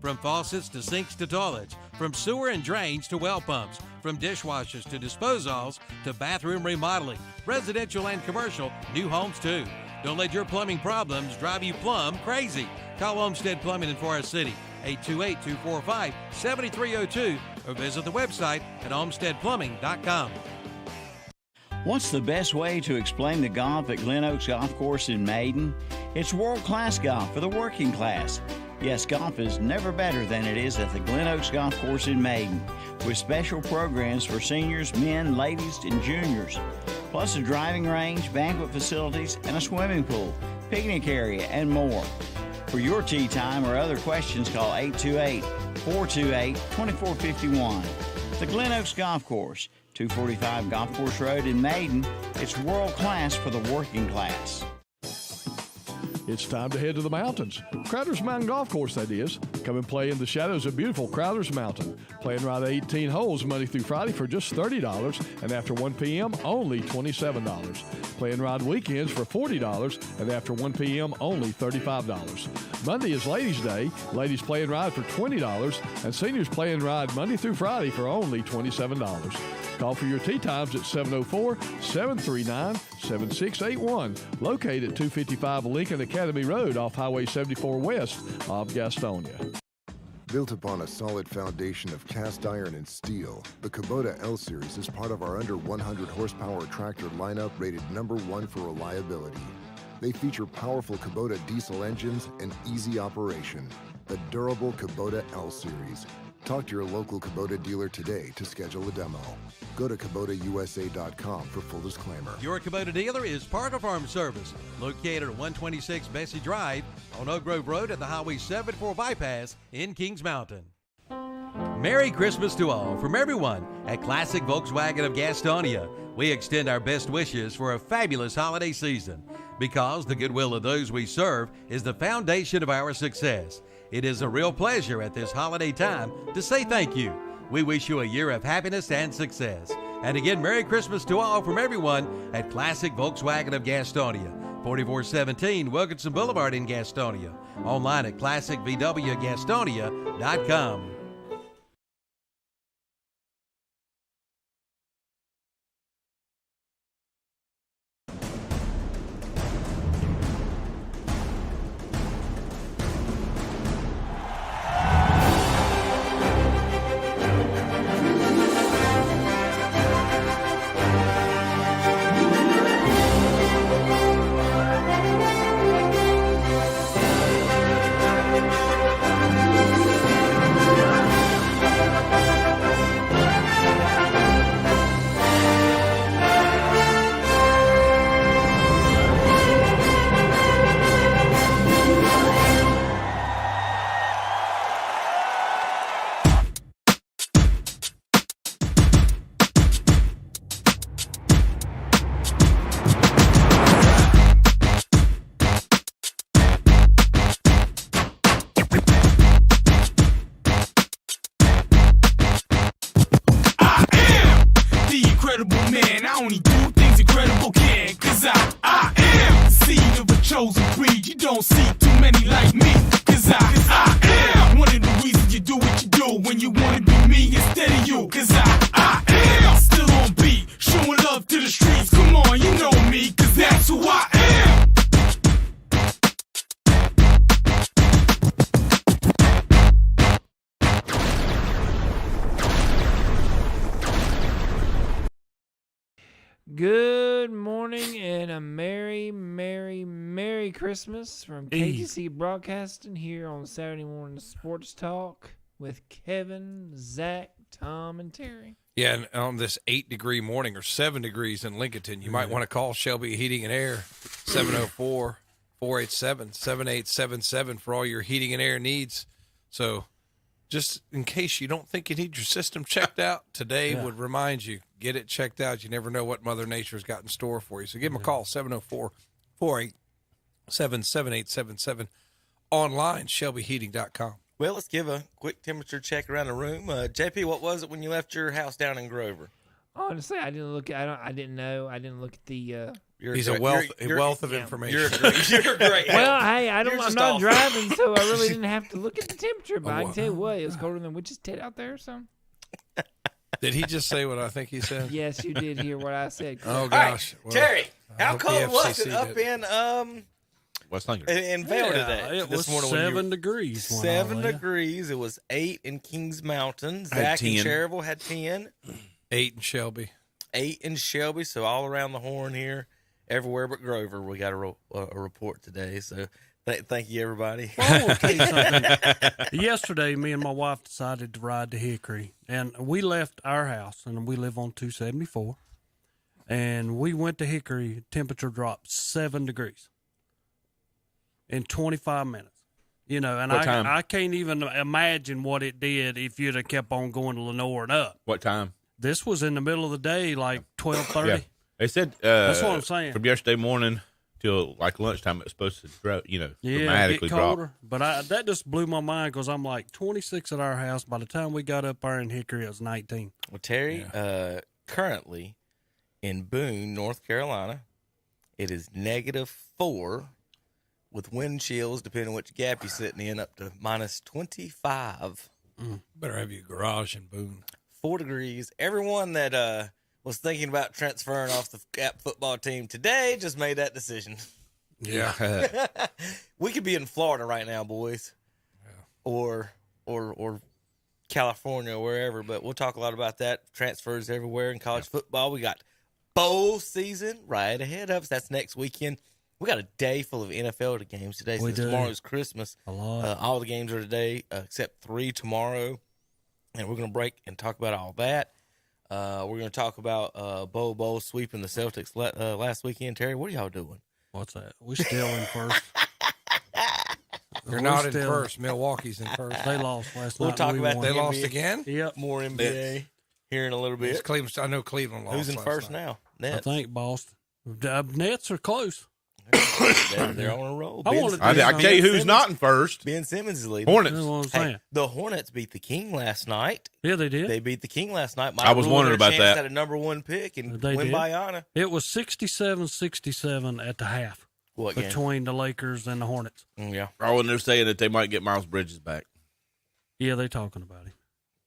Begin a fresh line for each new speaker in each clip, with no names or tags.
From faucets to sinks to toilets, from sewer and drains to well pumps, from dishwashers to disposals to bathroom remodeling, residential and commercial, new homes too. Don't let your plumbing problems drive you plumb crazy. Call Olmsted Plumbing in Forest City, 828-245-7302, or visit the website at olmstedplumbing.com.
What's the best way to explain the golf at Glen Oaks Golf Course in Maiden? It's world-class golf for the working class. Yes, golf is never better than it is at the Glen Oaks Golf Course in Maiden, with special programs for seniors, men, ladies, and juniors, plus a driving range, banquet facilities, and a swimming pool, picnic area, and more. For your tee time or other questions, call 828-428-2451. The Glen Oaks Golf Course, 245 Golf Course Road in Maiden. It's world class for the working class.
It's time to head to the mountains. Crowder's Mountain Golf Course, that is. Come and play in the shadows of beautiful Crowder's Mountain. Play and ride 18 holes Monday through Friday for just $30, and after 1 p.m., only $27. Play and ride weekends for $40, and after 1 p.m., only $35. Monday is Ladies' Day. Ladies play and ride for $20, and seniors play and ride Monday through Friday for only $27. Call for your tee times at 704-739-7681. Located at 255 Lincoln Academy Road off Highway 74 west of Gastonia.
Built upon a solid foundation of cast iron and steel, the Kubota L-Series is part of our under 100 horsepower tractor lineup rated #1 for reliability. They feature powerful Kubota diesel engines and easy operation. The durable Kubota L-Series. Talk to your local Kubota dealer today to schedule a demo. Go to KubotaUSA.com for full disclaimer.
Your Kubota dealer is Parker Farm Service, located at 126 Bessie Drive on Oak Grove Road at the Highway 74 bypass in Kings Mountain. Merry Christmas to all from everyone at Classic Volkswagen of Gastonia. We extend our best wishes for a fabulous holiday season because the goodwill of those we serve is the foundation of our success. It is a real pleasure at this holiday time to say thank you. We wish you a year of happiness and success. And again, Merry Christmas to all from everyone at Classic Volkswagen of Gastonia, 4417 Wilkinson Boulevard in Gastonia. Online at classicvwgastonia.com.
Good morning and a merry, merry, merry Christmas from KGC Broadcasting here on Saturday Morning Sports Talk with Kevin, Zach, Tom, and Terry.
Yeah, and on this 8-degree morning or 7 degrees in Lincoln, you might want to call Shelby Heating and Air, 704-487-7877 for all your heating and air needs. So just in case you don't think you need your system checked out, today would remind you, get it checked out. You never know what Mother Nature's got in store for you. So give them a call, 704-487-7877, online, shelbyheating.com.
Well, let's give a quick temperature check around the room. JP, what was it when you left your house down in Grover?
Honestly, I didn't look. I didn't know. I didn't look at the
He's a wealth of information.
You're great.
Well, hey, I'm
just
not
awesome.
driving, so I really didn't have to look at the temperature. But I can tell you what, it was colder than witch's tit out there. So
Did he just say what I think he said?
yes, you did hear what I said.
Oh,
All right,
gosh. Well,
Terry,
I
how
hope the
cold was
FCC
it up
did.
in
West Lincoln.
in Vail today?
It
this
was
morning when you
7
were-
degrees. when I
7
left.
degrees. It was 8 in Kings Mountain.
I had
Zach and
10.
Cherville had 10.
8 in Shelby.
8 in Shelby. So all around the horn here, everywhere but Grover, we got a report today. So thank you, everybody.
Well, I want to tell you something. Yesterday, me and my wife decided to ride to Hickory, and we left our house, and we live on 274, and we went to Hickory. Temperature dropped 7 degrees in 25 minutes. You know, and
What time?
I can't even imagine what it did if you'd have kept on going to Lenore and up.
What time?
This was in the middle of the day, like 12:30.
Yeah. They said
That's what I'm saying.
from yesterday morning till like lunchtime, it's supposed to drop,
Yeah,
dramatically
get
drop.
colder. But that just blew my mind because I'm like 26 at our house. By the time we got up there in Hickory, it was 19.
Well, Terry, currently in Boone, North Carolina, it is -4 with wind chills, depending on which gap you're sitting in, up to -25.
Better have your garage in Boone.
4 degrees. Everyone that was thinking about transferring off the Gap football team today just made that decision.
Yeah.
We could be in Florida right now, boys, or California, or wherever. But we'll talk a lot about that. Transfers everywhere in college football. We got bowl season right ahead of us. That's next weekend. We got a day full of NFL games today.
We
Since
do.
tomorrow's Christmas,
A lot.
all the games are today except 3 tomorrow, and we're going to break and talk about all that. We're going to talk about Bowl sweeping the Celtics last weekend. Terry, what are y'all doing?
What's that? We still in first.
You're
We're
not in
still-
first. Milwaukee's in first.
They lost last
We'll
night.
talk
We
about
won.
They
the
lost
NBA.
again?
Yep.
More NBA here in a little bit.
I know Cleveland lost.
Who's in
last
first
night.
now?
I
Nets.
think Boston. Nets are close.
They're on a roll.
I wanna do
I tell you who's not in first.
Ben Simmons is leading.
Hornets.
That's what I'm
Hey,
saying.
the Hornets beat the King last night.
Yeah, they did.
They beat the King last night.
I was wondering about that.
Had a #1 pick and
They
win
did.
by honor.
It was 67-67 at the half
What game?
between the Lakers and the Hornets.
Yeah,
Oh, and they're saying that they might get Miles Bridges back.
Yeah, they're talking about him.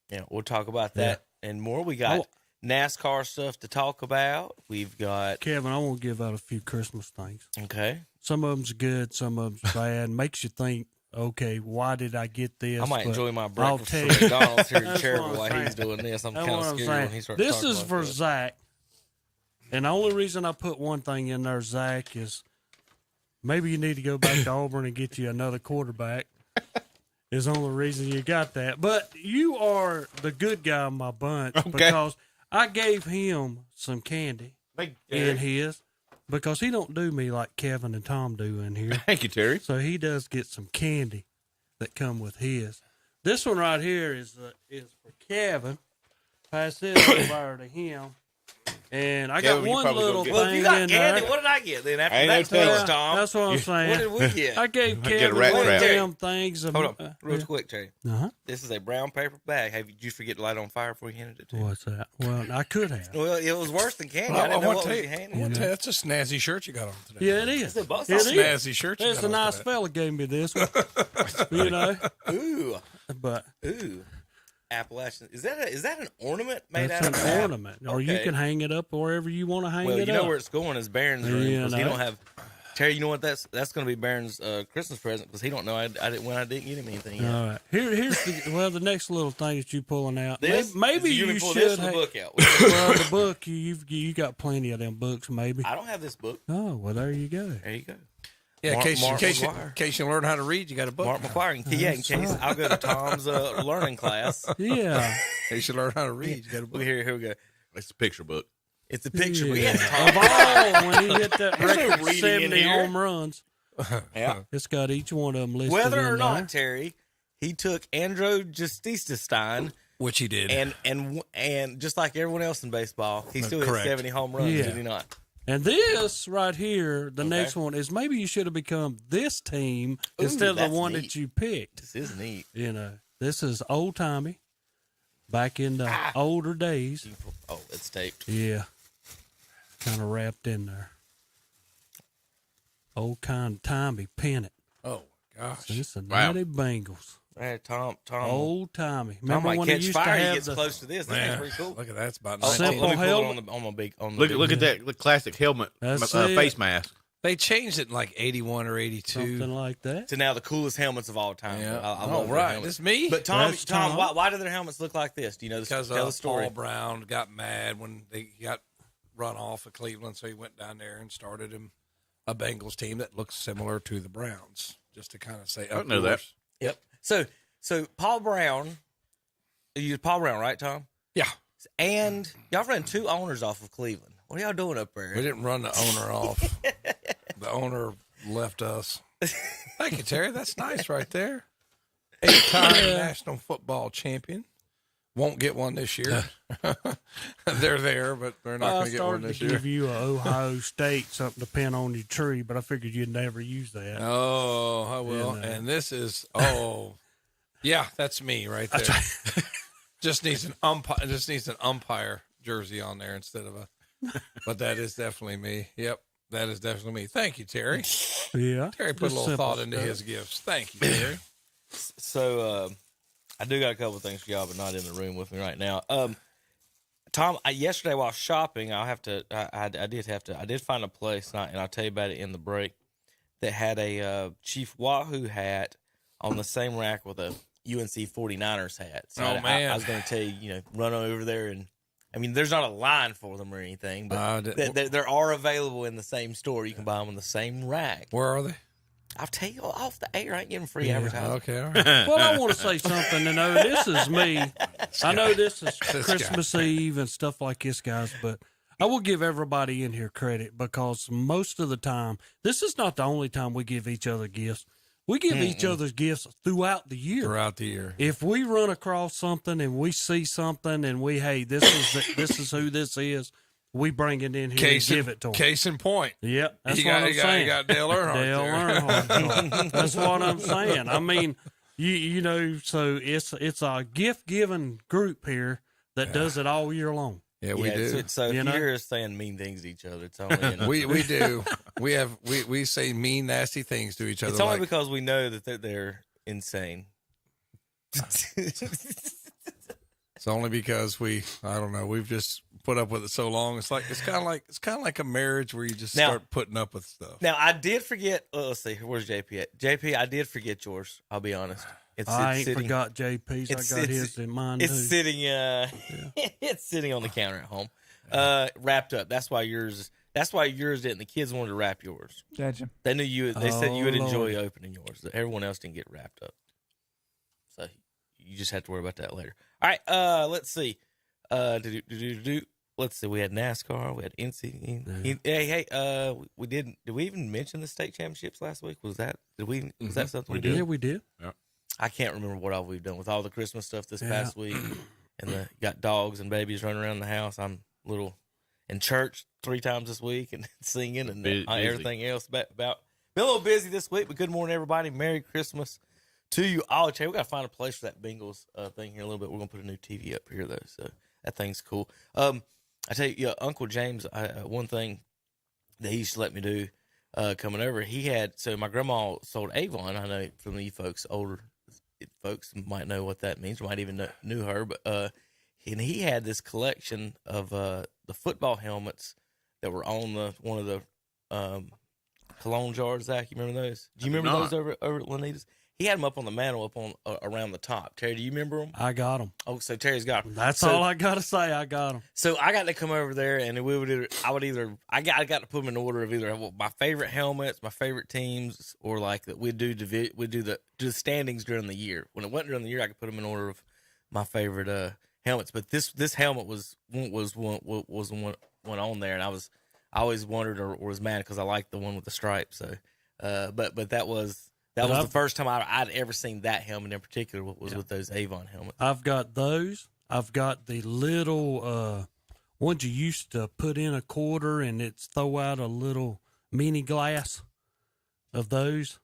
yeah. We'll talk about that and more. We got
Oh.
NASCAR stuff to talk about. We've got
Kevin, I want to give out a few Christmas things.
okay.
Some of them's good, some of them's bad. Makes you think, okay, why did I get this?
I might
But
enjoy my
I'll
breakfast
tell
from
you.
McDonald's here in
That's
Cherville
what I'm
while
saying.
he's doing this. I'm
That's
kind
what
of
I'm
scared when he
saying.
starts
This
talking
is
like
for
that.
Zach. And the only reason I put one thing in there, Zach, is maybe you need to go back to Auburn and get you another quarterback. Is the only reason you got that. But you are the good guy in my bunch because I gave him some candy in his because he don't do me like Kevin and Tom do in here.
Thank you, Terry.
So he does get some candy that come with his. This one right here is for Kevin. Pass this over to him. And I
Kevin,
got
you
one
probably
little
go get-
Well, if
thing
you got
in
candy,
there.
what did I get then after
Ain't
that
no telling.
tells, Tom?
That's what I'm saying.
What did we get?
I gave
get a
Kevin
rat
one of
trap.
them things.
Hold on, real quick, Terry.
Uh-huh.
This is a brown paper bag. Did you forget to light on fire before you handed it to me?
What's that? Well, I could have.
Well, it was worse than candy.
Well,
I didn't know
want
what
to
was
tell
you
you,
handing.
that's a snazzy shirt you got on today.
Yeah, it is.
a bus
It
stop.
is.
Snazzy shirt you
It's
got
a
on
nice
today.
fella gave me this one. You know,
Ooh,
but
ooh. Appalachian. Is that an ornament made
that's
out
an
of that?
ornament, or you
Okay.
can hang it up wherever you want to hang
Well,
it
you know
up.
where it's going is Barron's room
Yeah,
because he
no.
don't have. Terry, you know what that's going to be Barron's Christmas present because he don't know I didn't get him anything yet.
All right. Here's the next little thing that you pulling out.
This
Maybe
you
you
pull
should
this or the
have.
book out.
Well, the book you got plenty of them books. Maybe.
I don't have this book.
Oh well, there you go.
There you go.
Yeah, in
Mark
case
McGuire.
you learn how to read, you got a book.
Mark McGuire. Yeah, in case I'll go to Tom's learning class.
Yeah.
In case you learn how to read, you got a
Look
book.
here we go.
It's a picture book.
It's a picture.
Yeah.
Yes, Tom.
Of all when he hit that
There's no
record
reading in
70
here.
home runs,
Yeah.
it's got each one of them listed.
Whether
in
or not,
there.
Terry, he took Andrew Justistestein
Which he did.
and just like everyone else in baseball, he still hit
Correct.
70 home runs,
Yeah.
did he not?
And this right here, the
Okay.
next one is maybe you should have become this team instead of the
that's
one
neat.
that you picked.
This is neat.
You know, this is old timey, back in the older days.
Oh, it's taped.
Yeah, kind of wrapped in there. Old kind Tommy pennant.
Oh gosh.
Cincinnati Bengals.
Man, Tom.
Old Tommy.
Tom
Remember
might
when he
catch
used
fire.
to
He
have
gets
the
close to this. That's pretty cool.
Look at that. It's about
Oh,
19.
Simple
let me pull it
helmet.
on the big.
Look at that classic helmet,
That's
face
it.
mask.
They changed it in like 81 or 82.
Something like that.
To now the coolest helmets of all time.
Yeah.
I
Oh,
love their
right.
helmets.
It's me.
But Tom,
That's Tom.
why do their helmets look like this? Do you know this?
Because
Tell the story.
Paul Brown got mad when they got run off of Cleveland, so he went down there and started him a Bengals team that looks similar to the Browns, just to kind of say,
I don't know that.
Yep. So Paul Brown, you Paul Brown, right, Tom?
Yeah.
And y'all ran 2 owners off of Cleveland. What are y'all doing up there?
We didn't run the owner off. The owner left us. Thank you, Terry. That's nice right there. 8-time national football champion. Won't get one this year. They're there, but they're not going to get one this
I started to give
year.
you a Ohio State something to pin on your tree, but I figured you'd never use that.
Oh, I will. And this is yeah, that's me right there. Just needs an umpire. Just needs an umpire jersey on there instead of a. But that is definitely me. Yep, that is definitely me. Thank you, Terry.
Yeah.
Terry put a
Just
little
simple
thought into
stuff.
his gifts. Thank you, Terry.
So I do got a couple of things for y'all, but not in the room with me right now. Tom, yesterday while shopping, I did find a place, and I'll tell you about it in the break, that had a Chief Wahoo hat on the same rack with a UNC 49ers hat. So
man.
I was going to tell you, run over there and. I mean, there's not a line for them or anything, but they are available in the same store. You can buy them on the same rack.
Where are they?
I'll tell you off the air. I ain't giving free advertising.
Okay, all right.
Well, I want to say something. This is me. I know this is Christmas Eve and stuff like this, guys, but I will give everybody in here credit because most of the time, this is not the only time we give each other gifts. We give each other gifts throughout the year.
Throughout the year.
If we run across something and we see something and this is who this is, we bring it in here and give it to them.
Case in point.
Yep, that's what I'm saying.
You got Dale Earnhardt.
Dale Earnhardt. That's what I'm saying. I mean, so it's a gift giving group here that does it all year long.
Yeah, we do.
So if you hear us saying mean things to each other, it's only
we do. We say mean, nasty things to each other.
It's only because we know that they're insane.
It's only because I don't know, we've just put up with it so long. It's kind of like a marriage where you just start putting up with stuff.
Now I did forget. Let's see, where's JP at? JP, I did forget yours. I'll be honest.
I ain't forgot JP's. I got his in mind too.
It's sitting. It's sitting on the counter at home, wrapped up. That's why yours didn't. The kids wanted to wrap yours.
Gotcha.
They knew you. They said you would
Lord.
enjoy opening yours. Everyone else didn't get wrapped up, so you just have to worry about that later. All right. Let's see. Let's see. We had NASCAR. We had NCAA. Hey. We didn't. Did we even mention the state championships last week? Was that? Did we? Was that something we did?
Yeah, we did.
Yeah.
I can't remember what all we've done with all the Christmas stuff this past week, and got dogs and babies running around the house. I'm in church 3 times this week and singing and everything else. Been a little busy this week, but good morning, everybody. Merry Christmas to you all. We got to find a place for that Bengals thing here in a little bit. We're gonna put a new TV up here though, so that thing's cool. I tell you, Uncle James, one thing that he used to let me do coming over, my grandma sold Avon. I know from you folks, older folks might know what that means, might even knew her, but and he had this collection of the football helmets that were on one of the cologne jars. Zach, you remember those? Do you remember those over at Lanita's? He had them up on the mantle, up on around the top. Terry, do you remember them?
I got them.
Oh, so Terry's got them.
That's all I gotta say. I got them.
So I got to come over there, and I got to put them in order of either my favorite helmets, my favorite teams, or like that we do the standings during the year. When it wasn't during the year, I could put them in order of my favorite helmets. But this helmet was one on there, and I always wondered or was mad because I liked the one with the stripes. So, but that was the first time I'd ever seen that helmet in particular. Was with those Avon helmets.
I've got those. I've got the little ones you used to put in a quarter and it's throw out a little mini glass of those.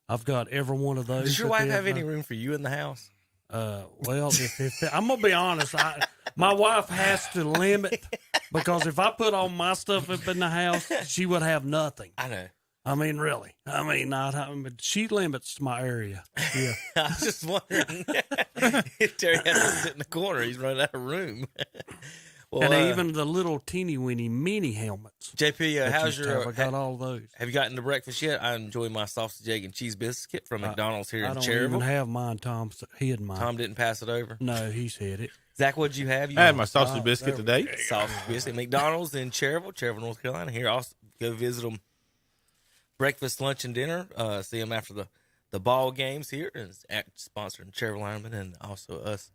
I've got every one of those.
Does your wife have any room for you in the house?
Well, if I'm gonna be honest, my wife has to limit because if I put all my stuff up in the house, she would have nothing.
I know.
I mean, really. But she limits my area. Yeah.
I was just wondering if Terry has to sit in the corner. He's running out of room. Well,
And even the little teeny weeny mini helmets.
JP,
that
how's
you
your?
have. I got all those.
Have you gotten to breakfast yet? I enjoy my sausage, egg, and cheese biscuit from McDonald's here
I
in
don't
Cherryville.
even have mine. Tom's hid mine.
Tom didn't pass it over.
No, he's hid it.
Zach, what'd you have? You
I had my sausage biscuit today.
sausage biscuit. McDonald's in Cherryville, North Carolina. Here, also go visit them. Breakfast, lunch, and dinner. See them after the ball games here. And it's sponsored in Cherryville Lineman and also us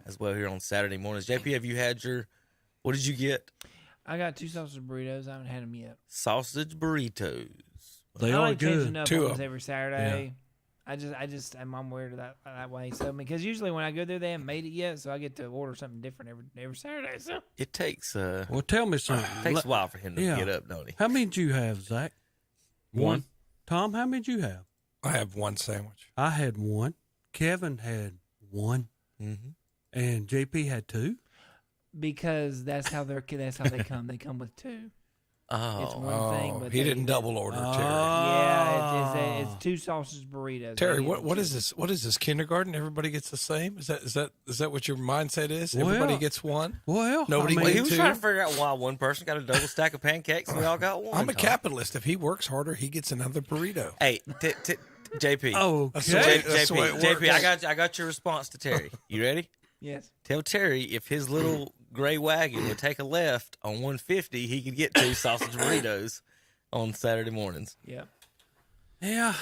as well here on Saturday mornings. JP, have you had your? What did you get?
I got 2 sausage burritos. I haven't had them yet.
Sausage burritos.
They
I
are
like changing
good.
up
2
ones
of 'em.
every Saturday. I'm weird that way. So because usually when I go there, they haven't made it yet, so I get to order something different every Saturday. So
It takes
Well, tell me something.
takes a while for him to
Yeah.
get up, don't he?
How many did you have, Zach?
One.
Tom, how many did you have?
I have one sandwich.
I had one. Kevin had one.
Mm-hmm.
And JP had 2.
because that's how they come. They come with 2.
Oh,
It's one thing, but
he
they-
didn't double order, Terry.
Yeah, it's 2 sausage burritos.
Terry,
I get
what
two.
is this? What is this? Kindergarten? Everybody gets the same? Is that what your mindset is?
Well,
Everybody gets one.
Well,
Nobody
well,
gets
he was
two?
trying to figure out why one person got a double stack of pancakes. We all got one.
I'm a
Tom.
capitalist. If he works harder, he gets another burrito.
Hey, JP.
Oh,
That's the
okay.
way- that's the way it
JP,
works.
I got your response to Terry. You ready?
Yes.
Tell Terry if his little gray wagon would take a left on 150, he could get 2 sausage burritos on Saturday mornings.
Yeah.
Yeah,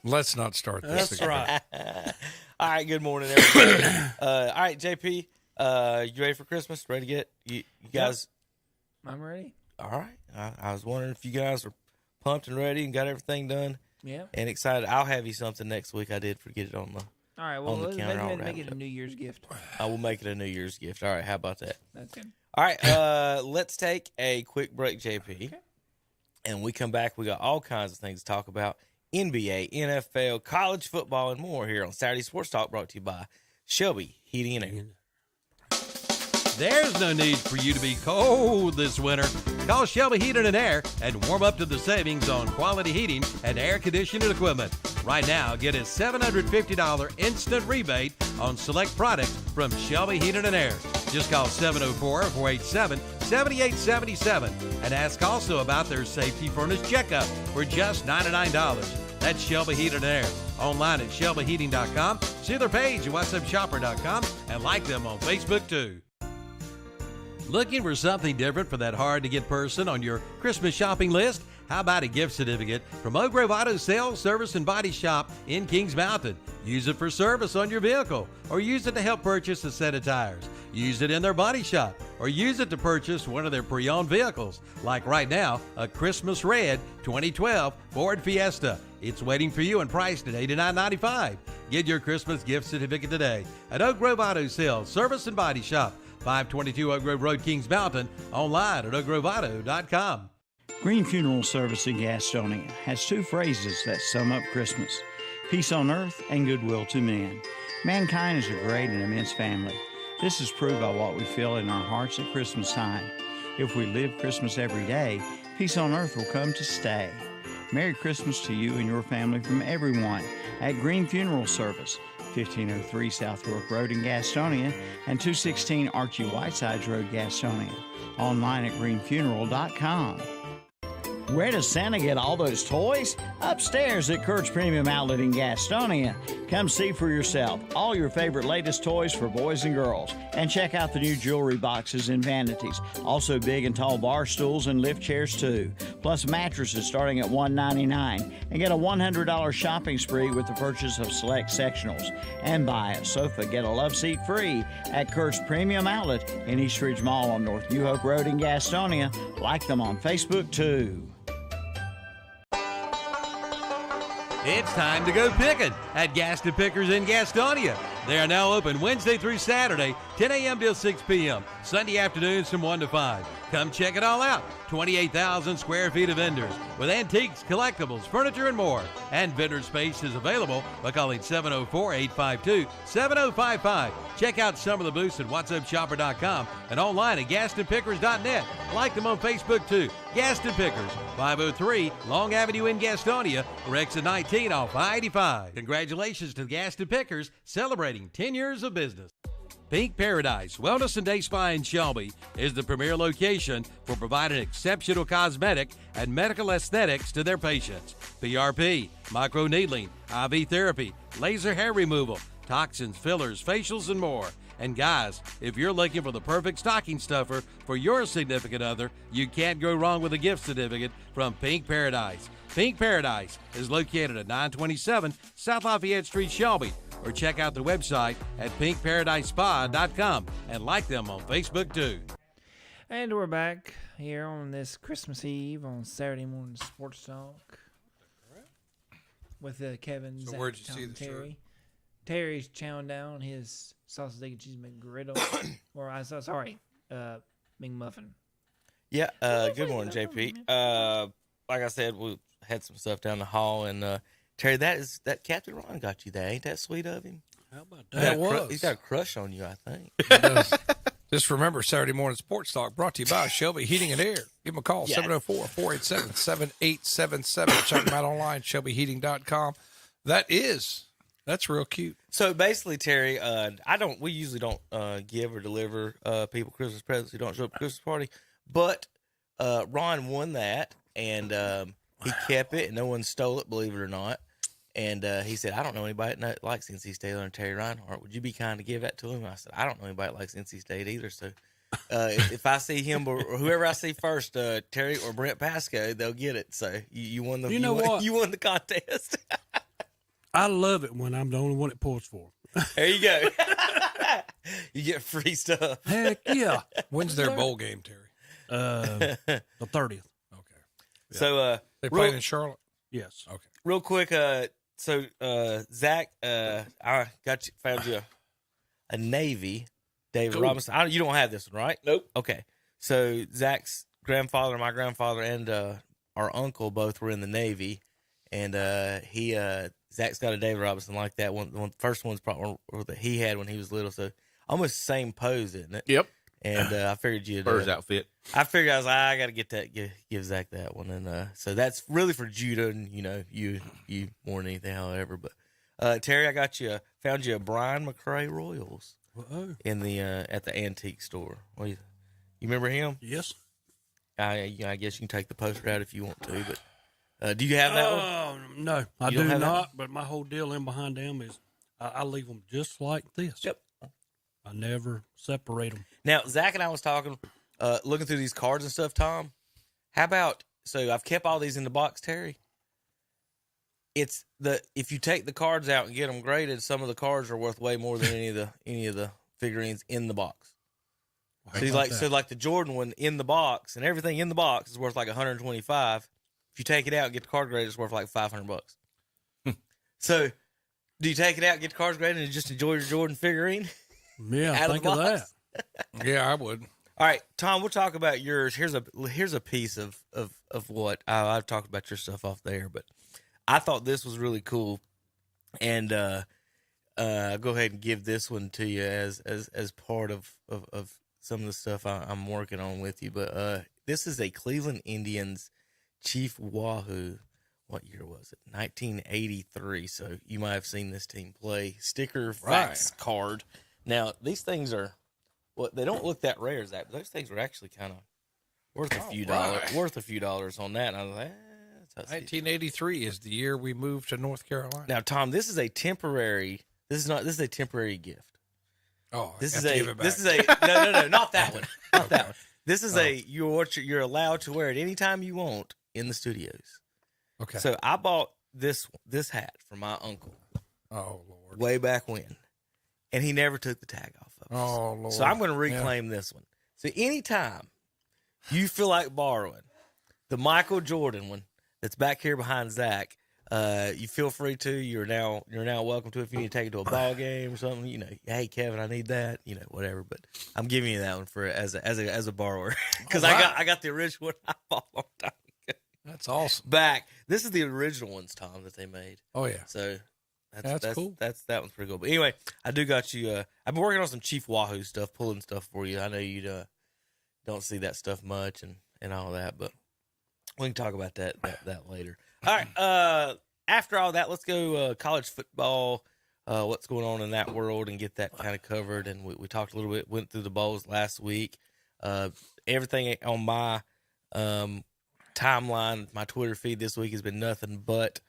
Let's not start this.
that's
again.
right.
All right, good morning, everybody. All right, JP, you ready for Christmas? Ready to get you guys?
I'm ready.
All right. I was wondering if you guys are pumped and ready and got everything done
Yeah.
and excited. I'll have you something next week. I did forget it on the.
All right. Well,
On the
let's
counter, I'll
make
wrap
it
it
a
up.
New Year's gift.
I will make it a New Year's gift. All right, how about that?
That's good.
All right, let's take a quick break, JP. And when we come back, we got all kinds of things to talk about. NBA, NFL, college football, and more here on Saturday Sports Talk, brought to you by Shelby Heating and Air.
There's no need for you to be cold this winter. Call Shelby Heating and Air and warm up to the savings on quality heating and air conditioning equipment. Right now, get a $750 instant rebate on select products from Shelby Heating and Air. Just call 704-487-7877 and ask also about their safety furnace checkup for just $99. That's Shelby Heating and Air. Online at shelbyheating.com. See their page at whatsupshopper.com and like them on Facebook too. Looking for something different for that hard-to-get person on your Christmas shopping list? How about a gift certificate from Oak Grove Auto Sales, Service, and Body Shop in Kings Mountain? Use it for service on your vehicle, or use it to help purchase a set of tires. Use it in their body shop, or use it to purchase one of their pre-owned vehicles, like right now, a Christmas Red 2012 Ford Fiesta. It's waiting for you and priced at $89.95. Get your Christmas gift certificate today at Oak Grove Auto Sales, Service, and Body Shop, 522 Oak Grove Road, Kings Mountain, online at oakgroveauto.com.
Green Funeral Service in Gastonia has 2 phrases that sum up Christmas: peace on earth and goodwill to men. Mankind is a great and immense family. This is proved by what we feel in our hearts at Christmas time. If we live Christmas every day, peace on earth will come to stay. Merry Christmas to you and your family from everyone at Green Funeral Service, 1503 South York Road in Gastonia and 216 Archie Whitesides Road, Gastonia. Online at greenfuneral.com. Where does Santa get all those toys? Upstairs at Kurt's Premium Outlet in Gastonia. Come see for yourself all your favorite latest toys for boys and girls. And check out the new jewelry boxes and vanities. Also big and tall bar stools and lift chairs too. Plus mattresses starting at $199. And get a $100 shopping spree with the purchase of select sectionals. And buy a sofa, get a love seat free at Kurt's Premium Outlet in East Ridge Mall on North New Hope Road in Gastonia. Like them on Facebook too.
It's time to go picking at Gaston Pickers in Gastonia. They are now open Wednesday through Saturday, 10 a.m. till 6 p.m., Sunday afternoons from 1 to 5. Come check it all out. 28,000 square feet of vendors with antiques, collectibles, furniture, and more. And vendor space is available by calling 704-852-7055. Check out some of the booths at whatsupshopper.com and online at gastonpickers.net. Like them on Facebook too. Gaston Pickers, 503 Long Avenue in Gastonia, or exit 19 off I-85. Congratulations to Gaston Pickers, celebrating 10 years of business. Pink Paradise Wellness and Day Spa in Shelby is the premier location for providing exceptional cosmetic and medical aesthetics to their patients. PRP, microneedling, IV therapy, laser hair removal, toxins, fillers, facials, and more. And guys, if you're looking for the perfect stocking stuffer for your significant other, you can't go wrong with a gift certificate from Pink Paradise. Pink Paradise is located at 927 South Lafayette Street, Shelby, or check out their website at pinkparadisespa.com and like them on Facebook too.
And we're back here on this Christmas Eve on Saturday Morning Sports Talk with Kevin,
So
Zach,
where'd you
Tom,
see the
Terry.
shirt?
Terry's chowing down his sausage, egg, and cheese McGriddle, or McMuffin.
Yeah, good morning, JP. Like I said, we had some stuff down the hall, and Terry, that Captain Ron got you that. Ain't that sweet of him?
How about
That
that?
was.
He's got a crush on you, I think.
Just remember, Saturday Morning Sports Talk brought to you by Shelby Heating and Air. Give them a call,
Yes.
704-487-7877. Check them out online, shelbyheating.com. That's real cute.
So basically, Terry, we usually don't give or deliver people Christmas presents who don't show up at the Christmas party, but Ron won that, and he kept it, and no one stole it, believe it or not. And he said, I don't know anybody that likes NC State other than Terry Reinhardt. Would you be kind to give that to him? I said, I don't know anybody that likes NC State either. So if I see him or whoever I see first, Terry or Brent Pasco, they'll get it. So you won the you won the contest.
I love it when I'm the only one it pulls for.
There you go. You get free stuff.
Heck yeah.
When's their bowl game, Terry?
The 30th.
Okay.
So
They playing in Charlotte?
Yes.
Okay.
real quick, so Zach, I found you a Navy David Robinson. You don't have this one, right?
Nope.
Okay. So Zach's grandfather, my grandfather, and our uncle both were in the Navy, and Zach's got a David Robinson like that one. The first one's probably that he had when he was little, so almost the same pose, isn't it?
Yep.
And I figured you'd
Spurs outfit.
I figured I was like, I got to get that, give Zach that one, and so that's really for Judah and you more than anything, however. But Terry, found you a Brian McRae Royals in the at the antique store. You remember him?
Yes.
I guess you can take the poster out if you want to, but do you have that one?
No, I
You
do
don't have that
not. But my whole deal in behind them is I leave them just like this.
Yep.
I never separate them.
Now, Zach and I was talking, looking through these cards and stuff, Tom. How about, so I've kept all these in the box, Terry. If you take the cards out and get them graded, some of the cards are worth way more than any of the figurines in the box. So like the Jordan one in the box and everything in the box is worth like $125. If you take it out and get the card graded, it's worth like $500. So, do you take it out, and get the cards graded, and just enjoy your Jordan figurine?
Yeah, think of that.
Yeah, I would.
All right, Tom, we'll talk about yours. Here's a piece of what I've talked about your stuff off there, but I thought this was really cool, and go ahead and give this one to you as part of some of the stuff I'm working on with you. But this is a Cleveland Indians Chief Wahoo. What year was it? 1983. So you might have seen this team play. Sticker fax card. Now, these things are, they don't look that rare, Zach, but those things are actually kind of worth a few dollars on that. And I was like,
1983 is the year we moved to North Carolina.
Now, Tom, this is a temporary gift.
Oh,
This is
no,
not that one. Not that one. This is you're allowed to wear it anytime you want in the studios.
Okay.
So I bought this hat for my uncle.
Oh, Lord.
Way back when. And he never took the tag off of us.
Oh, Lord.
So I'm going to reclaim this one. So anytime you feel like borrowing the Michael Jordan one that's back here behind Zach, you feel free to. You're now welcome to. If you need to take it to a ball game or something, hey Kevin, I need that, whatever. But I'm giving you that one for as a borrower because I got the original one I bought a long time ago.
That's awesome.
This is the original ones, Tom, that they made.
Oh yeah.
So
That's cool.
That one's pretty cool. But anyway, I do got you. I've been working on some Chief Wahoo stuff, pulling stuff for you. I know you don't see that stuff much and all that, but we can talk about that later. All right. After all that, let's go college football. What's going on in that world and get that kind of covered. And we talked a little bit, went through the bowls last week. Everything on my timeline, my Twitter feed this week has been nothing but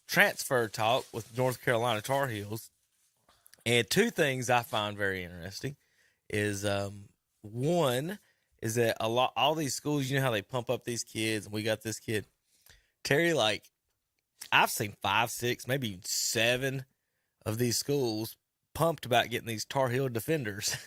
transfer talk with North Carolina Tar Heels. And two things I find very interesting is one is that all these schools, you know how they pump up these kids, and we got this kid, Terry, like I've seen 5, 6, maybe 7 of these schools pumped about getting these Tar Heel defenders.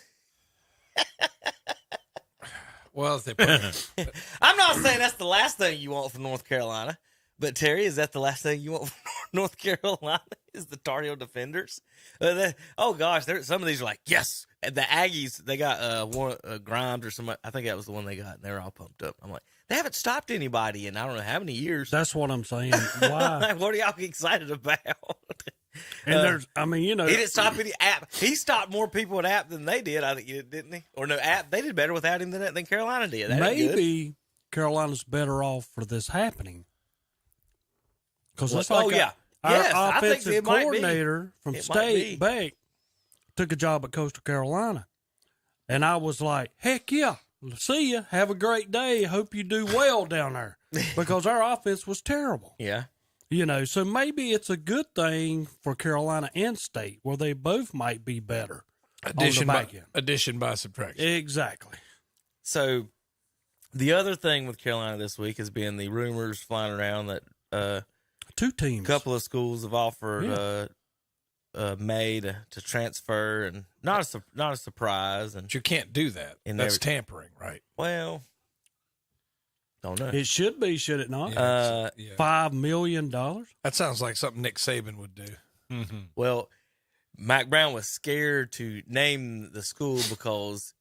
Well,
I'm not saying that's the last thing you want from North Carolina, but Terry, is that the last thing you want from North Carolina? Is the Tar Heel defenders? Oh gosh, some of these are like, yes. And the Aggies, they got one Grimes or somebody. I think that was the one they got, and they were all pumped up. I'm like, they haven't stopped anybody in I don't know how many years.
That's what I'm saying. Why?
What are y'all excited about?
And he
didn't stop any App. He stopped more people at App than they did. I think, didn't he? Or no, App. They did better without him than Carolina did.
Maybe Carolina's better off for this happening. Because it's like our offensive coordinator from State, Beck, took a job at Coastal Carolina. And I was like, heck yeah, see ya. Have a great day. Hope you do well down there. Because our offense was terrible.
Yeah.
So maybe it's a good thing for Carolina and State, where they both might be better.
Addition by subtraction.
Exactly.
So the other thing with Carolina this week has been the rumors flying around that
two teams,
a couple of schools have offered May to transfer, and not a surprise. And
but you can't do that. That's tampering, right?
Well, don't know.
It should be, should it not? $5 million.
That sounds like something Nick Saban would do.
Mm-hmm. Well, Mac Brown was scared to name the school because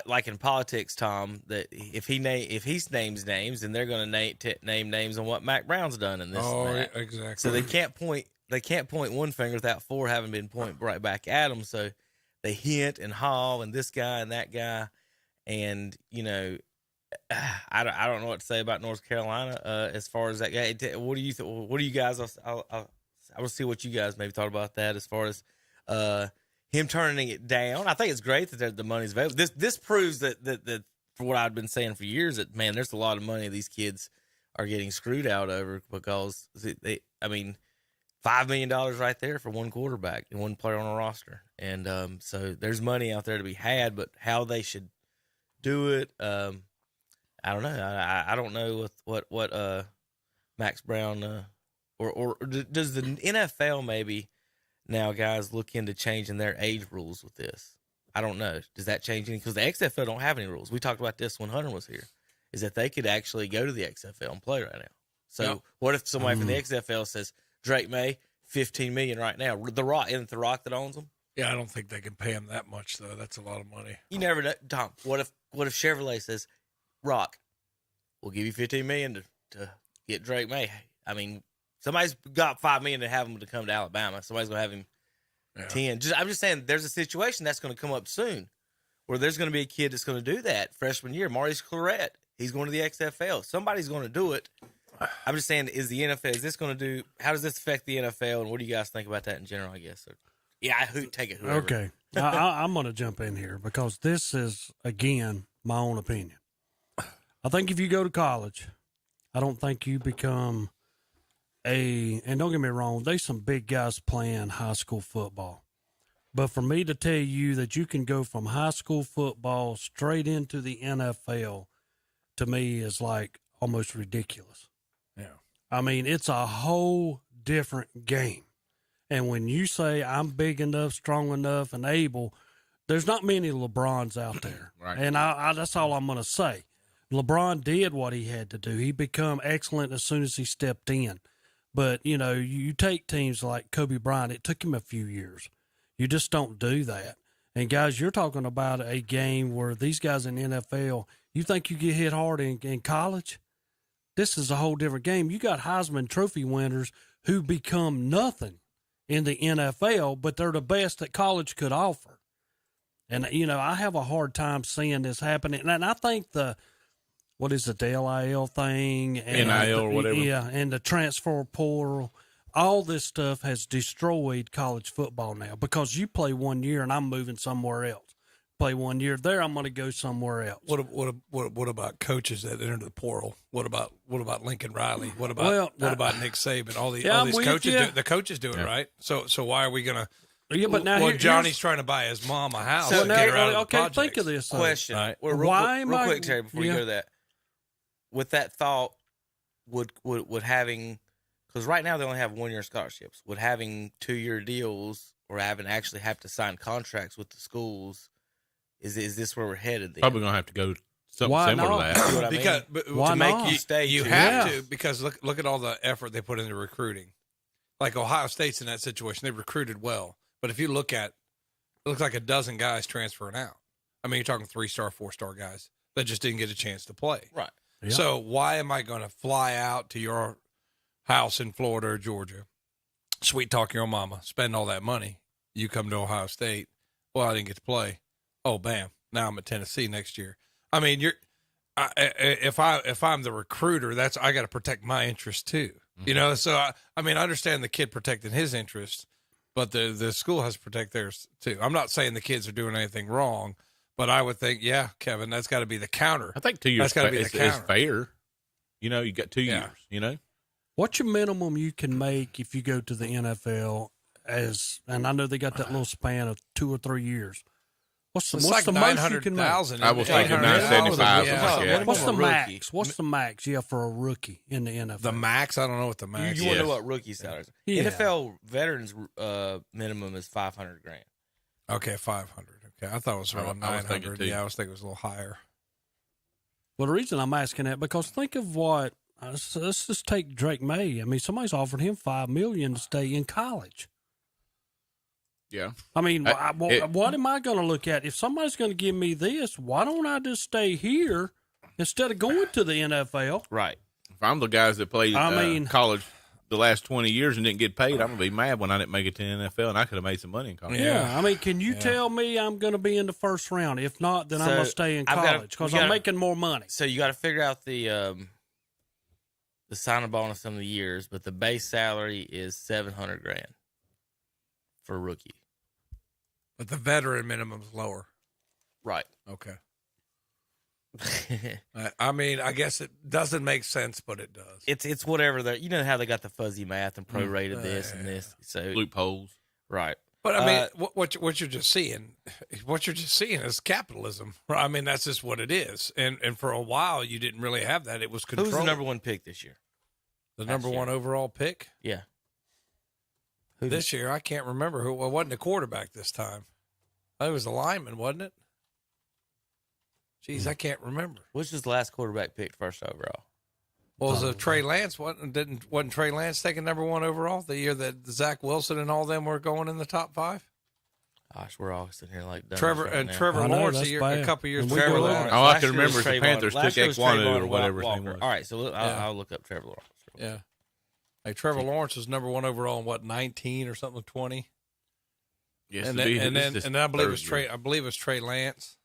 like in politics, Tom, that if he names names, then they're going to name names on what Mac Brown's done in this.
Oh,
and that.
Exactly.
So they can't point one finger without 4 having been pointed right back at them. So they hint and haw and this guy and that guy, and I don't know what to say about North Carolina as far as that guy. What do you What do you guys? I will see what you guys maybe thought about that as far as him turning it down. I think it's great that the money's available. This proves that for what I've been saying for years, that man, there's a lot of money these kids are getting screwed out over because $5 million right there for one quarterback and one player on a roster, and so there's money out there to be had. But how they should do it, I don't know. I don't know what Max Brown or does the NFL maybe now guys look into changing their age rules with this? I don't know. Does that change anything? Because the XFL don't have any rules. We talked about this when Hunter was here, is that they could actually go to the XFL and play right now. So what if somebody from the XFL says, Drake May, $15 million right now? The Rock, isn't it The Rock that owns them?
Yeah, I don't think they can pay him that much, though. That's a lot of money.
You never know. Tom, what if Chevrolet says, Rock, we'll give you $15 million to get Drake May? I mean, somebody's got $5 million to have him to come to Alabama. Somebody's going to have him 10. I'm just saying there's a situation that's going to come up soon where there's going to be a kid that's going to do that freshman year. Maurice Clarett, he's going to the XFL. Somebody's going to do it. I'm just saying, how does this affect the NFL, and what do you guys think about that in general, I guess? Take it whoever.
Okay. I'm going to jump in here because this is, again, my own opinion. I think if you go to college, I don't think you become and don't get me wrong, there's some big guys playing high school football. But for me to tell you that you can go from high school football straight into the NFL, to me is like almost ridiculous.
Yeah.
I mean, it's a whole different game. And when you say I'm big enough, strong enough, and able, there's not many LeBrons out there.
Right.
And I that's all I'm going to say. LeBron did what he had to do. He become excellent as soon as he stepped in. But, you take teams like Kobe Bryant, it took him a few years. You just don't do that. And, guys, you're talking about a game where these guys in the NFL, you think you get hit hard in college? This is a whole different game. You got Heisman Trophy winners who become nothing in the NFL, but they're the best that college could offer. And, I have a hard time seeing this happening. And I think what is it, the LIL thing? And
NIL or whatever.
Yeah, and the transfer portal. All this stuff has destroyed college football now because you play 1 year and I'm moving somewhere else. Play 1 year there, I'm going to go somewhere else.
What about coaches that enter the portal? What about Lincoln Riley? What about Nick Saban? All these coaches. The coaches do it, right? So why are we going to?
Yeah, but now
Johnny's trying to buy his mom a house.
So
to get her out of the
okay, think of this
question.
Right.
Well, real quick, Terry, before you go to that. With that thought, would having, because right now they only have 1 year scholarships, would having 2 year deals or having actually have to sign contracts with the schools? Is this where we're headed? Then?
Probably gonna have to go something
Why
similar
not?
to that.
You know what I mean?
Because
Why
to make
not?
you
stay,
you have to, because look at all the effort they put into recruiting. Like Ohio State's in that situation; they recruited well, but if you look at, it looks like a dozen guys transferring out. I mean, you're talking 3-star, 4-star guys that just didn't get a chance to play.
Right.
Yeah.
So why am I going to fly out to your house in Florida or Georgia, sweet talk your mama, spend all that money? You come to Ohio State. Well, I didn't get to play. Oh, bam. Now I'm at Tennessee next year. I mean, if I'm the recruiter, I got to protect my interest too.
Mm-hmm.
So I understand the kid protecting his interest, but the school has to protect theirs too. I'm not saying the kids are doing anything wrong, but I would think, yeah, Kevin, that's got to be the counter.
I think 2 years
That's got to be the
is
counter.
fair. You got 2 years.
What's your minimum you can make if you go to the NFL? And I know they got that little span of 2 or 3 years. What's the most you can make?
I was thinking 975.
Yeah.
What's the
Rookie.
max? What's the max? Yeah, for a rookie in the NFL.
The max? I don't know what the max
You
is.
want to know what rookie salaries are?
Yeah.
NFL veterans minimum is $500,000.
Okay, 500. Okay, I thought it was around
I was thinking
900.
too.
Yeah, I was thinking it was a little higher.
Well, the reason I'm asking that because think of what. Let's just take Drake May. I mean, somebody's offered him $5 million to stay in college.
Yeah.
I mean, what am I going to look at? If somebody's going to give me this, why don't I just stay here instead of going to the NFL?
Right.
If I'm the guys that played college the last 20 years and didn't get paid, I'm going to be mad when I didn't make it to the NFL and I could have made some money in college.
Yeah. I mean, can you tell me I'm going to be in the first round? If not, then I'm going to stay in college because I'm making more money.
So you got to figure out the signing bonus some of the years, but the base salary is $700,000 for a rookie.
But the veteran minimum is lower.
Right.
Okay. I mean, I guess it doesn't make sense, but it does.
It's whatever. You know how they got the fuzzy math and prorated this and this. So
loopholes.
Right.
But I mean, what you're just seeing is capitalism. I mean, that's just what it is. And for a while, you didn't really have that. It was controlled.
Who was the number one pick this year?
The number one overall pick?
Yeah.
This year, I can't remember who. Well, it wasn't a quarterback this time. It was a lineman, wasn't it? Jeez, I can't remember.
Which was the last quarterback picked first overall?
Well, was it Trey Lance? Wasn't Trey Lance taking number one overall the year that Zach Wilson and all them were going in the top 5?
Gosh, we're all sitting here like
Trevor Lawrence a couple years.
Trevor
Lawrence.
All I can remember is the Panthers took X1 or whatever his name was.
All right, so I'll look up Trevor Lawrence.
Yeah. Hey, Trevor Lawrence was number one overall in 19 or something, 20.
Yes,
and then I believe it was Trey Lance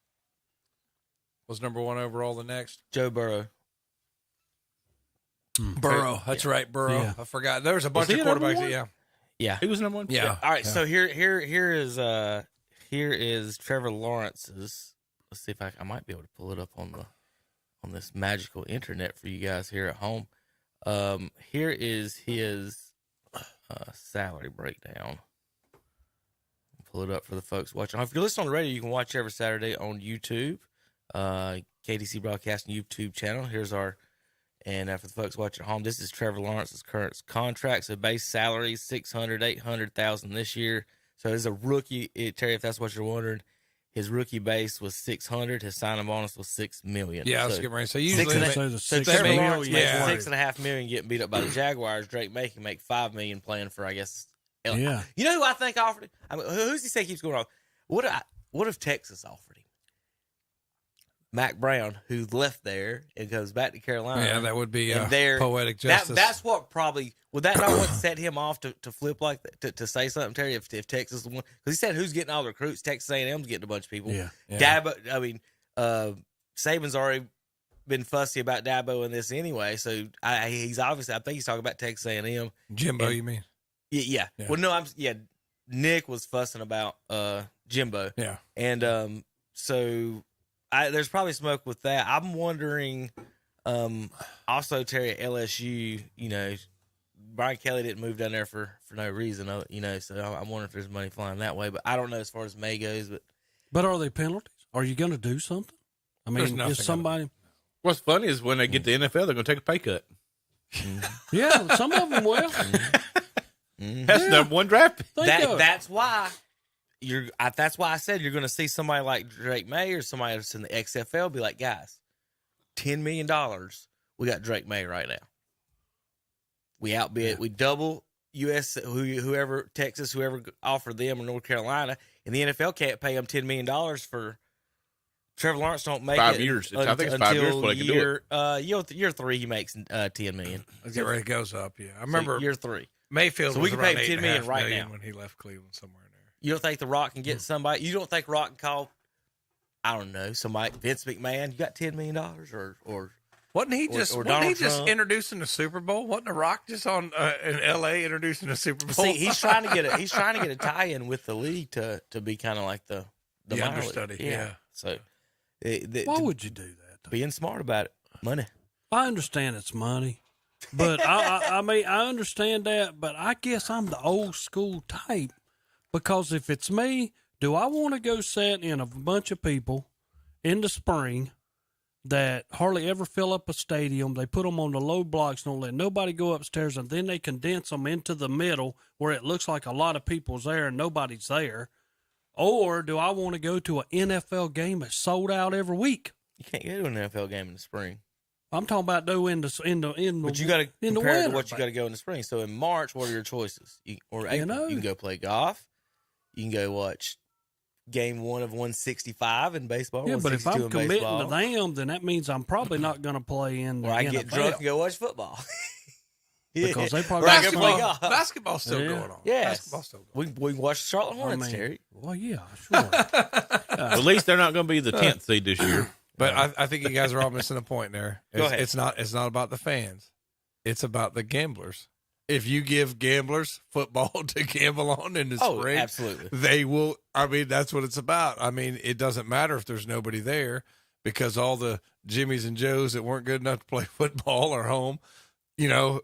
was number one overall. The next
Joe Burrow.
Burrow, that's right, Burrow. Yeah. I forgot. There was a bunch of quarterbacks.
Yeah,
he was number one.
Yeah.
All right, so here is Trevor Lawrence's. Let's see if I might be able to pull it up on this magical internet for you guys here at home. Here is his salary breakdown. I'll pull it up for the folks watching. If you're listening on the radio, you can watch every Saturday on YouTube, KDC Broadcasting YouTube channel. And for the folks watching at home, this is Trevor Lawrence's current contract. So base salary, $600,000 this year. So as a rookie, Terry, if that's what you're wondering, his rookie base was $600,000. His signing bonus was $6 million.
Yeah, I was getting ready. So usually
Trevor Lawrence makes $6.5 million getting beat up by the Jaguars. Drake May can make $5 million playing for, I guess.
Yeah.
You know who I think offered him? I mean, who's he say keeps going on? What if Texas offered him? Mac Brown, who left there and goes back to Carolina.
Yeah, that would be
there,
poetic justice.
That's what probably would that not what set him off to flip like that, to say something, Terry? If Texas is the one, because he said who's getting all the recruits, Texas A&M's getting a bunch of people.
Yeah.
Dabo, I mean, Saban's already been fussy about Dabo in this anyway, so he's obviously, I think he's talking about Texas A&M.
Jimbo, you mean?
Yeah. Well, no, Nick was fussing about Jimbo.
Yeah.
And so there's probably smoke with that. I'm wondering, also, Terry, at LSU, Brian Kelly didn't move down there for no reason, so I'm wondering if there's money flying that way. But I don't know as far as May goes. But
are they penalties? Are you going to do something? I mean, is somebody...
What's funny is when they get to the NFL, they're going to take a pay cut.
Yeah, some of them will.
That's the number one draft pick.
That's why that's why I said you're going to see somebody like Drake May or somebody that's in the XFL be like, guys, $10 million, we got Drake May right now. We outbid, we double US, whoever Texas, whoever offered them or North Carolina, and the NFL can't pay them $10 million for Trevor Lawrence. Don't make
5
it
years. I think it's 5 years before they can do
it. Year 3, he makes $10 million.
It goes up. Yeah, I remember
year 3.
Mayfield.
So we can pay him $10 million right now
when he left Cleveland somewhere in there.
You don't think The Rock can get somebody? You don't think Rock can call? I don't know, somebody, Vince McMahon. You got $10 million or
wasn't he just
Trump?
Introducing the Super Bowl? Wasn't The Rock just on in L.A. introducing the Super Bowl?
See, he's trying to get a tie-in with the league to be kind of like the
understudy. Yeah.
So
why would you do that?
Being smart about it, money.
I understand it's money, but I mean I understand that, but I guess I'm the old school type because if it's me, do I want to go sit in a bunch of people in the spring that hardly ever fill up a stadium? They put them on the low blocks, don't let nobody go upstairs, and then they condense them into the middle where it looks like a lot of people's there and nobody's there. Or do I want to go to an NFL game that's sold out every week?
You can't go to an NFL game in the spring.
I'm talking about in the
But you got to compare it to what you
got
got to go in the spring. So in March, what are your choices? April, you can go play golf. You can go watch game 1 of 165 in baseball.
Yeah, but if I'm committing
baseball,
to them, then that means I'm probably not going to play in the
or I
NFL.
get drunk and go watch football.
Because they probably
basketball's still going on.
Yes.
Basketball's still going on.
We can watch the Charlotte Hornets, Terry.
Well, yeah, sure.
At least they're not going to be the 10th seed this year.
But I think you guys are all missing a point there.
Go ahead.
It's not about the fans. It's about the gamblers. If you give gamblers football to gamble on in the spring,
absolutely,
they will. I mean, that's what it's about. I mean, it doesn't matter if there's nobody there because all the Jimmies and Joes that weren't good enough to play football are home,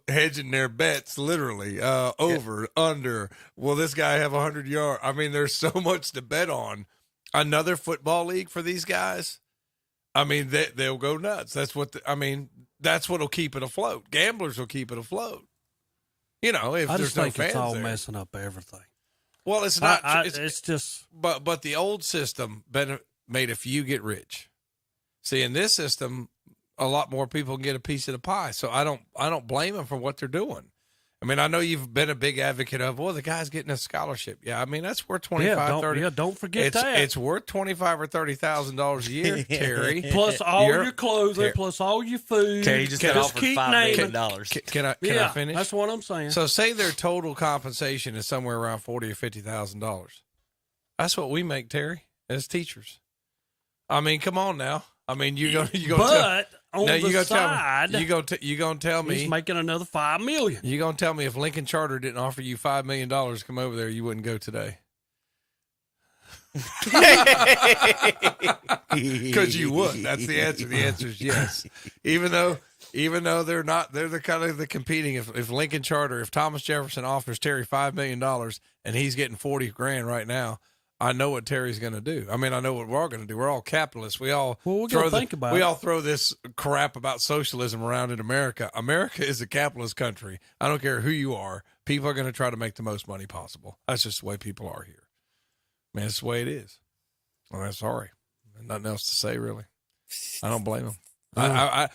hedging their bets literally over, under. Will this guy have 100 yards? I mean, there's so much to bet on. Another football league for these guys. I mean, they'll go nuts. That's what that's what'll keep it afloat. Gamblers will keep it afloat. If
I
there's
just
no
think
fans
it's all
there.
Messing up everything.
Well, it's not.
It's just.
But the old system made a few get rich. See, in this system, a lot more people can get a piece of the pie. So I don't blame them for what they're doing. I mean, I know you've been a big advocate of, the guy's getting a scholarship. Yeah, I mean, that's worth $25,000,
don't forget that.
It's worth $25,000 or $30,000 a year, Terry.
Plus all your clothing, plus all your food.
Terry, just keep naming.
Can I finish?
That's what I'm saying.
So say their total compensation is somewhere around $40,000 or $50,000. That's what we make, Terry, as teachers. I mean, come on now. I mean, you go.
But on the side,
you gonna tell me
he's making another $5 million.
You gonna tell me if Lincoln Charter didn't offer you $5 million to come over there, you wouldn't go today? Because you would. That's the answer. The answer is yes. Even though they're the kind of the competing. If Lincoln Charter, if Thomas Jefferson offers Terry $5 million and he's getting $40,000 right now, I know what Terry's going to do. I mean, I know what we're all going to do. We're all capitalists. We all throw this crap about socialism around in America. America is a capitalist country. I don't care who you are. People are going to try to make the most money possible. That's just the way people are here. Man, it's the way it is. Well, I'm sorry. Nothing else to say, really. I don't blame them. I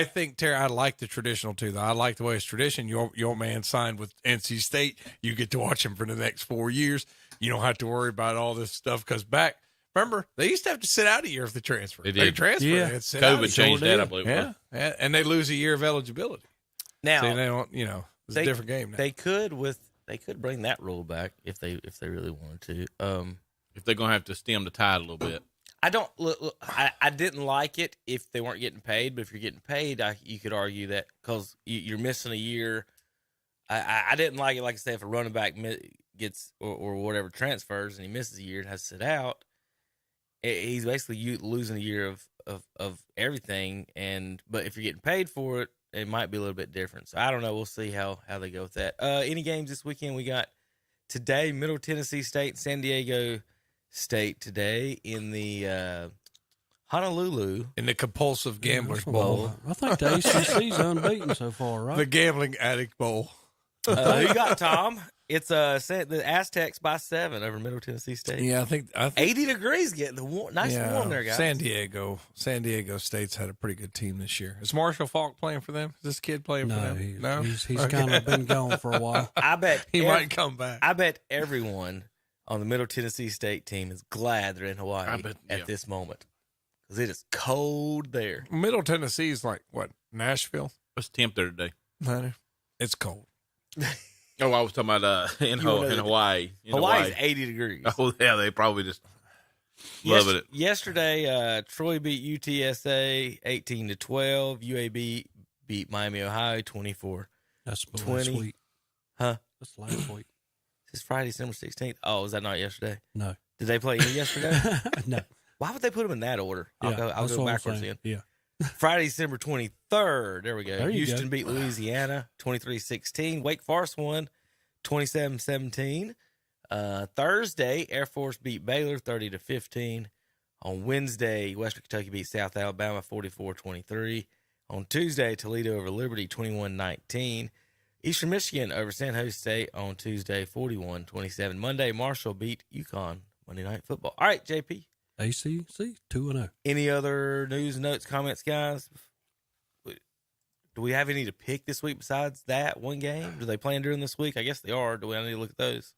think, Terry, I like the traditional too, though. I like the way it's tradition. Your man signed with NC State. You get to watch him for the next 4 years. You don't have to worry about all this stuff because back Remember, they used to have to sit out a year if they transfer.
They
They
did.
transfer.
Yeah.
They had to sit out a
COVID
year.
changed that, I believe.
Yeah. And they lose a year of eligibility.
Now,
So they don't, it's a different game now.
They could bring that rule back if they really wanted to.
If they're going to have to stem the tide a little bit.
I don't look. I didn't like it if they weren't getting paid, but if you're getting paid, you could argue that because you're missing a year. I didn't like it. Like I said, if a running back gets or whatever transfers and he misses a year and has to sit out, he's basically losing a year of everything. But if you're getting paid for it, it might be a little bit different. So I don't know. We'll see how they go with that. Any games this weekend? We got today Middle Tennessee State, San Diego State today in the Honolulu.
In the Compulsive Gamblers Bowl.
I think the ACC's unbeaten so far, right?
The Gambling Addict Bowl.
Who you got, Tom? It's the Aztecs by 7 over Middle Tennessee State.
Yeah, I think
80 degrees, getting nice and warm there, guys.
San Diego State's had a pretty good team this year. Is Marshall Faulk playing for them? Is this kid playing for them?
He's kind of been gone for a while.
I bet
he might come back.
I bet everyone on the Middle Tennessee State team is glad they're in Hawaii at this moment because it is cold there.
Middle Tennessee is like what? Nashville?
What's the temp there today?
It's cold.
Oh, I was talking about in Hawaii.
Hawaii's 80 degrees.
Oh, yeah, they probably just loving it.
Yesterday, Troy beat UTSA 18-12. UAB beat Miami, Ohio 24.
That's last week.
Huh?
That's last week.
It's Friday, December 16th. Oh, was that not yesterday?
No.
Did they play any yesterday?
No.
Why would they put them in that order? I'll go backwards then.
Yeah.
Friday, December 23rd. There we go.
There you
Houston
go.
beat Louisiana 23-16. Wake Forest won 27-17. Thursday, Air Force beat Baylor 30-15. On Wednesday, Western Kentucky beat South Alabama 44-23. On Tuesday, Toledo over Liberty 21-19. Eastern Michigan over San Jose State on Tuesday 41-27. Monday, Marshall beat UConn. Monday Night Football. All right, JP.
ACC 2-0.
Any other news, notes, comments, guys? Do we have any to pick this week besides that one game? Do they play during this week? I guess they are. Do we need to look at those?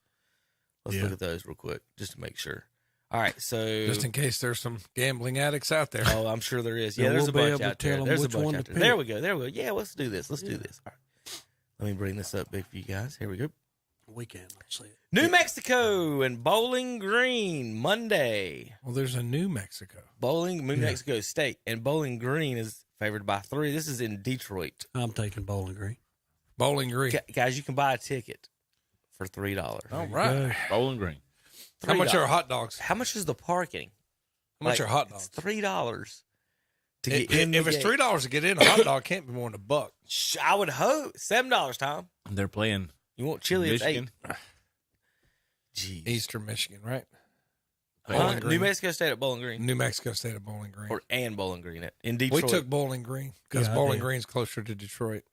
Let's look at those real quick just to make sure. All right, so
just in case there's some gambling addicts out there.
Oh, I'm sure there is. Yeah, there's a bunch out there. There's a bunch out there. There we go. Yeah, let's do this. Let's do this. All right. Let me bring this up big for you guys. Here we go.
Weekend. Let's see it.
New Mexico and Bowling Green Monday.
Well, there's a New Mexico.
New Mexico State and Bowling Green is favored by 3. This is in Detroit.
I'm taking Bowling Green.
Bowling Green.
Guys, you can buy a ticket for $3.
All right.
Bowling Green.
How much are hot dogs?
How much is the parking?
How much are hot dogs?
It's $3 to get in.
If it's $3 to get in, a hot dog can't be more than $1.
I would hope $7, Tom.
They're playing.
You want chili?
Michigan.
It's $8. Jeez.
Eastern Michigan, right?
New Mexico State at Bowling Green.
New Mexico State at Bowling Green.
And Bowling Green in Detroit.
We took Bowling Green because Bowling Green's closer to Detroit.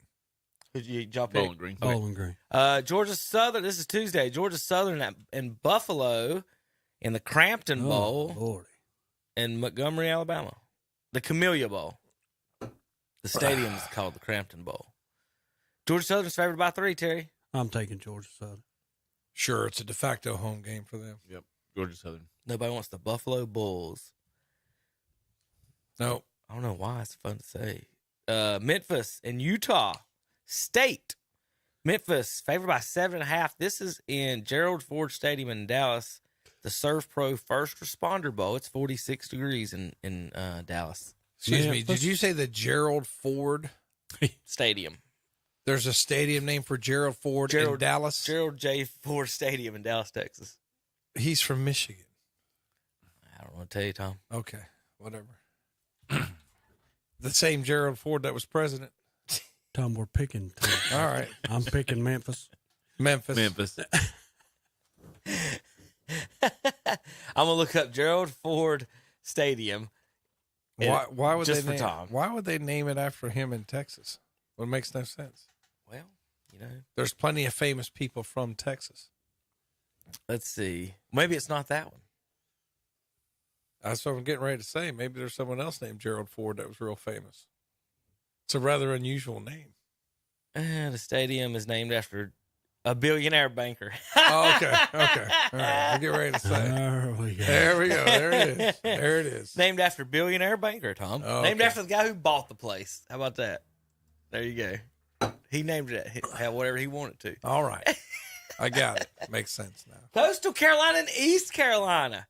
Did you jump
Bowling Green?
Bowling Green.
Georgia Southern. This is Tuesday. Georgia Southern in Buffalo in the Crampton Bowl
Lordy.
in Montgomery, Alabama. The Camellia Bowl. The stadium is called the Crampton Bowl. Georgia Southern's favored by 3, Terry.
I'm taking Georgia Southern.
Sure, it's a de facto home game for them.
Yep. Georgia Southern.
Nobody wants the Buffalo Bulls.
No.
I don't know why. It's fun to say. Memphis and Utah State. Memphis favored by 7.5. This is in Gerald Ford Stadium in Dallas. The Surf Pro First Responder Bowl. It's 46 degrees in Dallas.
Excuse me. Did you say the Gerald Ford
Stadium?
There's a stadium named for Gerald Ford in Dallas?
Gerald J. Ford Stadium in Dallas, Texas.
He's from Michigan.
I don't want to tell you, Tom.
Okay, whatever. The same Gerald Ford that was president.
Tom, we're picking.
All right.
I'm picking Memphis.
Memphis.
I'm going to look up Gerald Ford Stadium.
Why would
just
they
for Tom.
Why would they name it after him in Texas? Well, it makes no sense.
Well,
there's plenty of famous people from Texas.
Let's see. Maybe it's not that one.
That's what I'm getting ready to say. Maybe there's someone else named Gerald Ford that was real famous. It's a rather unusual name.
The stadium is named after A billionaire banker.
Oh, okay. All right. I'll get ready to say.
There we go.
There we go. There it is.
Named after billionaire banker, Tom.
Okay.
Named after the guy who bought the place. How about that? There you go. He named it whatever he wanted to.
All right. I got it. Makes sense now.
Coastal Carolina and East Carolina.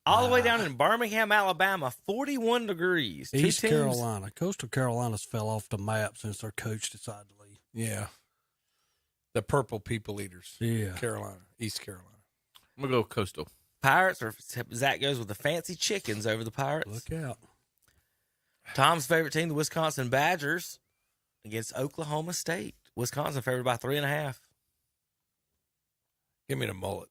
All the way down in Birmingham, Alabama, 41 degrees.
East Carolina. Coastal Carolina's fell off the map since their coach decided to leave.
Yeah. The purple people eaters.
Yeah.
Carolina. East Carolina.
I'm going to go Coastal.
Pirates, or Zach goes with the fancy chickens over the Pirates.
Look out.
Tom's favorite team, the Wisconsin Badgers, against Oklahoma State. Wisconsin favored by 3.5.
Give me the mullet,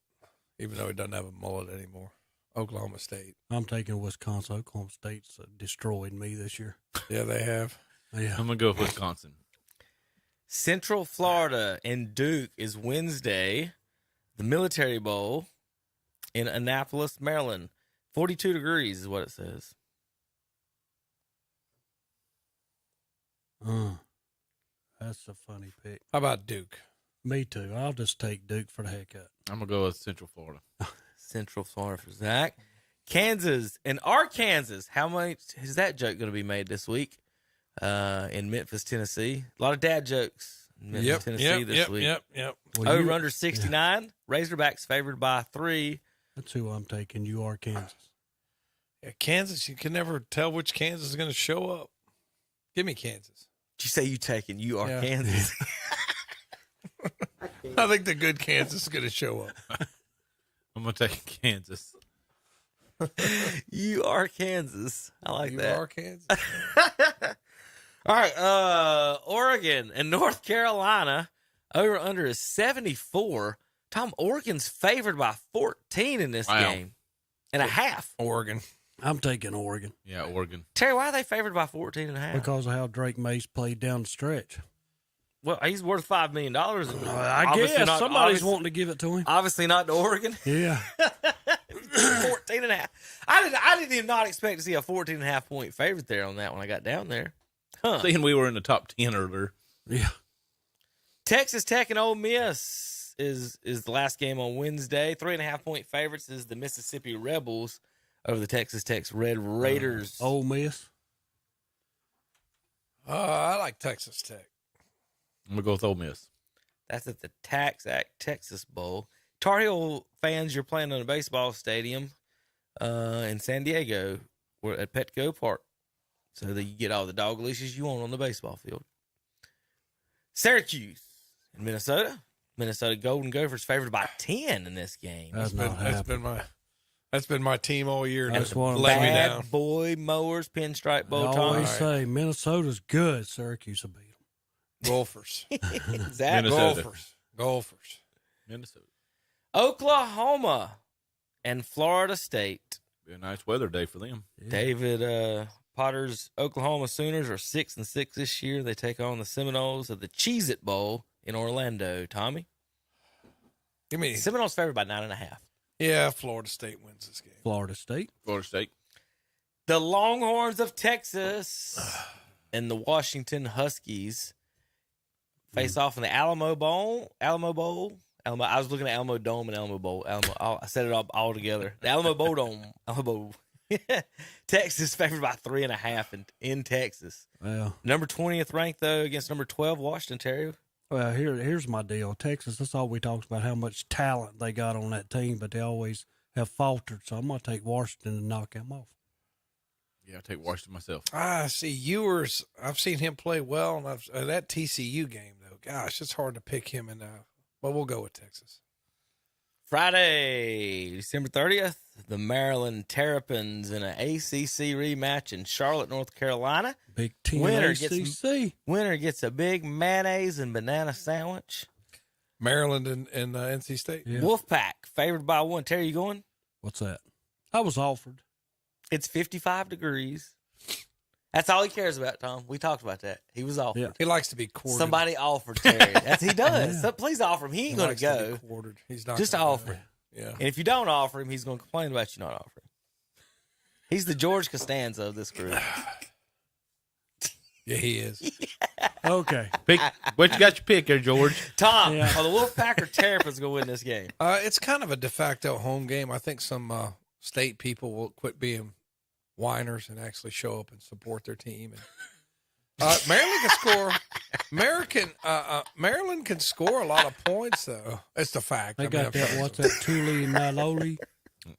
even though he doesn't have a mullet anymore. Oklahoma State.
I'm taking Wisconsin. Oklahoma State's destroyed me this year.
Yeah, they have.
Yeah.
I'm going to go with Wisconsin.
Central Florida and Duke is Wednesday. The Military Bowl in Annapolis, Maryland. 42 degrees is what it says.
That's a funny pick.
How about Duke?
Me too. I'll just take Duke for the heck of it.
I'm going to go with Central Florida.
Central Florida for Zach. Kansas and Arkansas. How much is that joke going to be made this week in Memphis, Tennessee? A lot of dad jokes in Memphis, Tennessee this week.
Yep.
Well,
Over under 69. Yeah. Razorbacks favored by 3.
That's who I'm taking. You are Kansas.
Yeah, Kansas, you can never tell which Kansas is going to show up. Give me Kansas.
Did you say you taking you are Kansas?
I think the good Kansas is going to show up.
I'm going to take Kansas.
You are Kansas. I like that.
You are Kansas.
All right. Oregon and North Carolina. Over under is 74. Tom, Oregon's favored by 14 in this game and a half.
Oregon.
I'm taking Oregon.
Yeah, Oregon.
Terry, why are they favored by 14 and a half?
Because of how Drake Mace played down the stretch.
Well, he's worth $5 million.
I guess somebody's wanting to give it to him.
Obviously not to Oregon.
Yeah.
14 and a half. I didn't even not expect to see a 14 and a half point favorite there on that when I got down there.
Seeing we were in the top 10 earlier.
Yeah.
Texas Tech and Ole Miss is the last game on Wednesday. 3.5 point favorites is the Mississippi Rebels over the Texas Tech's Red Raiders.
Ole Miss.
I like Texas Tech.
I'm going to go with Ole Miss.
That's at the Tax Act Texas Bowl. Tar Heel fans, you're playing in a baseball stadium in San Diego. We're at Petco Park. So that you get all the dog leashes you want on the baseball field. Syracuse in Minnesota. Minnesota Golden Gophers favored by 10 in this game.
That's
been my team all year.
That's one of
let me down.
Bad boy mowers, pinstripe bow
I
tie.
always say Minnesota's good. Syracuse will beat them.
Golfers.
Exactly.
Golfers.
Minnesota.
Oklahoma and Florida State.
Be a nice weather day for them.
Yeah.
David Potter's Oklahoma Sooners are 6-6 this year. They take on the Seminoles at the Cheez-It Bowl in Orlando. Tommy?
Give me
Seminoles favored by 9.5.
Yeah, Florida State wins this game.
Florida State.
Florida State.
The Longhorns of Texas and the Washington Huskies face off in the Alamo Bowl. I was looking at Alamo Dome and Alamo Bowl. I set it up all together. The Alamo Bowl Dome. Alamo Bowl. Texas favored by 3.5 in Texas.
Well,
Number 20th ranked, though, against number 12, Washington, Terry.
well, here's my deal. Texas, that's all we talked about, how much talent they got on that team, but they always have faltered. So I'm going to take Washington and knock them off.
Yeah, I'll take Washington myself.
See, Ewers, I've seen him play well, and that TCU game, though, gosh, it's hard to pick him. But we'll go with Texas.
Friday, December 30th, the Maryland Terrapins in an ACC rematch in Charlotte, North Carolina.
Big Ten
Winner
ACC.
Winner gets a big mayonnaise and banana sandwich.
Maryland and NC State.
Yeah.
Wolfpack, favored by 1. Terry, you going?
What's that? I was offered.
It's 55 degrees. That's all he cares about, Tom. We talked about that. He was offered.
Yeah.
He likes to be quartered.
Somebody offered Terry. That's he does.
Yeah.
So please offer him. He ain't going to go.
Quartered. He's not
Just
gonna
offer
go.
him.
Yeah.
And if you don't offer him, he's going to complain about you not offering. He's the George Costanza of this group.
Yeah, he is.
Okay.
Pick what you got your pick there, George.
Tom,
Yeah.
are the Wolfpack or Terrapins going to win this game?
It's kind of a de facto home game. I think some state people will quit being whiners and actually show up and support their team. And, Maryland can score. Maryland can score a lot of points, though. It's the fact.
They got that. What's that? Tuli Maloli.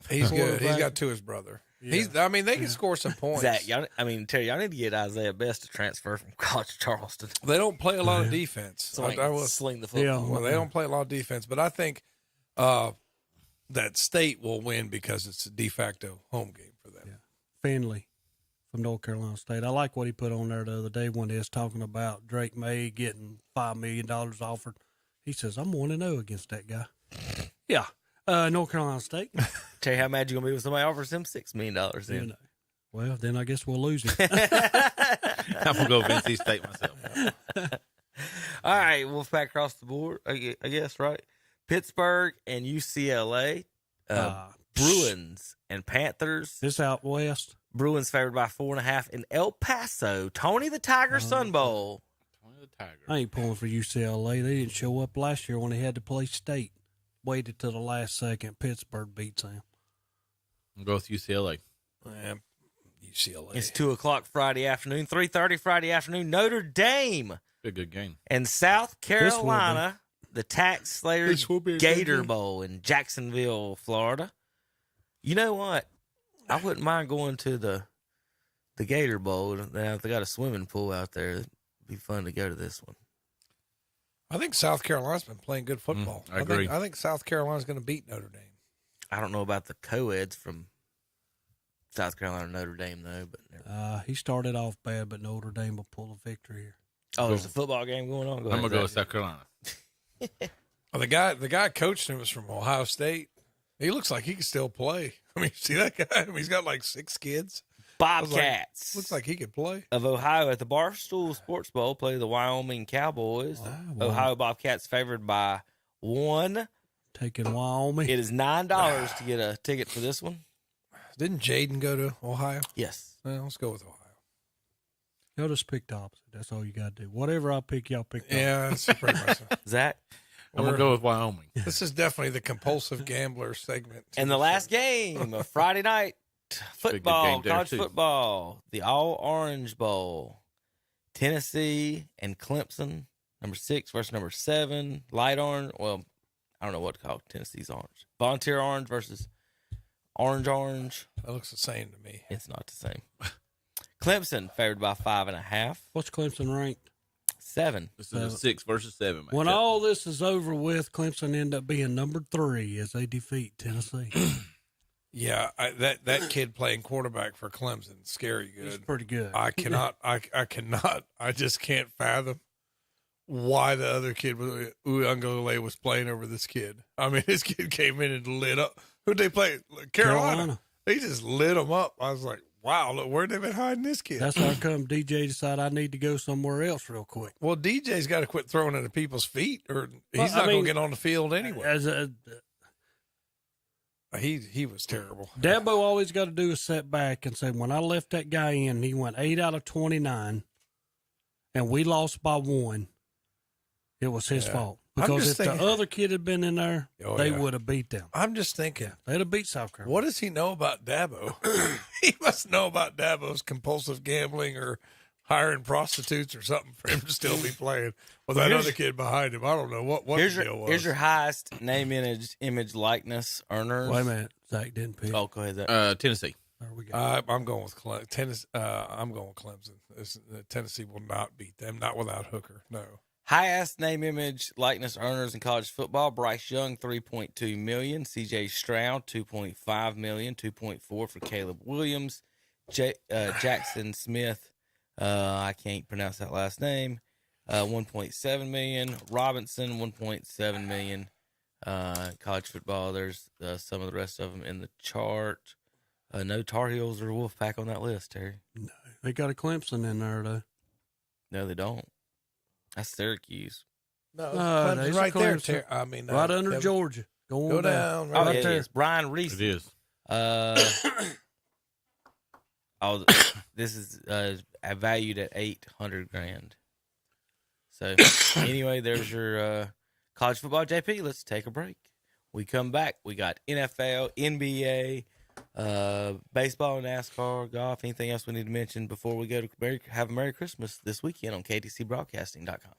He's good. He's got two his brother. Yeah. They can score some points.
Zach, Terry, y'all need to get Isaiah Best to transfer from College of Charleston.
They don't play a lot of defense.
Sling the football.
Yeah.
Well, they don't play a lot of defense, but I think that state will win because it's a de facto home game for them.
Yeah. Finley from North Carolina State. I like what he put on there the other day when he was talking about Drake May getting $5 million offered. He says, I'm 1-0 against that guy. Yeah. North Carolina State.
Terry, how mad you going to be when somebody offers him $6 million then?
You know. Well, then I guess we'll lose him.
I'm going to go NC State myself.
All right, Wolfpack across the board, I guess, right? Pittsburgh and UCLA. Bruins and Panthers.
This out west.
Bruins favored by 4.5 in El Paso. Tony the Tiger Sun Bowl.
Tony the Tiger.
I ain't pulling for UCLA. They didn't show up last year when they had to play state. Waited till the last second. Pittsburgh beats them.
I'll go with UCLA.
Yeah, UCLA.
It's 2:00 Friday afternoon, 3:30 Friday afternoon. Notre Dame
Be a good game.
and South Carolina, the Tax Slayer
This will be a
Gator
good game.
Bowl in Jacksonville, Florida. You know what? I wouldn't mind going to the Gator Bowl. Now, if they got a swimming pool out there, it'd be fun to go to this one.
I think South Carolina's been playing good football.
I agree.
I think South Carolina's going to beat Notre Dame.
I don't know about the co-eds from South Carolina or Notre Dame, though. But
He started off bad, but Notre Dame will pull a victory here.
oh, there's a football game going on.
I'm going to go with South Carolina.
Well, the guy coaching him was from Ohio State. He looks like he can still play. I mean, see that guy? I mean, he's got like 6 kids.
Bobcats
Looks like he could play.
of Ohio at the Barstool Sports Bowl play the Wyoming Cowboys.
wow.
Ohio Bobcats favored by 1.
Taking Wyoming.
It is $9 to get a ticket for this one.
Didn't Jaden go to Ohio?
Yes.
Well, let's go with Ohio.
Y'all just pick the opposite. That's all you got to do. Whatever I pick, y'all pick the opposite.
Yeah, that's pretty much it.
Zach?
I'm going to go with Wyoming.
This is definitely the compulsive gambler segment.
And the last game of Friday night football,
game there,
college
too.
football, the All Orange Bowl, Tennessee and Clemson, number 6 versus number 7, light orange. Well, I don't know what to call Tennessee's orange. Volunteer orange versus orange.
That looks the same to me.
It's not the same. Clemson favored by 5.5.
What's Clemson ranked?
7.
This is a 6 versus 7 matchup.
When all this is over with, Clemson end up being number 3 as they defeat Tennessee.
Yeah, that kid playing quarterback for Clemson, scary good.
He's pretty good.
I just can't fathom why the other kid, Uiagalelei, was playing over this kid. I mean, this kid came in and lit up. Who'd they play? Carolina. They just lit him up. I was like, wow, look, where they been hiding this kid?
That's how come DJ decided I need to go somewhere else real quick.
Well, DJ's got to quit throwing it at people's feet, or he's not going to get on the field anyway. He was terrible.
Dabo always got to do is sit back and say, when I left that guy in, he went 8 out of 29, and we lost by 1. It was his fault. Because if the other kid had been in there, they would have beat them.
I'm just thinking.
They'd have beat South Carolina.
What does he know about Dabo? He must know about Dabo's compulsive gambling or hiring prostitutes or something for him to still be playing with that other kid behind him. I don't know what the deal was.
Here's your highest name, image, likeness earners.
Wait a minute. Zach didn't pick.
Oh, go ahead, Zach.
Tennessee.
There we go.
I'm going with Tennessee. I'm going with Clemson. Tennessee will not beat them, not without Hooker. No.
Highest name, image, likeness earners in college football: Bryce Young, $3.2 million; C.J. Stroud, $2.5 million; 2.4 for Caleb Williams; Jackson Smith. I can't pronounce that last name. $1.7 million; Robinson, $1.7 million. College football. There's some of the rest of them in the chart. No Tar Heels or Wolfpack on that list, Terry.
No, they got a Clemson in there though.
No, they don't. That's Syracuse.
No,
there's
right
a
there.
Clemson.
I mean,
Right under Georgia.
Go down.
Oh,
Right
yeah,
there.
it is. Brian Reese.
It is.
This is valued at $800,000. So anyway, there's your college football, JP. Let's take a break. We come back. We got NFL, NBA, baseball, NASCAR, golf. Anything else we need to mention before we go to have a Merry Christmas this weekend on KTCBroadcasting.com.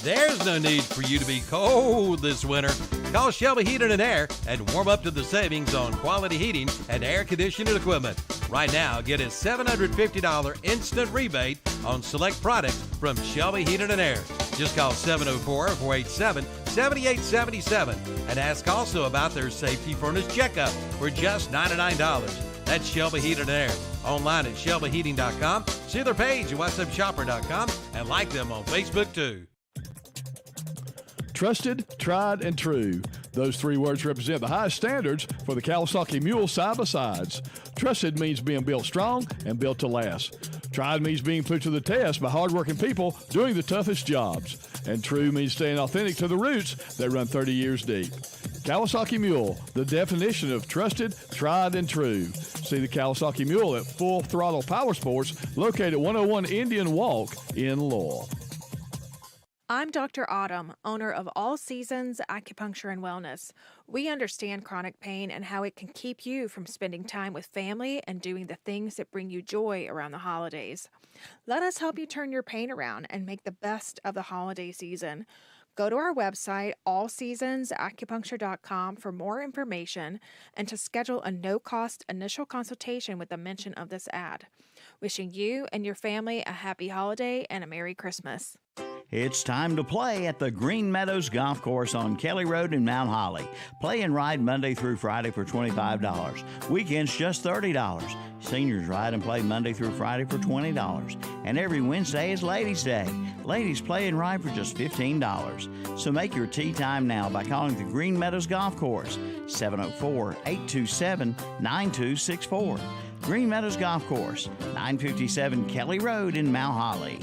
There's no need for you to be cold this winter. Call Shelby Heating and Air and warm up to the savings on quality heating and air conditioning equipment. Right now, get a $750 instant rebate on select products from Shelby Heating and Air. Just call 704-487-7877 and ask also about their safety furnace checkup for just $99. That's Shelby Heating and Air. Online at shelbyheating.com. See their page at whatsupshopper.com and like them on Facebook too.
Trusted, tried, and true. Those three words represent the highest standards for the Kawasaki Mule side-by-sides. Trusted means being built strong and built to last. Tried means being put to the test by hardworking people doing the toughest jobs. And true means staying authentic to the roots that run 30 years deep. Kawasaki Mule, the definition of trusted, tried, and true. See the Kawasaki Mule at Full Throttle Power Sports, located at 101 Indian Walk in Lowell.
I'm Dr. Autumn, owner of All Seasons Acupuncture and Wellness. We understand chronic pain and how it can keep you from spending time with family and doing the things that bring you joy around the holidays. Let us help you turn your pain around and make the best of the holiday season. Go to our website, allseasonsacupuncture.com, for more information and to schedule a no-cost initial consultation with the mention of this ad. Wishing you and your family a happy holiday and a Merry Christmas.
It's time to play at the Green Meadows Golf Course on Kelly Road in Mount Holly. Play and ride Monday through Friday for $25. Weekends just $30. Seniors ride and play Monday through Friday for $20. And every Wednesday is Ladies' Day. Ladies play and ride for just $15. So make your tee time now by calling the Green Meadows Golf Course, 704-827-9264. Green Meadows Golf Course, 957 Kelly Road in Mount Holly.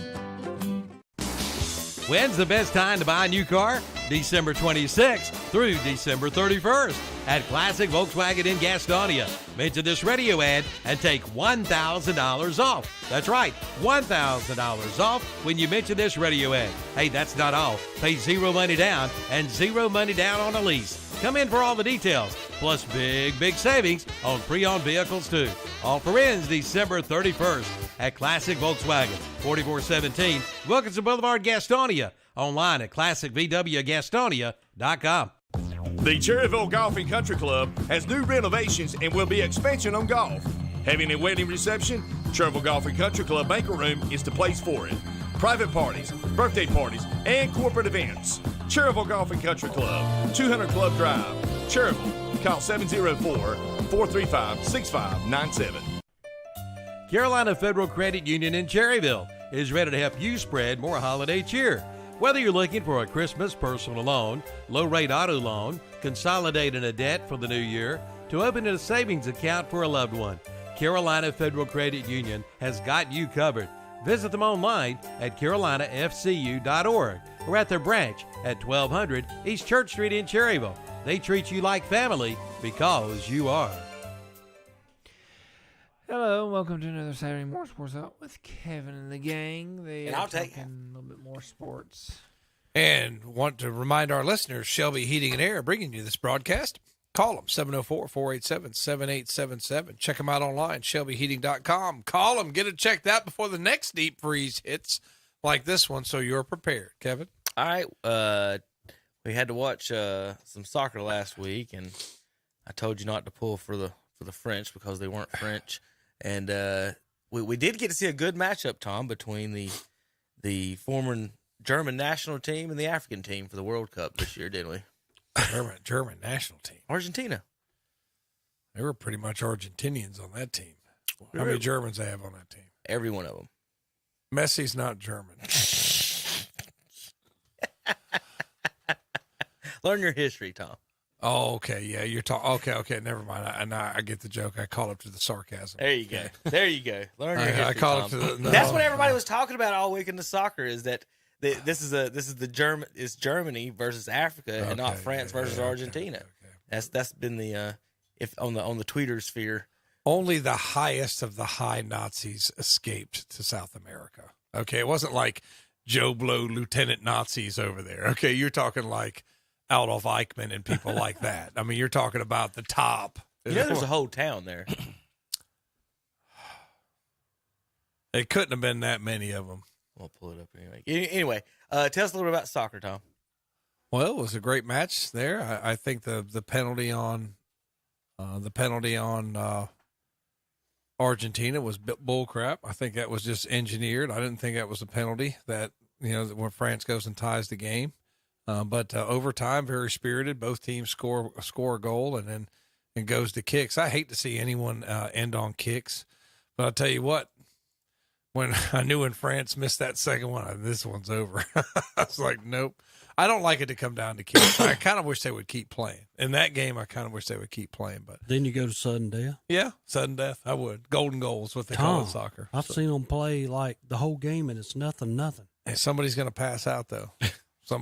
When's the best time to buy a new car? December 26th through December 31st at Classic Volkswagen in Gastonia. Mention this radio ad and take $1,000 off. That's right, $1,000 off when you mention this radio ad. Hey, that's not all. Pay zero money down and zero money down on a lease. Come in for all the details, plus big savings on pre-owned vehicles too. Offer ends December 31st at Classic Volkswagen, 4417 Wilkinson Boulevard, Gastonia. Online at classicvwgastonia.com.
The Cherryville Golf and Country Club has new renovations and will be expansion on golf. Having a wedding reception? Cherryville Golf and Country Club banquet room is the place for it. Private parties, birthday parties, and corporate events. Cherryville Golf and Country Club, 200 Club Drive, Cherryville. Call 704-435-6597.
Carolina Federal Credit Union in Cherryville is ready to help you spread more holiday cheer. Whether you're looking for a Christmas personal loan, low-rate auto loan, consolidating a debt for the new year, to open a savings account for a loved one, Carolina Federal Credit Union has got you covered. Visit them online at carolinafcu.org or at their branch at 1200 East Church Street in Cherryville. They treat you like family because you are.
Hello, welcome to another Saturday Morning Sports Talk with Kevin and the gang.
And I'll take
a little bit more sports.
And want to remind our listeners, Shelby Heating and Air bringing you this broadcast. Call them, 704-487-7877. Check them out online, shelbyheating.com. Call them, get it checked out before the next deep freeze hits like this one, so you're prepared. Kevin?
All right. We had to watch some soccer last week, and I told you not to pull for the French because they weren't French. And we did get to see a good matchup, Tom, between the former German national team and the African team for the World Cup this year, didn't we?
German national team.
Argentina.
They were pretty much Argentinians on that team. How many Germans they have on that team?
Every one of them.
Messi's not German.
Learn your history, Tom.
Oh, okay. Yeah, you're talking. Okay. Never mind. I get the joke. I call up to the sarcasm.
There you go. There you go. Learn your history,
I call
Tom.
up to the. No.
That's what everybody was talking about all week in the soccer. Is that this is the German? It's Germany versus Africa, and not France versus Argentina. Okay. That's been the if on the Twitter sphere.
Only the highest of the high Nazis escaped to South America. Okay, it wasn't like Joe Blow Lieutenant Nazis over there. Okay, you're talking like Adolf Eichmann and people like that. I mean, you're talking about the top.
There's a whole town there.
It couldn't have been that many of them.
We'll pull it up anyway. Anyway, tell us a little bit about soccer, Tom.
Well, it was a great match there. I think the penalty on Argentina was bull crap. I think that was just engineered. I didn't think that was a penalty that, when France goes and ties the game. But overtime, very spirited. Both teams score a goal and then it goes to kicks. I hate to see anyone end on kicks, but I'll tell you what, when France missed that second one, this one's over. I was like, nope. I don't like it to come down to kicks. I kind of wish they would keep playing. In that game, I kind of wish they would keep playing. But
then you go to sudden death?
Yeah, sudden death. I would. Golden goals, what they call it in soccer.
I've seen them play like the whole game, and it's nothing.
And somebody's going to pass out, though.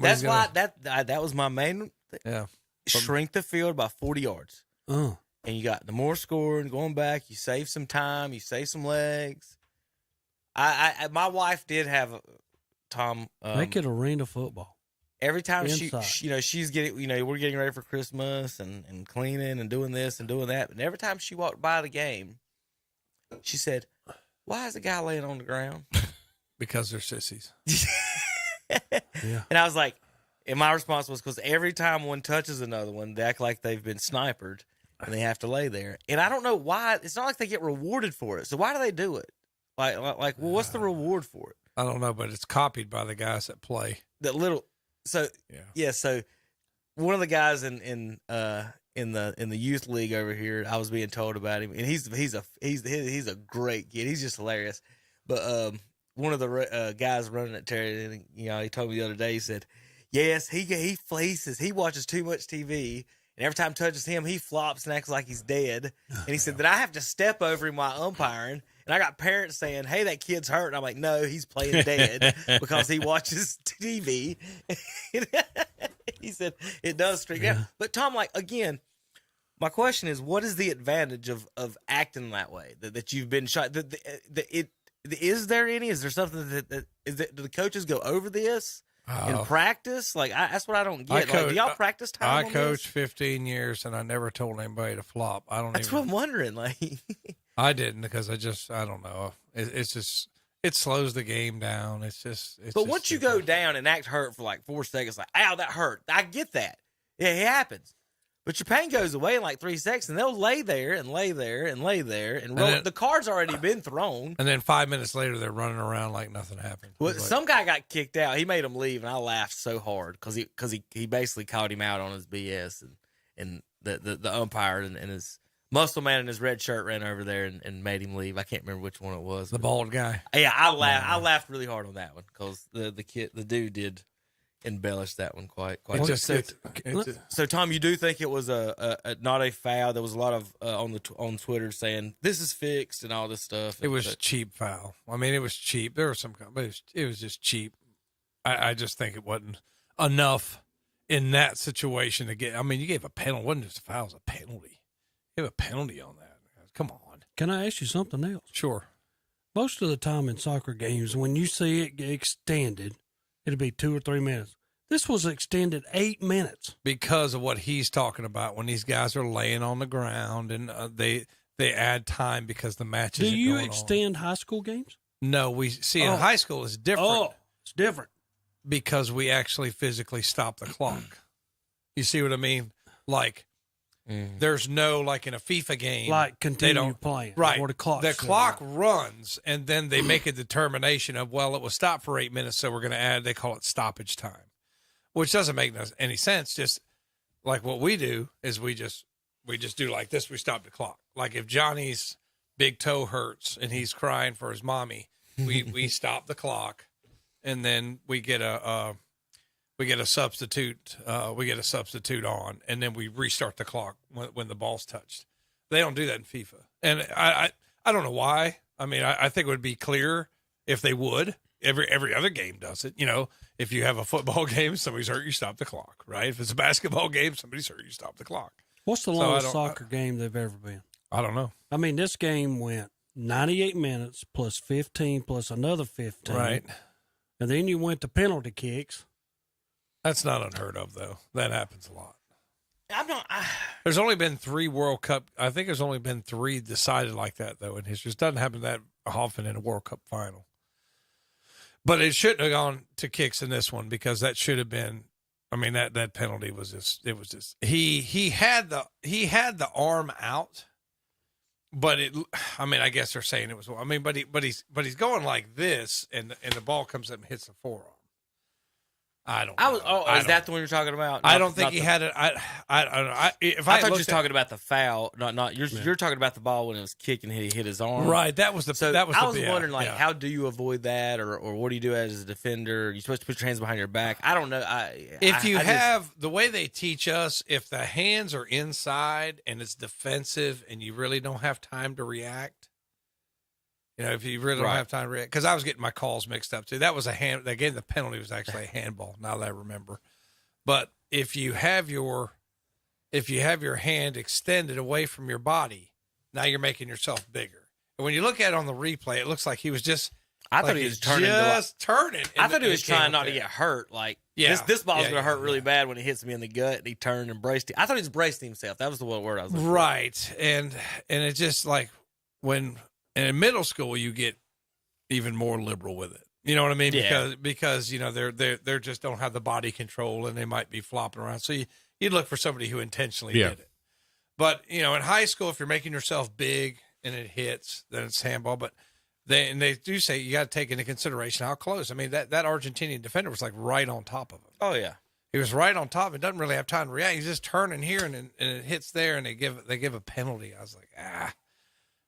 That's why that was my main thing.
Yeah.
Shrink the field by 40 yards. And you got the more scoring, going back, you save some time, you save some legs. My wife did have, Tom.
Make it arena football.
Every time she's getting, we're getting ready for Christmas and cleaning and doing this and doing that. And every time she walked by the game, she said, "Why is the guy laying on the ground?"
Because they're sissies.
Yeah.
And I was like, and my response was, because every time one touches another one, they act like they've been sniped and they have to lay there. And I don't know why. It's not like they get rewarded for it. So why do they do it? Like, well, what's the reward for it?
I don't know, but it's copied by the guys that play.
So one of the guys in the youth league over here, I was being told about him, and he's a great kid. He's just hilarious. But one of the guys running at Terry, he told me the other day. He said, "Yes, he fleeces. He watches too much TV, and every time it touches him, he flops and acts like he's dead." And he said that I have to step over him while umpiring. And I got parents saying, "Hey, that kid's hurt." And I'm like, "No, he's playing dead because he watches TV." He said it does streak out. But Tom, like, my question is, what is the advantage of acting that way? That you've been shot? Is there any? Is there something do the coaches go over this in practice? Like, that's what I don't get. Do y'all practice time?
I coached 15 years and I never told anybody to flop.
That's what I'm wondering. Like,
I didn't, because I don't know. It's just, it slows the game down. But
once you go down and act hurt for like 4 seconds, like, ow, that hurt. I get that. Yeah, it happens. But your pain goes away in like 3 seconds, and they'll lay there and lay there and lay there and roll. The card's already been thrown.
And then 5 minutes later, they're running around like nothing happened.
Well, some guy got kicked out. He made him leave, and I laughed so hard because he basically called him out on his BS, and the umpire and his muscle man in his red shirt ran over there and made him leave. I can't remember which one it was.
The bald guy.
Yeah, I laughed really hard on that one because the dude did embellish that one quite. So Tom, you do think it was a not a foul? There was a lot of on Twitter saying this is fixed and all this stuff.
It was cheap foul. I mean, it was cheap. There was some, but it was just cheap. I just think it wasn't enough in that situation to get. I mean, you gave a penalty. It wasn't just a foul; it was a penalty. You have a penalty on that. Come on.
Can I ask you something else?
Sure.
Most of the time in soccer games, when you see it get extended, it'll be 2 or 3 minutes. This was extended 8 minutes.
Because of what he's talking about, when these guys are laying on the ground and they add time because the match is going on.
Do you extend high school games?
No, we see in high school it's different.
Oh, it's different.
Because we actually physically stop the clock. You see what I mean? Like, there's no, like in a FIFA game.
Like, continue playing.
Right.
Or the
clock runs, and then they make a determination of, well, it was stopped for 8 minutes, so we're going to add, they call it stoppage time, which doesn't make any sense. Just like what we do is we just do like this. We stop the clock. Like if Johnny's big toe hurts and he's crying for his mommy, we stop the clock, and then we get a substitute. We get a substitute on, and then we restart the clock when the ball's touched. They don't do that in FIFA, and I don't know why. I mean, I think it would be clearer if they would. Every other game does it. If you have a football game, somebody's hurt, you stop the clock. Right? If it's a basketball game, somebody's hurt, you stop the clock.
What's the longest soccer game they've ever been?
I don't know.
I mean, this game went 98 minutes plus 15 plus another 15.
Right.
and then you went to penalty kicks.
That's not unheard of, though. That happens a lot.
There's
only been 3 World Cup. I think there's only been 3 decided like that, though, in history. It doesn't happen that often in a World Cup final. But it shouldn't have gone to kicks in this one because that should have been. I mean, that penalty was just. It was just. He had the arm out, but it. I mean, I guess they're saying it was. I mean, but he's going like this, and the ball comes up and hits the forearm. I don't know.
Is that the one you're talking about?
I don't think he had it. I don't know. I
thought you were talking about the foul. Not you're talking about the ball when it was kicking. He hit his arm.
Right. That was the.
So
that was.
I was wondering, how do you avoid that, or what do you do as a defender? You're supposed to put your hands behind your back. I don't know.
The way they teach us, if the hands are inside and it's defensive, and you really don't have time to react. If you really don't have time to react, because I was getting my calls mixed up too. That was a hand. Again, the penalty was actually a handball. Now that I remember, but if you have your hand extended away from your body, now you're making yourself bigger. And when you look at it on the replay, it looks like he was just.
I thought he was turning.
I
thought he was trying not to get hurt. Like this ball's going to hurt really bad when it hits me in the gut. And he turned and braced it. I thought he was bracing himself. That was the word I was looking for.
Right, and it's just like when. And in middle school, you get even more liberal with it. You know what I mean?
Yeah.
Because they're just don't have the body control and they might be flopping around. So you'd look for somebody who intentionally did it. But in high school, if you're making yourself big and it hits, then it's handball. But they do say you got to take into consideration how close. I mean that Argentinian defender was like right on top of him.
Oh yeah,
he was right on top. It doesn't really have time to react. He's just turning here and it hits there, and they give a penalty. I was like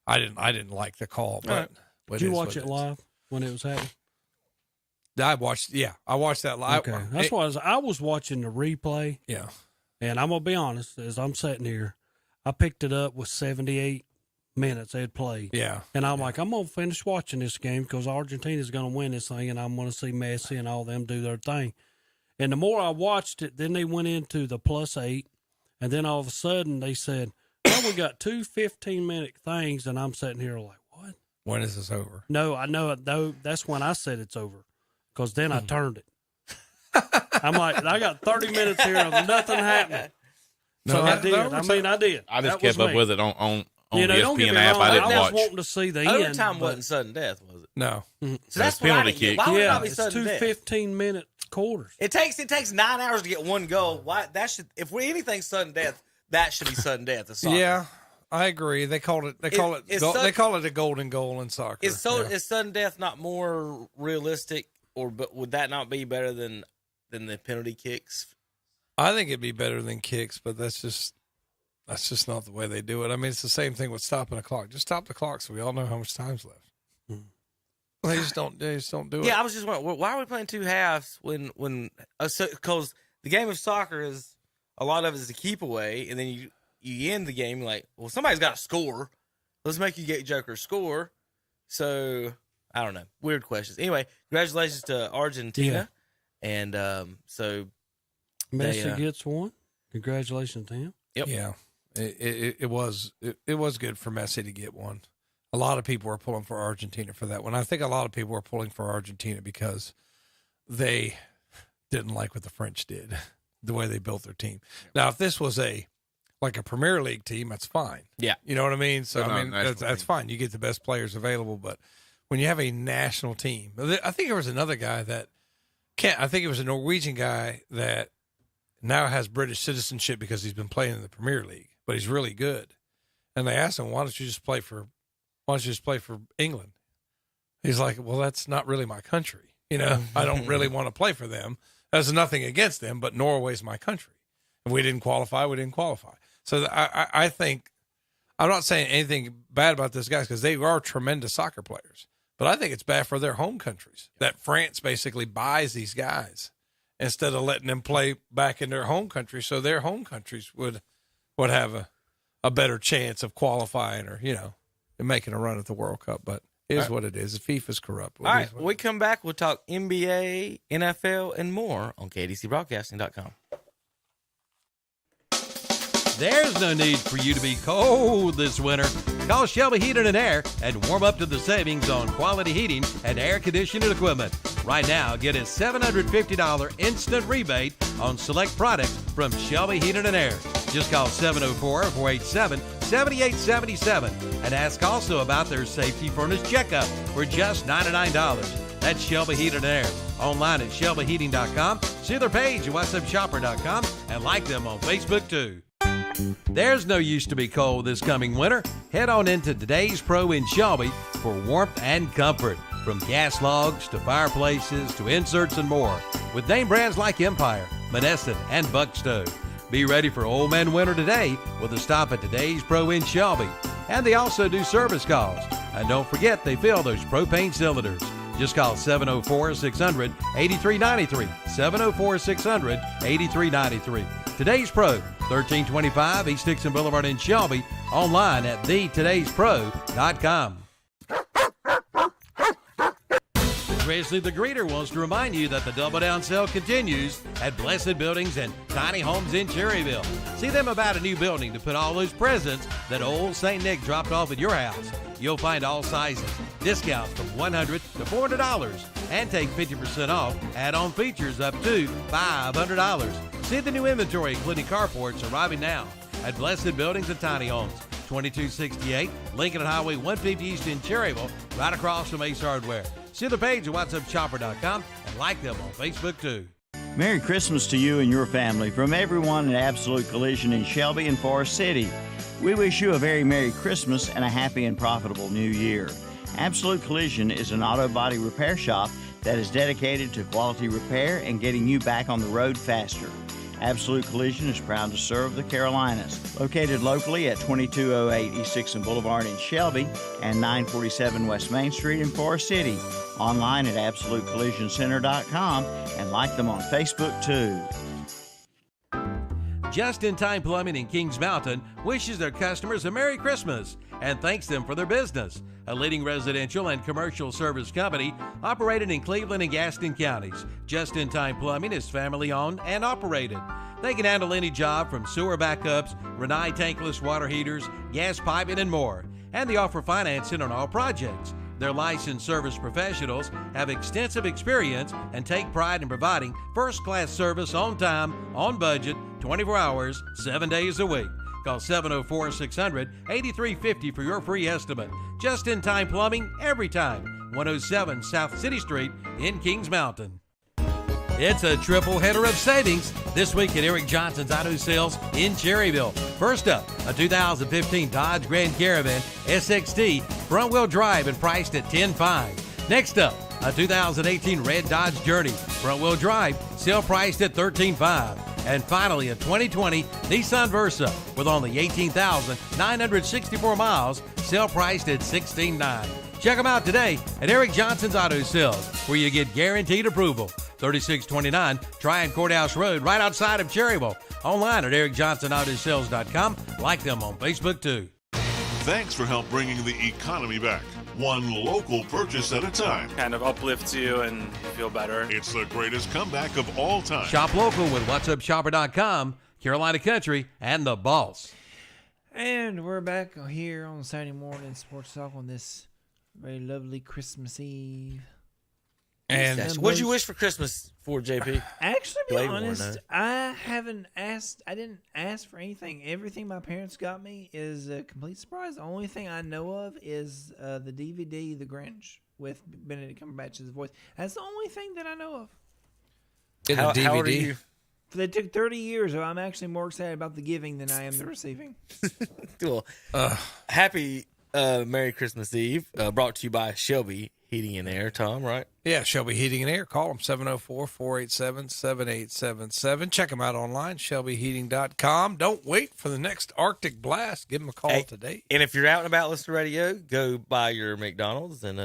I didn't like the call, but
did you watch it live when it was happening?
I watched that live.
Okay, that's why I was watching the replay.
Yeah,
and I'm gonna be honest, as I'm sitting here, I picked it up with 78 minutes they had played.
Yeah,
and I'm like, I'm gonna finish watching this game because Argentina's gonna win this thing, and I'm gonna see Messi and all them do their thing. And the more I watched it, then they went into the +8, and then all of a sudden they said, we got 2 15-minute things, and I'm sitting here like, what?
When is this over?
No, I know it. No, that's when I said it's over, because then I turned it. I'm like, I got 30 minutes here of nothing happening. So I did. I did.
I just kept up with it on the ESPN
app.
I didn't watch.
I was wanting to see the end.
Overtime wasn't sudden death, was it?
No.
So that's
penalty kick.
Why would it not be sudden
death? It's 2 15-minute quarters.
It takes 9 hours to get one goal. Why if anything's sudden death, that should be sudden death in soccer.
Yeah, I agree. They call it a golden goal in soccer.
Is sudden death not more realistic, but would that not be better than the penalty kicks?
I think it'd be better than kicks, but that's just not the way they do it. I mean, it's the same thing with stopping a clock. Just stop the clock so we all know how much time's left. They just don't do it.
Yeah, I was just wondering, why are we playing 2 halves when because the game of soccer is. A lot of it is a keep away, and then you end the game like, well, somebody's got to score. Let's make you get Joker score. So, I don't know. Weird questions. Anyway, congratulations to Argentina. Yeah. And so
Messi gets one. Congratulations to him.
Yep.
Yeah. It was good for Messi to get one. A lot of people were pulling for Argentina for that one. I think a lot of people were pulling for Argentina because they didn't like what the French did. The way they built their team. Now, if this was like a Premier League team, that's fine.
Yeah.
You know what I mean? So, that's fine. You get the best players available. But when you have a national team, I think there was another guy I think it was a Norwegian guy that now has British citizenship because he's been playing in the Premier League, but he's really good. And they asked him, why don't you just play for England? He's like, well, that's not really my country. I don't really want to play for them. There's nothing against them, but Norway's my country. And we didn't qualify. So I think, I'm not saying anything bad about those guys because they are tremendous soccer players. But I think it's bad for their home countries that France basically buys these guys instead of letting them play back in their home country so their home countries would have a better chance of qualifying or, and making a run at the World Cup. But it is what it is. FIFA's corrupt.
All right, when we come back, we'll talk NBA, NFL, and more on KDCBroadcasting.com.
There's no need for you to be cold this winter. Call Shelby Heating and Air and warm up to the savings on quality heating and air conditioning equipment. Right now, get a $750 instant rebate on select products from Shelby Heating and Air. Just call 704-487-7877 and ask also about their safety furnace checkup for just $99. That's Shelby Heating and Air. Online at shelbyheating.com. See their page at whatsupshopper.com and like them on Facebook too. There's no use to be cold this coming winter. Head on into Today's Pro in Shelby for warmth and comfort. From gas logs to fireplaces to inserts and more. With name brands like Empire, Monessen, and Buck Stove. Be ready for old man winter today with a stop at Today's Pro in Shelby. And they also do service calls. And don't forget they fill those propane cylinders. Just call 704-600-8393. 704-600-8393. Today's Pro, 1325 East Dixon Boulevard in Shelby. Online at thetodayspro.com. Grizzly the Greeter wants to remind you that the Double Down sale continues at Blessed Buildings and Tiny Homes in Cherryville. See them about a new building to put all those presents that old St. Nick dropped off at your house. You'll find all sizes, discounts from $100 to $400, and take 50% off add-on features up to $500. See the new inventory, including carports, arriving now at Blessed Buildings and Tiny Homes. 2268 Lincoln Highway 150 East in Cherryville, right across from Ace Hardware. See the page at whatsupshopper.com and like them on Facebook too.
Merry Christmas to you and your family from everyone at Absolute Collision in Shelby and Forest City. We wish you a very Merry Christmas and a happy and profitable New Year. Absolute Collision is an auto body repair shop that is dedicated to quality repair and getting you back on the road faster. Absolute Collision is proud to serve the Carolinas. Located locally at 2208 East Dixon Boulevard in Shelby and 947 West Main Street in Forest City. Online at AbsoluteCollisionCenter.com and like them on Facebook too.
Just in Time Plumbing in Kings Mountain wishes their customers a Merry Christmas and thanks them for their business. A leading residential and commercial service company operated in Cleveland and Gaston counties. Just in Time Plumbing is family owned and operated. They can handle any job from sewer backups, Renai tankless water heaters, gas piping, and more. And they offer financing on all projects. Their licensed service professionals have extensive experience and take pride in providing first-class service on time, on budget, 24 hours, 7 days a week. Call 704-600-8350 for your free estimate. Just in Time Plumbing, every time. 107 South City Street in Kings Mountain. It's a triple header of savings this week at Eric Johnson's Auto Sales in Cherryville. First up, a 2015 Dodge Grand Caravan SXT front-wheel drive and priced at $10,500. Next up, a 2018 Red Dodge Journey front-wheel drive, sale priced at $13,500. And finally, a 2020 Nissan Versa with only 18,964 miles, sale priced at $16,900. Check them out today at Eric Johnson's Auto Sales, where you get guaranteed approval. 3629 Tryon Courthouse Road, right outside of Cherryville. Online at ericjohnsonautosales.com. Like them on Facebook too.
Thanks for help bringing the economy back. One local purchase at a time.
Kind of uplifts you and you feel better.
It's the greatest comeback of all time.
Shop local with whatsupshopper.com, Carolina Country, and The Boss.
And we're back here on Saturday morning Sports Talk on this very lovely Christmas Eve.
And what'd you wish for Christmas for, JP?
Actually, to be honest, I didn't ask for anything. Everything my parents got me is a complete surprise. The only thing I know of is the DVD, The Grinch, with Benedict Cumberbatch's voice. That's the only thing that I know of.
How old are you?
They took 30 years, so I'm actually more excited about the giving than I am the receiving.
Cool. Happy Merry Christmas Eve. Brought to you by Shelby Heating and Air, Tom, right?
Yeah, Shelby Heating and Air. Call them 704-487-7877. Check them out online, shelbyheating.com. Don't wait for the next Arctic blast. Give them a call today.
And if you're out and about listening to radio, go by your McDonald's and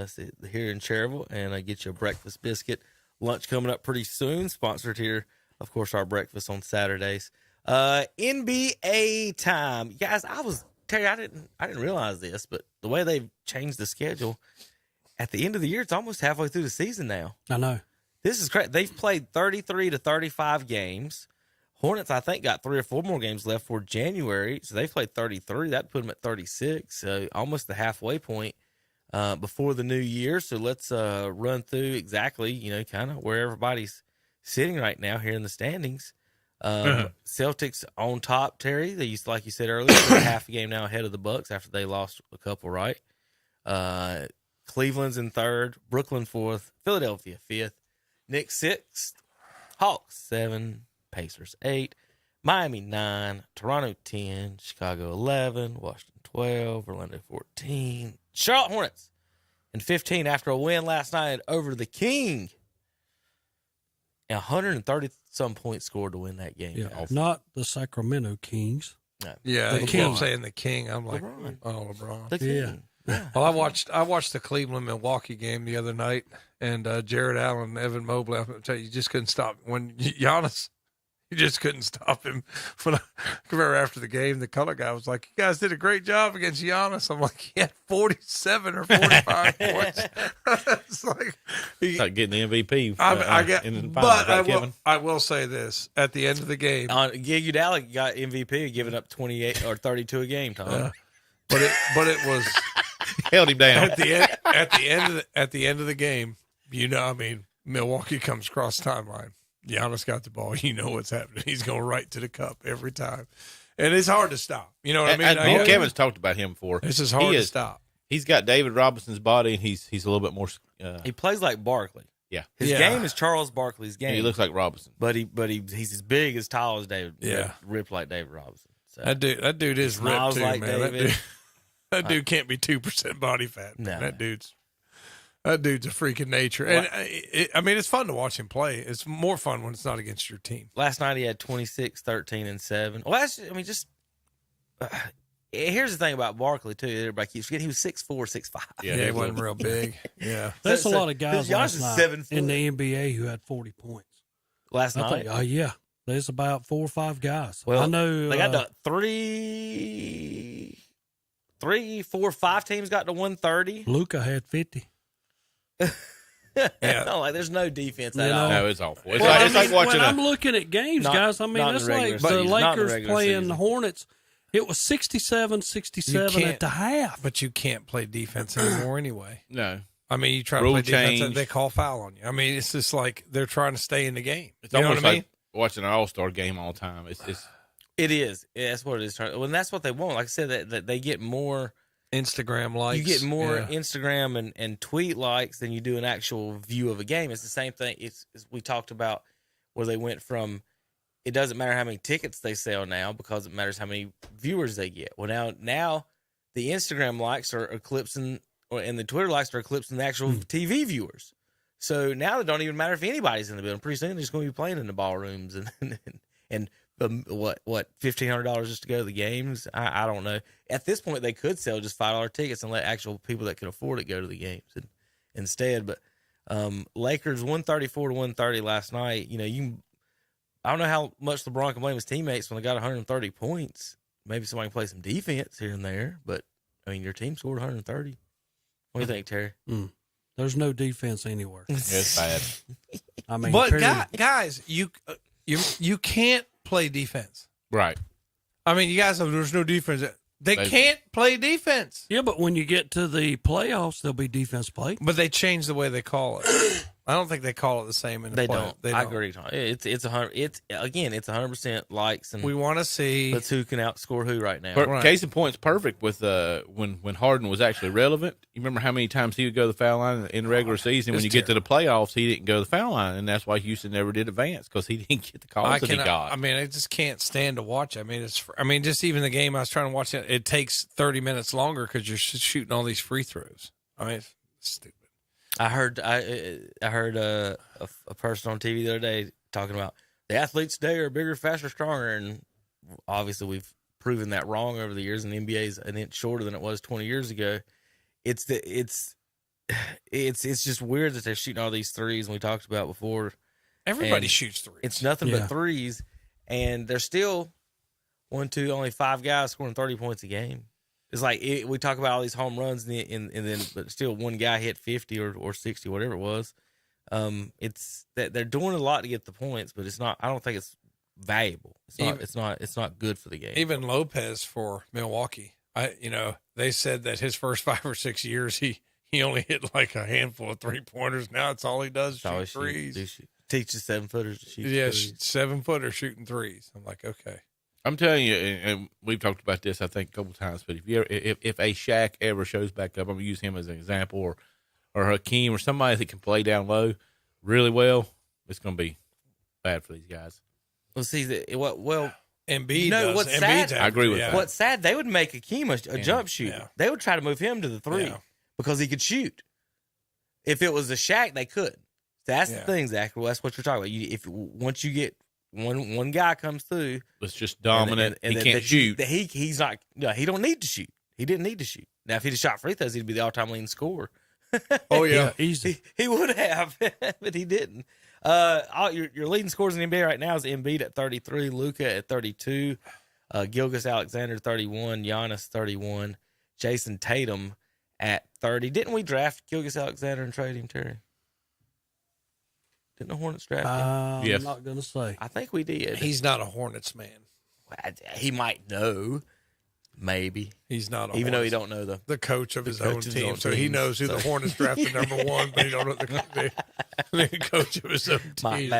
here in Cherryville and get you a breakfast biscuit. Lunch coming up pretty soon. Sponsored here, of course, our breakfast on Saturdays. NBA time. Guys, I didn't realize this, but the way they've changed the schedule, at the end of the year, it's almost halfway through the season now.
I know.
This is crazy. They've played 33 to 35 games. Hornets, I think, got 3 or 4 more games left for January, so they played 33. That put them at 36, so almost the halfway point before the new year. So let's run through exactly, kind of where everybody's sitting right now here in the standings. Celtics on top, Terry. They used to, like you said earlier, they're half a game now ahead of the Bucks after they lost a couple, right? Cleveland's in 3rd, Brooklyn 4th, Philadelphia 5th, Knicks 6th, Hawks 7, Pacers 8, Miami 9, Toronto 10, Chicago 11, Washington 12, Orlando 14, Charlotte Hornets and 15 after a win last night over the King. 130-some points scored to win that game.
Yeah, not the Sacramento Kings.
No.
Yeah,
The
he kept
King.
saying the King. I'm like,
LeBron.
oh, LeBron.
The King.
Yeah.
Well, I watched the Cleveland Milwaukee game the other night, and Jared Allen and Evan Mobley. I'm tell you just couldn't stop when Giannis. You just couldn't stop him. When I remember after the game, the color guy was like, "You guys did a great job against Giannis." I'm like, "He had 47 or 45 points." It's like
It's like getting the MVP.
I will say this: at the end of the game,
Iguodala got MVP, giving up 28 or 32 a game, Tom.
but it was
held him down
at the end of the game. Milwaukee comes across the timeline. Giannis got the ball. You know what's happening. He's going right to the cup every time. And it's hard to stop. You know what I mean?
Kevin's talked about him before.
This is hard to stop.
He's got David Robinson's body, and he's a little bit more.
He plays like Barkley.
Yeah.
His game is Charles Barkley's game.
He looks like Robinson.
But he's as big, as tall as David.
Yeah.
Ripped like David Robinson. So.
That dude is ripped too,
like
man.
David.
That dude can't be 2% body fat.
No.
That dude's a freak of nature. And it's fun to watch him play. It's more fun when it's not against your team.
Last night he had 26, 13, and 7. Well, here's the thing about Barkley, too. Everybody keeps forgetting he was 6'4", 6'5".
Yeah, he wasn't real big. Yeah.
There's a lot of guys
Giannis
last
is
night
7
in the NBA who had 40 points.
Last night?
Yeah. There's about 4 or 5 guys.
Well,
I know
they got to 3, 4, 5 teams got to 130.
Luka had 50.
Yeah.
No, there's no defense at all.
No, it's awful. It's
Well,
like watching
when I'm looking at games, guys,
not
that's
in the
like
regular
the
season. Not in the
Lakers
regular
playing
season.
the Hornets. It was 67-67 at the half.
But you can't play defense anymore anyway.
No.
You try to
Rule
play defense,
change.
they call foul on you. It's just like they're trying to stay in the game.
It's
you know
almost
what I mean?
like watching an All-Star game all the time.
It is. Yeah, that's what it is. Well, and that's what they want. Like I said, that they get more
Instagram likes.
You get more Instagram and tweet likes than you do an actual view of a game. It's the same thing. It's we talked about where they went from. It doesn't matter how many tickets they sell now because it matters how many viewers they get. Well, now the Instagram likes are eclipsing, and the Twitter likes are eclipsing the actual TV viewers. So now it don't even matter if anybody's in the building. Pretty soon they're just going to be playing in the ballrooms and what $1,500 just to go to the games. I don't know. At this point, they could sell just $5 tickets and let actual people that can afford it go to the games instead. But Lakers 134-130 last night. I don't know how much LeBron can blame his teammates when they got 130 points. Maybe somebody can play some defense here and there, but your team scored 130. What do you think, Terry?
There's no defense anywhere.
It's bad.
But guys, you can't play defense.
Right.
You guys have there's no defense. They can't play defense.
Yeah, but when you get to the playoffs, there'll be defense play.
But they change the way they call it. I don't think they call it the same in the
They
play.
don't. I agree. It's 100% likes, and
we want to see
that's who can outscore who right now.
Case in point's perfect with when Harden was actually relevant. You remember how many times he would go to the foul line in the regular season? When you get to the playoffs, he didn't go to the foul line, and that's why Houston never did advance because he didn't get the calls that he got.
I just can't stand to watch. Just even the game I was trying to watch, it takes 30 minutes longer because you're shooting all these free throws. It's stupid.
I heard a person on TV the other day talking about the athletes today are bigger, faster, stronger, and obviously we've proven that wrong over the years. And the NBA is an inch shorter than it was 20 years ago. It's just weird that they're shooting all these threes, and we talked about before.
Everybody shoots threes.
It's nothing but threes, and they're still only 5 guys scoring 30 points a game. It's like we talk about all these home runs, and then but still one guy hit 50 or 60, whatever it was. It's that they're doing a lot to get the points, but it's not. I don't think it's valuable. It's not good for the game.
Even Lopez for Milwaukee. They said that his first 5 or 6 years he only hit like a handful of 3-pointers. Now it's all he does, shoot threes.
Teaches 7-footers to shoot.
Yeah,
threes.
7-footer shooting threes. I'm like, okay.
I'm telling you, and we've talked about this, I think, a couple times. But if a Shaq ever shows back up, I'm gonna use him as an example, or Hakeem, or somebody that can play down low really well, it's gonna be bad for these guys.
Well, see,
Embiid does.
What's
Embiid's
sad?
I agree with that.
What's sad? They would make Hakeem a jump shooter. Yeah. They would try to move him to the 3 because he could shoot. If it was a Shaq, they couldn't. That's the thing, Zach. Well, that's what you're talking about. Once you get one guy comes through,
it's just dominant. And he can't shoot.
He's not. He don't need to shoot. He didn't need to shoot. Now, if he'd have shot free throws, he'd be the all-time leading scorer.
Oh yeah,
easy.
He would have, but he didn't. Your leading scorers in the NBA right now is Embiid at 33, Luka at 32, Gilgeous-Alexander 31, Giannis 31, Jason Tatum at 30. Didn't we draft Gilgeous-Alexander and trade him, Terry? Didn't the Hornets draft him?
Yes. I'm not going to say.
I think we did.
He's not a Hornets man.
He might know. Maybe.
He's not a
even
Hornets,
though he don't know the
coach of his own team. So he knows who the Hornets drafted number 1, but he don't know the coach of his own team.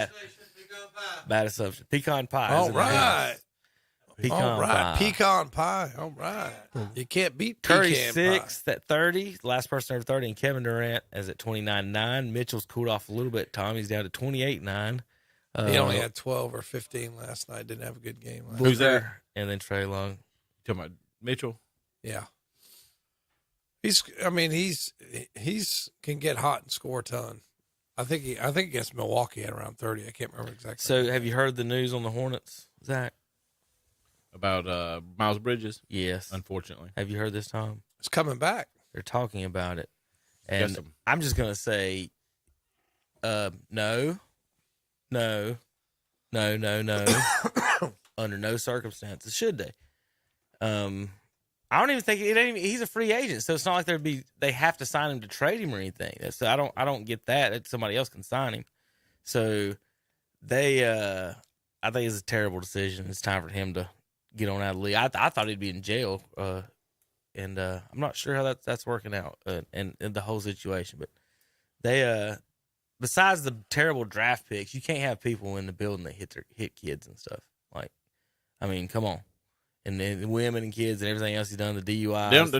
Bad assumption. Pecan pie.
All right.
Pecan pie.
Pecan pie. All right. You can't beat
Curry
pecan
6th at 30. Last person over 30. And Kevin Durant is at 29.9. Mitchell's cooled off a little bit. Tommy's down to 28.9.
He only had 12 or 15 last night. Didn't have a good game last night.
Who's there? And then Trae Young.
Talking about Mitchell?
Yeah. He's can get hot and score a ton. I think against Milwaukee at around 30. I can't remember exactly.
So have you heard the news on the Hornets, Zach?
About Miles Bridges?
Yes.
Unfortunately.
Have you heard this, Tom?
It's coming back.
They're talking about it. And I'm just going to say no. Under no circumstances should they. I don't even think he's a free agent, so it's not like they have to sign him to trade him or anything. So I don't get that somebody else can sign him. So I think it's a terrible decision. It's time for him to get on out of the league. I thought he'd be in jail, and I'm not sure how that's working out and the whole situation. But they besides the terrible draft picks, you can't have people in the building that hit kids and stuff. Like, I mean, come on. And then women and kids and everything else he's done, the DUIs.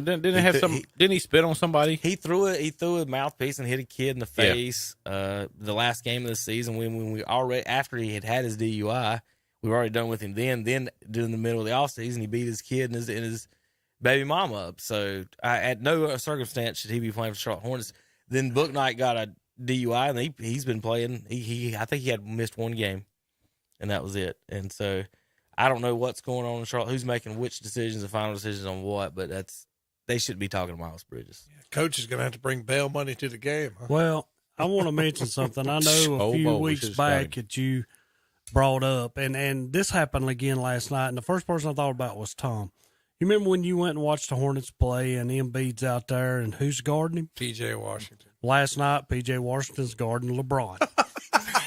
Didn't he spit on somebody?
He threw a mouthpiece and hit a kid in the face. The last game of the season when we already, after he had his DUI, we were already done with him then. Then during the middle of the offseason, he beat his kid and his baby mama up. So at no circumstance should he be playing for Charlotte Hornets. Then Book Knight got a DUI and he's been playing. I think he had missed one game, and that was it. And so I don't know what's going on in Charlotte, who's making which decisions, the final decisions on what, but they shouldn't be talking to Miles Bridges.
Yeah, coach is going to have to bring bail money to the game. Huh?
Well, I want to mention something. I know a few weeks back that you brought up, and this happened again last night, and the first person I thought about was Tom. You remember when you went and watched the Hornets play, and Embiid's out there, and who's guarding him?
P.J. Washington.
Last night, P.J. Washington's guarding LeBron.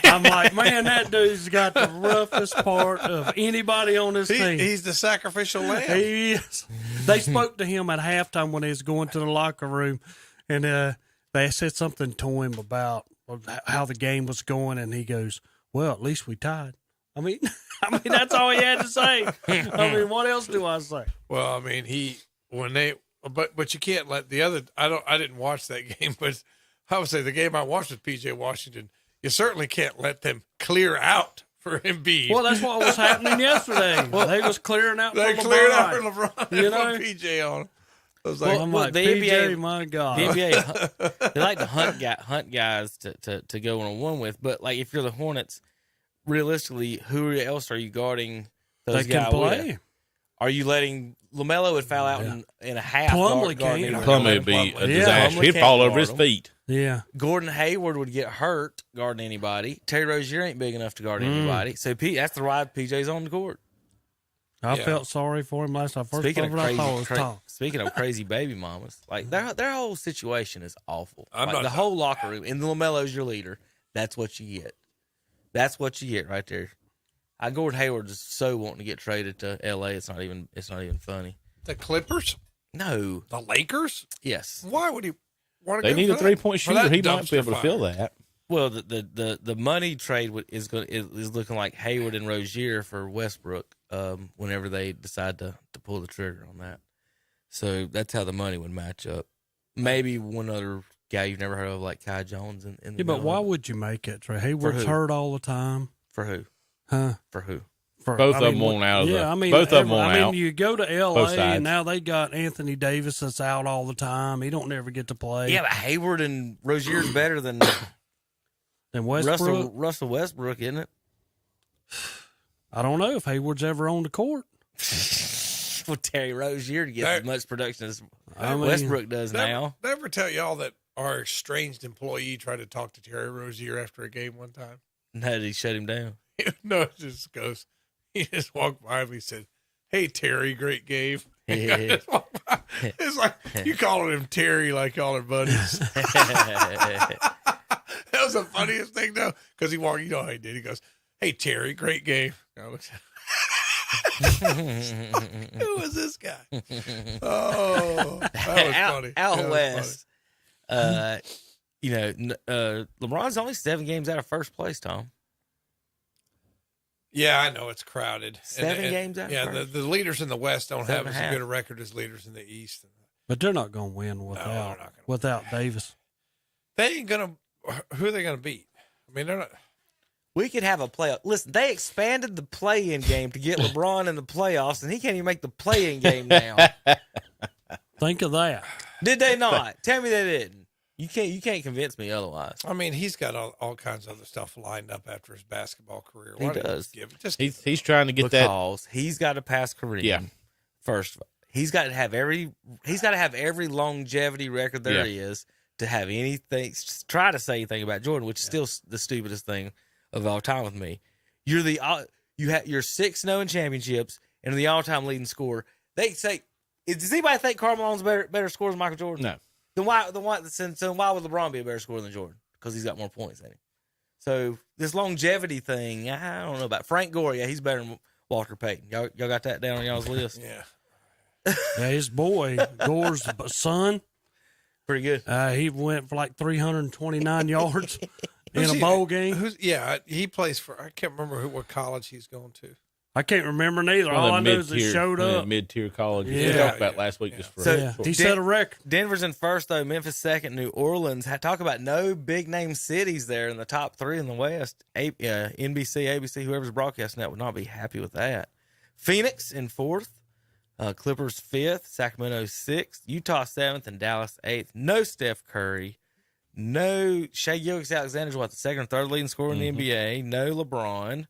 I'm like, man, that dude's got the roughest part of anybody on this team.
He's the sacrificial lamb.
He is. They spoke to him at halftime when he was going to the locker room, and they said something to him about how the game was going, and he goes, well, at least we tied. I mean, that's all he had to say. I mean, what else do I say?
Well, I mean, but you can't let the other. I didn't watch that game, but I would say the game I watched with P.J. Washington. You certainly can't let them clear out for Embiid.
Well, that's what was happening yesterday. They was clearing out for LeBron. They cleared out for LeBron.
You know, PJ on. I was like,
the
PJ,
NBA,
my God.
The NBA, they like to hunt guys to go one-on-one with. But like, if you're the Hornets, realistically, who else are you guarding? Those
they can play.
With? Are you letting LaMelo would foul out in a half?
Plumlee would be a disaster. He'd fall over his feet.
Yeah.
Gordon Hayward would get hurt guarding anybody. Terry Rozier ain't big enough to guard anybody. So that's the ride PJ's on the court.
I felt sorry for him last night. Speaking
of crazy baby mamas, like their whole situation is awful. The whole locker room, and LaMelo's your leader. That's what you get. That's what you get right there. Gordon Hayward is so wanting to get traded to L.A. It's not even funny.
The Clippers?
No.
The Lakers?
Yes.
Why would he want to
They
go
need a
for that?
3-point
For that
shooter. He might
dumpster
be able to
fire.
fill that.
Well, the money trade is looking like Hayward and Rozier for Westbrook. Whenever they decide to pull the trigger on that, so that's how the money would match up. Maybe one other guy you've never heard of, like Kai Jones. In the
Yeah, but
middle
why
of it.
would you make it, Trey? Hayward's
who?
hurt all the time.
For who?
Huh?
For who?
Both of them want out of
yeah,
the.
I mean,
both of them want
I
out.
mean, you go to
Both
L.A.
sides.
and now they got Anthony Davis that's out all the time. He don't never get to play.
Yeah, but Hayward and Rozier's better than
Westbrook.
Russell Westbrook, isn't it?
I don't know if Hayward's ever on the court.
Well, Terry Rozier gets as much production as
I mean,
Westbrook does now.
Did I ever tell y'all that our estranged employee tried to talk to Terry Rozier after a game one time?
No, did he shut him down?
No, it just goes. He just walked by him. He said, "Hey Terry, great game." It's like you calling him Terry like y'all are buddies. That was the funniest thing though, because he walked. You know how he did. He goes, "Hey Terry, great game." I looked at who was this guy? Oh, that was funny.
Out
That was
west, LeBron's only 7 games out of first place, Tom.
Yeah, I know it's crowded.
7 games out.
Yeah, the leaders in the West don't have as
7.5.
good a record as leaders in the East.
But they're not going to win
they're not gonna
without Davis.
They ain't gonna. Who are they gonna beat? I mean, they're not.
We could have a playoff. Listen, they expanded the play-in game to get LeBron in the playoffs, and he can't even make the play-in game now.
Think of that.
Did they not? Tell me they didn't. You can't convince me otherwise.
I mean, he's got all kinds of other stuff lined up after his basketball career.
He
Why don't you
does.
just give it?
He's trying to get
because he's got to pass Kareem.
Yeah.
First of all, he's got to have every longevity record there is to have anything. Try to say anything about Jordan, which is still the stupidest thing of all time with me. You're you're 6-0 in championships and the all-time leading scorer. They say, does anybody think Karl Malone's better scorer than Michael Jordan?
No.
So why would LeBron be a better scorer than Jordan? Because he's got more points than him. So this longevity thing, I don't know about Frank Gore. Yeah, he's better than Walter Payton. Y'all got that down on y'all's list?
Yeah.
Yeah, his boy, Gore's son.
Pretty good.
He went for like 329 yards in a bowl game.
He plays for. I can't remember what college he's going to.
I can't remember neither. All I know is he showed up.
Mid-tier college.
Yeah.
We talked about last week just for
he set a record.
Denver's in first, though. Memphis second. New Orleans. Talk about no big-name cities there in the top 3 in the West. NBC, ABC, whoever's broadcasting that would not be happy with that. Phoenix in 4th. Clippers 5th. Sacramento 6th. Utah 7th. And Dallas 8th. No Steph Curry. No Shai Gilgeous-Alexander's the second or third leading scorer in the NBA. No LeBron.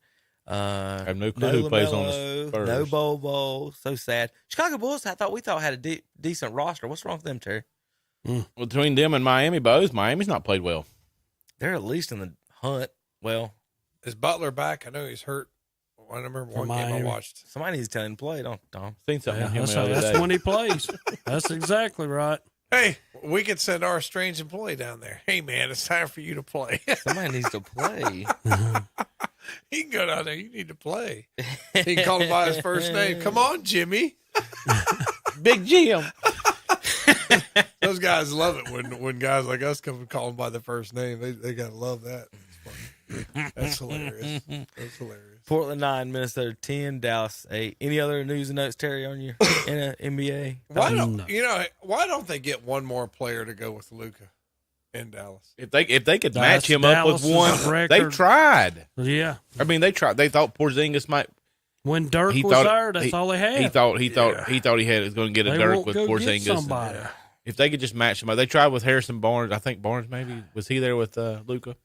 I have no clue who plays on the Spurs.
No Bobo. So sad. Chicago Bulls, we thought had a decent roster. What's wrong with them, Terry?
Between them and Miami's not played well.
They're at least in the hunt. Well,
is Butler back? I know he's hurt. I remember one game I watched.
Somebody needs to tell him to play, don't Tom?
Seen something with him
That's
the other day.
when he plays. That's exactly right.
Hey, we could send our strange employee down there. Hey, man, it's time for you to play.
Somebody needs to play.
He can go down there. You need to play. He can call him by his first name. Come on, Jimmy.
Big Jim.
Those guys love it when guys like us come and call him by the first name. They got to love that. It's funny. That's hilarious. That's hilarious.
Portland 9, Minnesota 10, Dallas 8. Any other news and notes, Terry, on your NBA?
Why don't they get one more player to go with Luka in Dallas?
If they could match him up with one, they tried.
Yeah,
I mean they tried. They thought Porzingis might.
When Dirk was there, that's all they had.
He thought he was going to get a Dirk with Porzingis. If they could just match him up, they tried with Harrison Barnes. I think Barnes maybe was he there with Luka.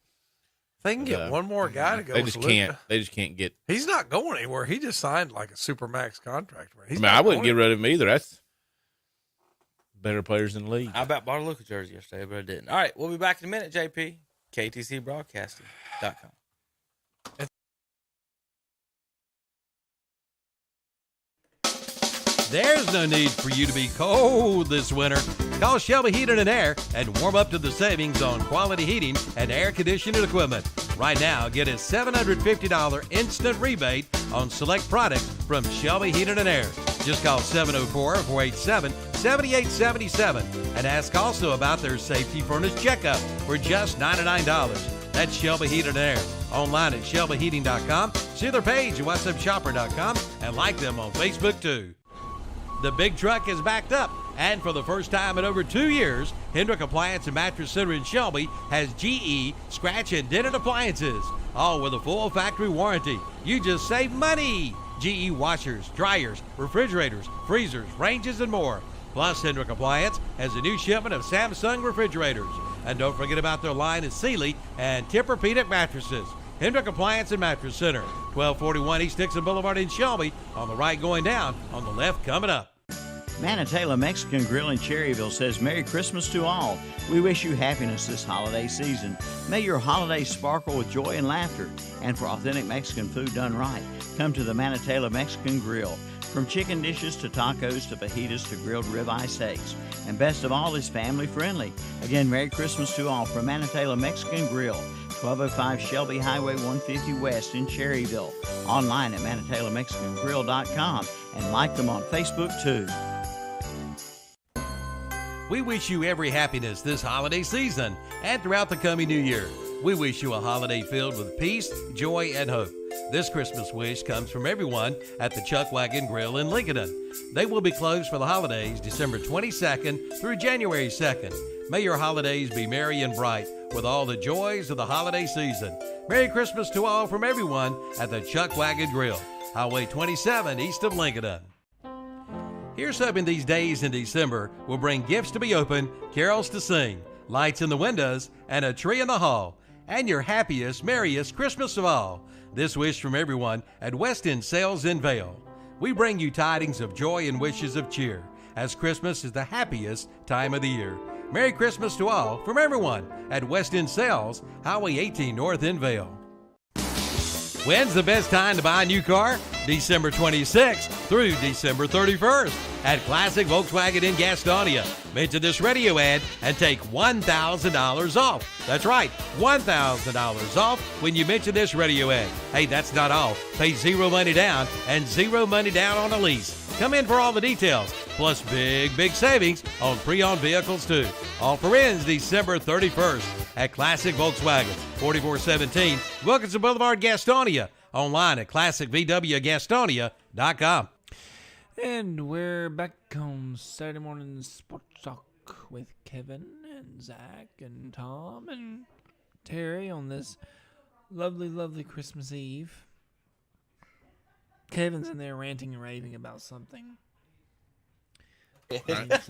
They can get one more guy to go.
They just can't. They just can't get.
He's not going anywhere. He just signed like a supermax contract.
I wouldn't get rid of him either. That's better players in the league.
I about bought a Luka jersey yesterday, but I didn't. All right, we'll be back in a minute, JP. KTCBroadcasting.com.
There's no need for you to be cold this winter. Call Shelby Heating and Air and warm up to the savings on quality heating and air conditioning equipment. Right now, get a $750 instant rebate on select products from Shelby Heating and Air. Just call 704-487-7877 and ask also about their Safety Furnace Checkup for just $99. That's Shelby Heating and Air. Online at shelbyheating.com. See their page at whatsupshopper.com and like them on Facebook too. The big truck is backed up, and for the first time in over 2 years, Hendrick Appliance and Mattress Center in Shelby has GE scratch and dented appliances, all with a full factory warranty. You just save money. GE washers, dryers, refrigerators, freezers, ranges, and more. Plus, Hendrick Appliance has a new shipment of Samsung refrigerators. And don't forget about their line of Sealy and Tempur-Pedic mattresses. Hendrick Appliance and Mattress Center, 1241 East Dixon Boulevard in Shelby, on the right going down, on the left coming up.
Manatela Mexican Grill in Cherryville says Merry Christmas to all. We wish you happiness this holiday season. May your holidays sparkle with joy and laughter. And for authentic Mexican food done right, come to the Manatela Mexican Grill. From chicken dishes to tacos to fajitas to grilled ribeye steaks. And best of all, is family friendly. Again, Merry Christmas to all from Manatela Mexican Grill, 1205 Shelby Highway 150 West in Cherryville. Online at manatelaMexicanGrill.com and like them on Facebook too.
We wish you every happiness this holiday season and throughout the coming new year. We wish you a holiday filled with peace, joy, and hope. This Christmas wish comes from everyone at the Chuck Wagon Grill in Lincoln. They will be closed for the holidays December 22nd through January 2nd. May your holidays be merry and bright with all the joys of the holiday season. Merry Christmas to all from everyone at the Chuck Wagon Grill, Highway 27 east of Lincoln. Here's hoping these days in December will bring gifts to be opened, carols to sing, lights in the windows, and a tree in the hall, and your happiest, merriest Christmas of all. This wish from everyone at West End Sales in Vale. We bring you tidings of joy and wishes of cheer, as Christmas is the happiest time of the year. Merry Christmas to all from everyone at West End Sales, Highway 18 North in Vale. When's the best time to buy a new car? December 26th through December 31st at Classic Volkswagen in Gastonia. Mention this radio ad and take $1,000 off. That's right, $1,000 off when you mention this radio ad. Hey, that's not all. Pay zero money down and zero money down on a lease. Come in for all the details, plus big savings on pre-owned vehicles too. Offer ends December 31st at Classic Volkswagen, 4417 Wilkinson Boulevard, Gastonia. Online at classicvwgastonia.com.
And we're back on Saturday morning sports talk with Kevin and Zach and Tom and Terry on this lovely Christmas Eve. Kevin's in there ranting and raving about something.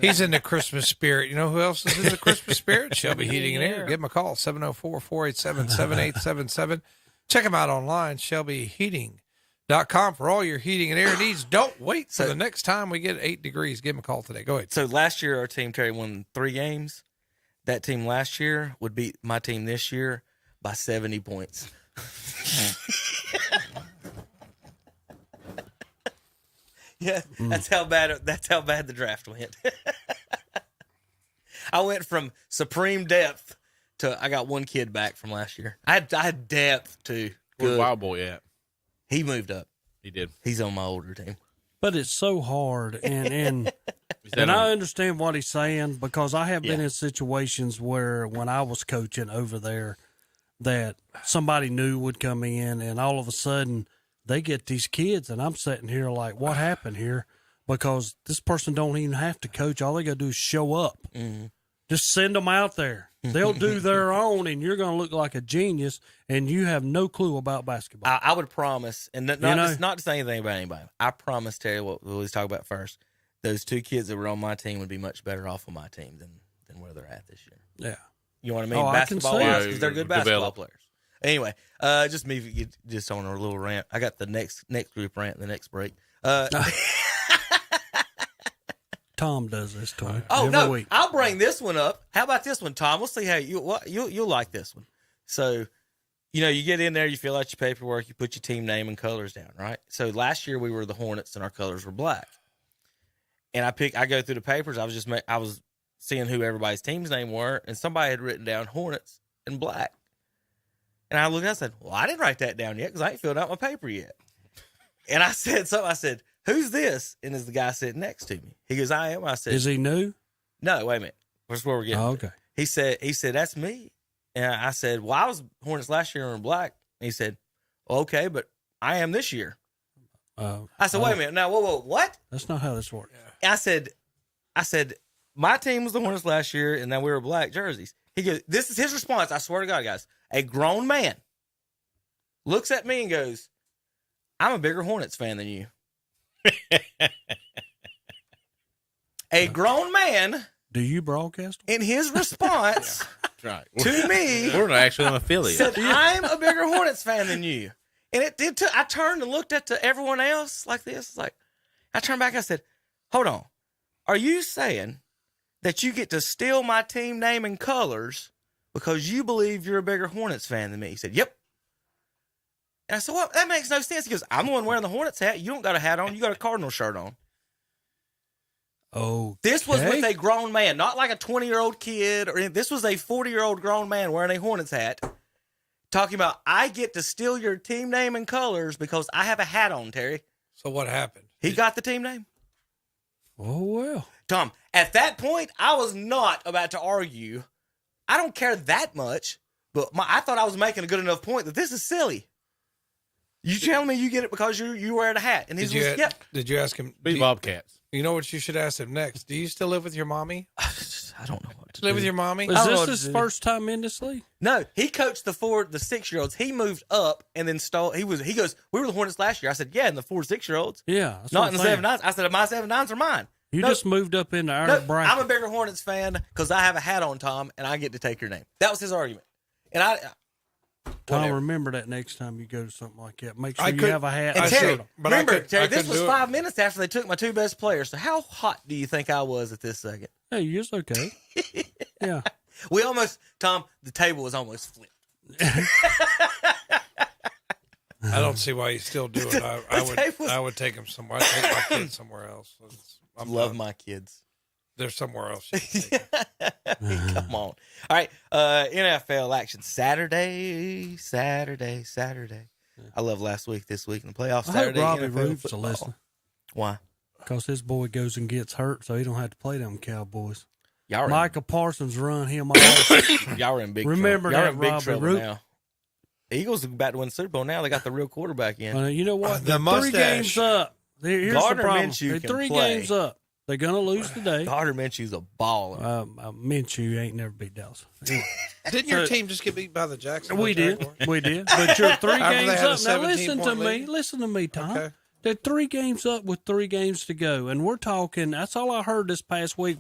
He's in the Christmas spirit. You know who else is in the Christmas spirit? Shelby Heating and Air. Give him a call, 704-487-7877. Check him out online, shelbyheating.com, for all your heating and air needs. Don't wait for the next time we get 8 degrees. Give him a call today. Go ahead.
So last year, our team, Terry, won 3 games. That team last year would beat my team this year by 70 points. Yeah, that's how bad the draft went. I went from supreme depth to I got one kid back from last year. I had depth too.
Where's Wild Boy at?
He moved up.
He did.
He's on my older team.
But it's so hard, and I understand what he's saying, because I have been in situations where when I was coaching over there, that somebody new would come in, and all of a sudden they get these kids, and I'm sitting here like, what happened here? Because this person don't even have to coach. All they got to do is show up. Mm-hmm. Just send them out there. They'll do their own, and you're going to look like a genius, and you have no clue about basketball.
I would promise, and not to say anything about anybody, I promise, Terry, what we'll always talk about first, those 2 kids that were on my team would be much better off on my team than where they're at this year.
Yeah.
You know what I mean? Basketball-wise, because they're good basketball players. Anyway, just me just on a little rant. I got the next group rant in the next break.
Tom does this to me.
Oh,
every
no,
week.
I'll bring this one up. How about this one, Tom? We'll see how you'll like this one. So, you get in there, you fill out your paperwork, you put your team name and colors down, right? So last year we were the Hornets and our colors were black. And I go through the papers. I was seeing who everybody's team's name were, and somebody had written down Hornets in black. And I looked at it and said, well, I didn't write that down yet because I ain't filled out my paper yet. And I said something. I said, who's this? And is the guy sitting next to me. He goes, I am. I said,
is he new?
No, wait a minute. That's where we're getting.
Oh, okay.
He said, that's me. And I said, well, I was Hornets last year in black. And he said, well, okay, but I am this year. I said, wait a minute. Now, whoa, what?
That's not how this works.
Yeah. I said, my team was the Hornets last year, and then we were black jerseys. He goes, this is his response. I swear to God, guys. A grown man looks at me and goes, I'm a bigger Hornets fan than you. A grown man.
Do you broadcast?
In his response
right.
to me.
We're not actually an affiliate.
Said, I'm a bigger Hornets fan than you. And it did. I turned and looked at everyone else like this. Like, I turned back. I said, hold on. Are you saying that you get to steal my team name and colors because you believe you're a bigger Hornets fan than me? He said, yep. And I said, well, that makes no sense. He goes, I'm the one wearing the Hornets hat. You don't got a hat on. You got a Cardinal shirt on.
Oh,
this was with a grown man, not like a 20-year-old kid. This was a 40-year-old grown man wearing a Hornets hat, talking about, I get to steal your team name and colors because I have a hat on, Terry.
So what happened?
He got the team name.
Oh, well.
Tom, at that point, I was not about to argue. I don't care that much, but I thought I was making a good enough point that this is silly. You telling me you get it because you wearing a hat? And he's yep.
Did you ask him?
Be Bobcats.
You know what you should ask him next? Do you still live with your mommy?
I don't know what to
live with your mommy.
Is this his first time in this league?
No, he coached the 6-year-olds. He moved up and then He goes, we were the Hornets last year. I said, yeah, in the 6-year-olds.
Yeah,
not in the 7-9s. I said, my 7-9s are mine.
You just moved up into our bracket.
I'm a bigger Hornets fan because I have a hat on, Tom, and I get to take your name. That was his argument. And
Tom, remember that next time you go to something like that. Make sure you have a hat.
And Terry, Terry, this was 5 minutes after they took my 2 best players. So how hot do you think I was at this second?
Hey, you're okay. Yeah.
We almost, Tom, the table was almost flipped.
I don't see why you still do it. I would take him somewhere. I'd take my kids somewhere else.
I love my kids.
They're somewhere else.
Come on. All right. NFL action Saturday. I love last week, this week in the playoffs. Saturday.
I hope Robbie Roof's a listener.
Why?
Because his boy goes and gets hurt, so he don't have to play them Cowboys.
Y'all
Michael Parsons run him off.
Y'all are in big
Remember
trouble.
that,
Y'all are in big
Robbie
trouble
Roof?
now. Eagles are about to win the Super Bowl now. They got the real quarterback in.
You know what?
The
They're 3 games up. Here's
Gardner
the problem.
Minshew
They're
can
3
play.
games up. They're going to lose today.
Gardner Minshew's a baller.
Minshew ain't never beat Dallas. Anyway.
Didn't your team just get beat by the Jacksonville
We did.
Jaguars?
We did. But you're 3
After they
games
had a
up. Now listen to
17-point
me.
lead?
Listen to me, Tom.
Okay.
They're 3 games up with 3 games to go. And we're talking, that's all I heard this past week.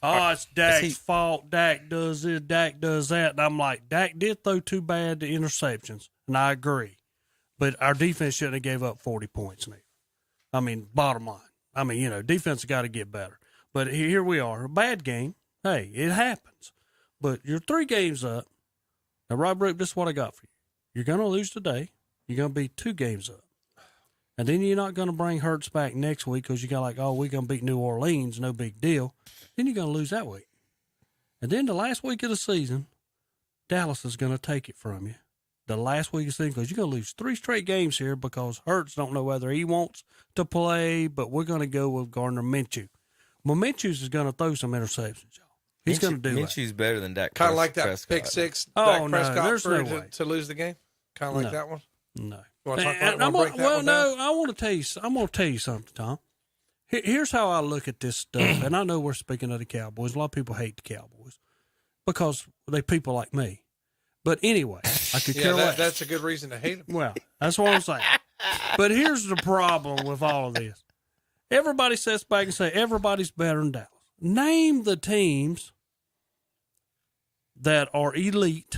It's Dak's fault. Dak does this, Dak does that. And I'm like, Dak did throw 2 bad interceptions. And I agree. But our defense shouldn't have gave up 40 points now. I mean, bottom line. I mean, defense has got to get better. But here we are. A bad game. Hey, it happens. But you're 3 games up. Now, Rob Roop, this is what I got for you. You're going to lose today. You're going to be 2 games up. And then you're not going to bring Hurts back next week because you got we're going to beat New Orleans, no big deal. Then you're going to lose that week. And then the last week of the season, Dallas is going to take it from you. The last week of the season, because you're going to lose 3 straight games here because Hurts don't know whether he wants to play, but we're going to go with Gardner Minshew. Well, Minshew's is going to throw some interceptions, y'all. He's going to do that.
Minshew's better than Dak.
Kind of like that
Prescott.
pick 6.
Oh,
Dak
no,
Prescott
there's no way.
to lose the game. Kind of like that one.
No.
You want to talk
And
about it?
I want to tell you. I'm going to tell you something, Tom. Here's how I look at this stuff, and I know we're speaking of the Cowboys. A lot of people hate the Cowboys because they people like me. But anyway, I could care less.
That's a good reason to hate them.
Well, that's what I'm saying. But here's the problem with all of this. Everybody sits back and say everybody's better than Dallas. Name the teams that are elite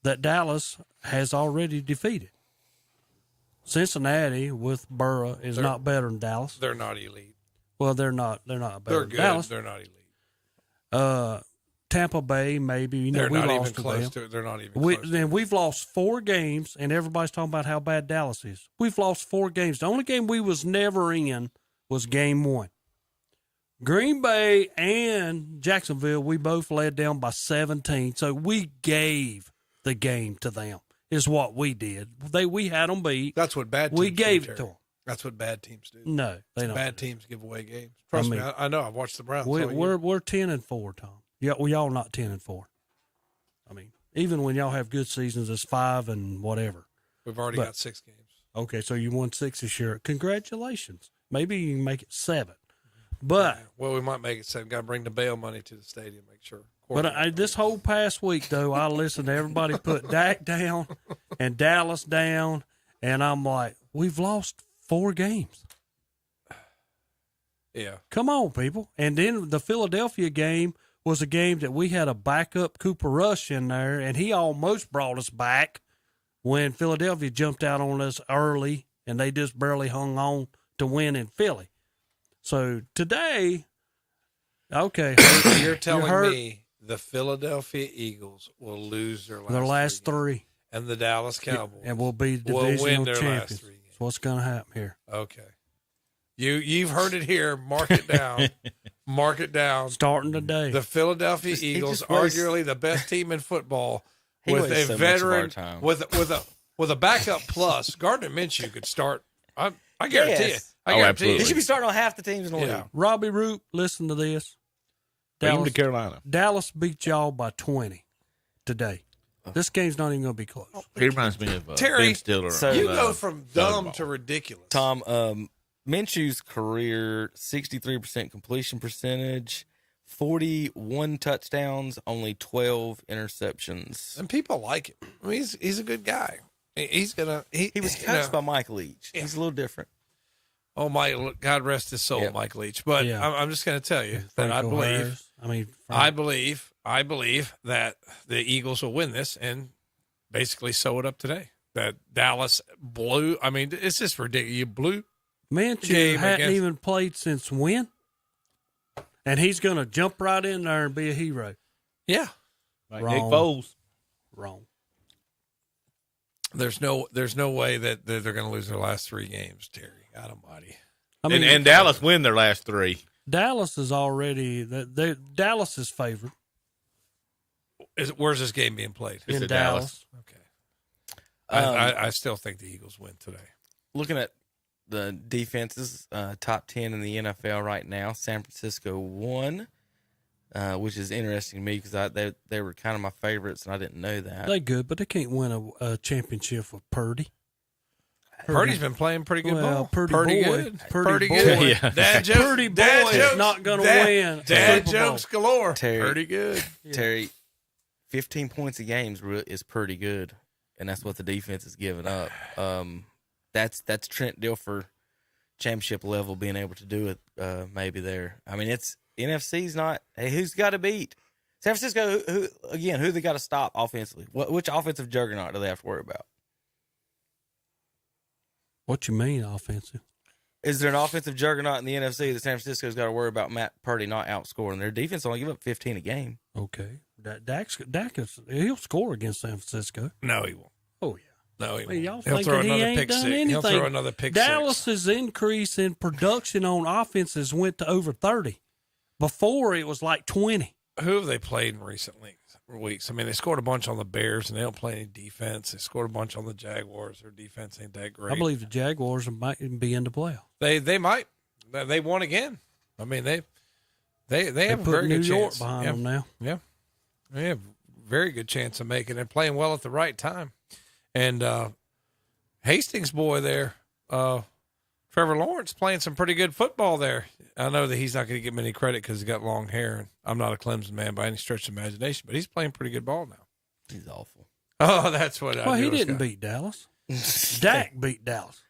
that Dallas has already defeated. Cincinnati with Burrow is not better than Dallas.
They're not elite.
Well, they're not better
They're
than
good.
Dallas.
They're not elite.
Tampa Bay, maybe.
They're
we
not
lost
even
to
close
them.
to it. They're not even close.
Then we've lost 4 games, and everybody's talking about how bad Dallas is. We've lost 4 games. The only game we was never in was game 1. Green Bay and Jacksonville, we both led down by 17. So we gave the game to them. Is what we did. We had them beat.
That's what bad teams
we gave
do,
it to them.
That's what bad teams do.
No, they don't.
Bad teams give away games. Trust me, I know. I've watched the Browns.
We're 10-4, Tom. Yeah, y'all not 10-4. I mean, even when y'all have good seasons, it's 5 and whatever.
We've already got 6 games.
Okay, so you won 6 this year. Congratulations. Maybe you can make it 7. But
we might make it 7. Got to bring the bail money to the stadium. Make sure.
But this whole past week, though, I listened to everybody put Dak down and Dallas down, and I'm like, we've lost 4 games.
Yeah.
Come on, people. And then the Philadelphia game was a game that we had a backup Cooper Rush in there, and he almost brought us back when Philadelphia jumped out on us early, and they just barely hung on to win in Philly. So today, okay.
You're telling me the Philadelphia Eagles will lose their last
3.
And the Dallas Cowboys
and we'll be divisional champions. That's what's going to happen here.
Okay. You've heard it here. Mark it down. Mark it down.
Starting today.
The Philadelphia Eagles, arguably the best team in football, with a veteran, with a backup plus. Gardner Minshew could start. I guarantee it. I guarantee it.
He should be starting on half the teams in the league.
Robbie Root, listen to this.
Dallas, to Carolina.
Dallas beat y'all by 20 today. This game's not even going to be close.
He reminds me of
Terry,
Ben Stiller.
So you go from dumb to ridiculous.
Tom, Minshew's career, 63% completion percentage, 41 touchdowns, only 12 interceptions.
And people like him. I mean, he's a good guy. He
was coached by Mike Leach. Yeah. He's a little different.
Oh, God rest his soul, Mike Leach. But I'm just going to tell you that I believe that the Eagles will win this and basically sew it up today. That Dallas blew. I mean, it's just ridiculous. You blew.
Minshew hadn't even played since when? And he's going to jump right in there and be a hero.
Yeah.
Like Nick Foles.
Wrong.
There's no way that they're going to lose their last 3 games, Terry. God almighty.
I mean, and Dallas win their last 3.
Dallas is already Dallas is favored.
Where's this game being played?
It's in Dallas.
Okay. I still think the Eagles win today.
Looking at the defenses, top 10 in the NFL right now, San Francisco won, which is interesting to me because they were kind of my favorites, and I didn't know that.
They're good, but they can't win a championship with Purdy.
Purdy's been playing pretty good ball.
Purdy
good.
Purdy
good.
Yeah.
Dad jokes.
Purdy boy is not going to win.
Dad jokes galore.
Pretty
good.
Terry, 15 points a game is pretty good, and that's what the defense is giving up. That's Trent Dilfer championship level being able to do it maybe there. I mean, it's NFC's not. Hey, who's got to beat? San Francisco, who they got to stop offensively? Which offensive juggernaut do they have to worry about?
What you mean offensive?
Is there an offensive juggernaut in the NFC that San Francisco's got to worry about Matt Purdy not outscoring? Their defense only give up 15 a game.
Okay. Dak he'll score against San Francisco.
No, he won't.
Oh, yeah.
No, he won't.
Y'all
He'll throw another
ain't
pick
done
six.
anything.
He'll throw another pick
Dallas's increase in production on offenses went to over 30. Before, it was like 20.
Who have they played in recent weeks? I mean, they scored a bunch on the Bears, and they don't play any defense. They scored a bunch on the Jaguars. Their defense ain't that great.
I believe the Jaguars might be in the playoff.
They might. They won again. I mean, they have a very
New
good
York
chance.
behind them now.
Yeah. They have a very good chance of making it. Playing well at the right time. And Hastings' boy there, Trevor Lawrence, playing some pretty good football there. I know that he's not going to get many credit because he's got long hair, and I'm not a Clemson man by any stretch of imagination, but he's playing pretty good ball now.
He's awful.
Oh, that's what I
Well, he didn't beat Dallas. Dak beat Dallas.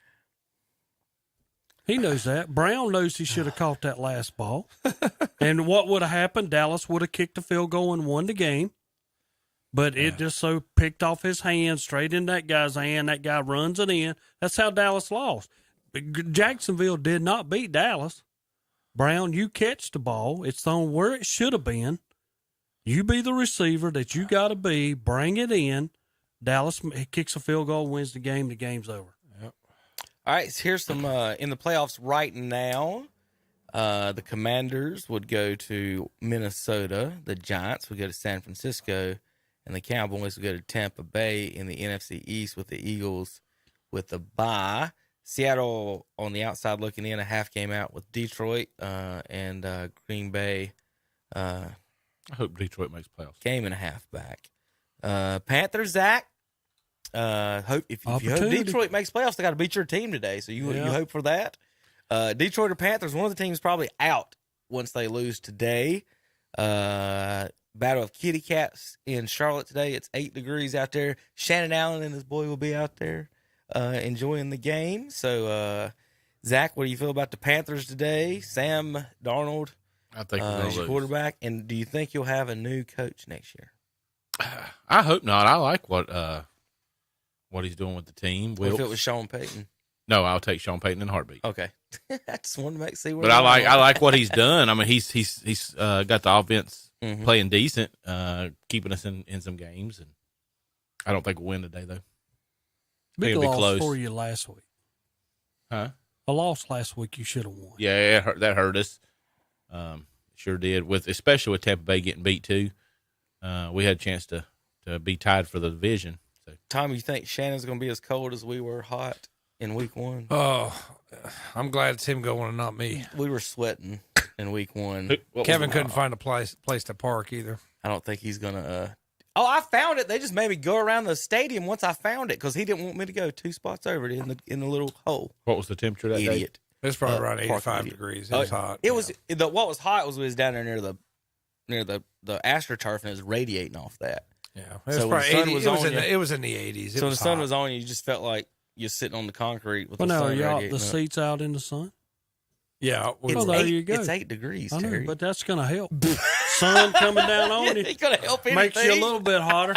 He knows that. Brown knows he should have caught that last ball. And what would have happened? Dallas would have kicked a field goal and won the game. But it just so picked off his hand, straight in that guy's hand. That guy runs it in. That's how Dallas lost. Jacksonville did not beat Dallas. Brown, you catch the ball. It's thrown where it should have been. You be the receiver that you got to be. Bring it in. Dallas kicks a field goal, wins the game. The game's over.
Yep. All right, so here's some in the playoffs right now. The Commanders would go to Minnesota. The Giants would go to San Francisco. and the Cowboys will go to Tampa Bay in the NFC East with the Eagles with the bye. Seattle on the outside looking in, a half game out with Detroit and Green Bay.
I hope Detroit makes playoffs.
Game and a half back. Panthers, Zach. Hope if you hope Detroit makes playoffs, they got to beat your team today. So you hope for that. Detroit or Panthers, one of the teams probably out once they lose today. Battle of Kitty Cats in Charlotte today. It's 8 degrees out there. Shannon Allen and his boy will be out there enjoying the game. So, Zach, what do you feel about the Panthers today? Sam Darnold,
I think
as your quarterback, and do you think you'll have a new coach next year?
I hope not. I like what he's doing with the team.
What if it was Sean Payton?
No, I'll take Sean Payton in a heartbeat.
Okay, I just wanted to see.
But I like what he's done. I mean, he's got the offense playing decent, keeping us in some games, and I don't think we'll win today though.
Big
loss
close for you last week.
Huh?
A loss last week, you should have won.
Yeah, that hurt us. Sure did. Especially with Tampa Bay getting beat too. We had a chance to be tied for the division. So.
Tom, you think Shannon's going to be as cold as we were hot in week 1?
Oh, I'm glad it's him going and not me.
We were sweating in week 1.
Kevin couldn't find a place to park either.
I don't think he's going to. Oh, I found it. They just made me go around the stadium once I found it because he didn't want me to go 2 spots over in the little hole.
What was the temperature that day?
It's probably around 85 degrees. It was hot.
It was what was hot was down there near the AstroTurf, and it was radiating off that.
Yeah,
so when the sun was on you,
it was in the 80s.
So when the sun was on you, you just felt like you're sitting on the concrete with the sun.
Well, now,
radiating
the seats out in the sun?
Yeah.
There you go.
It's 8 degrees,
I know,
Terry.
but that's going to help. Sun coming down on you.
It's going to help anything.
Makes you a little bit hotter.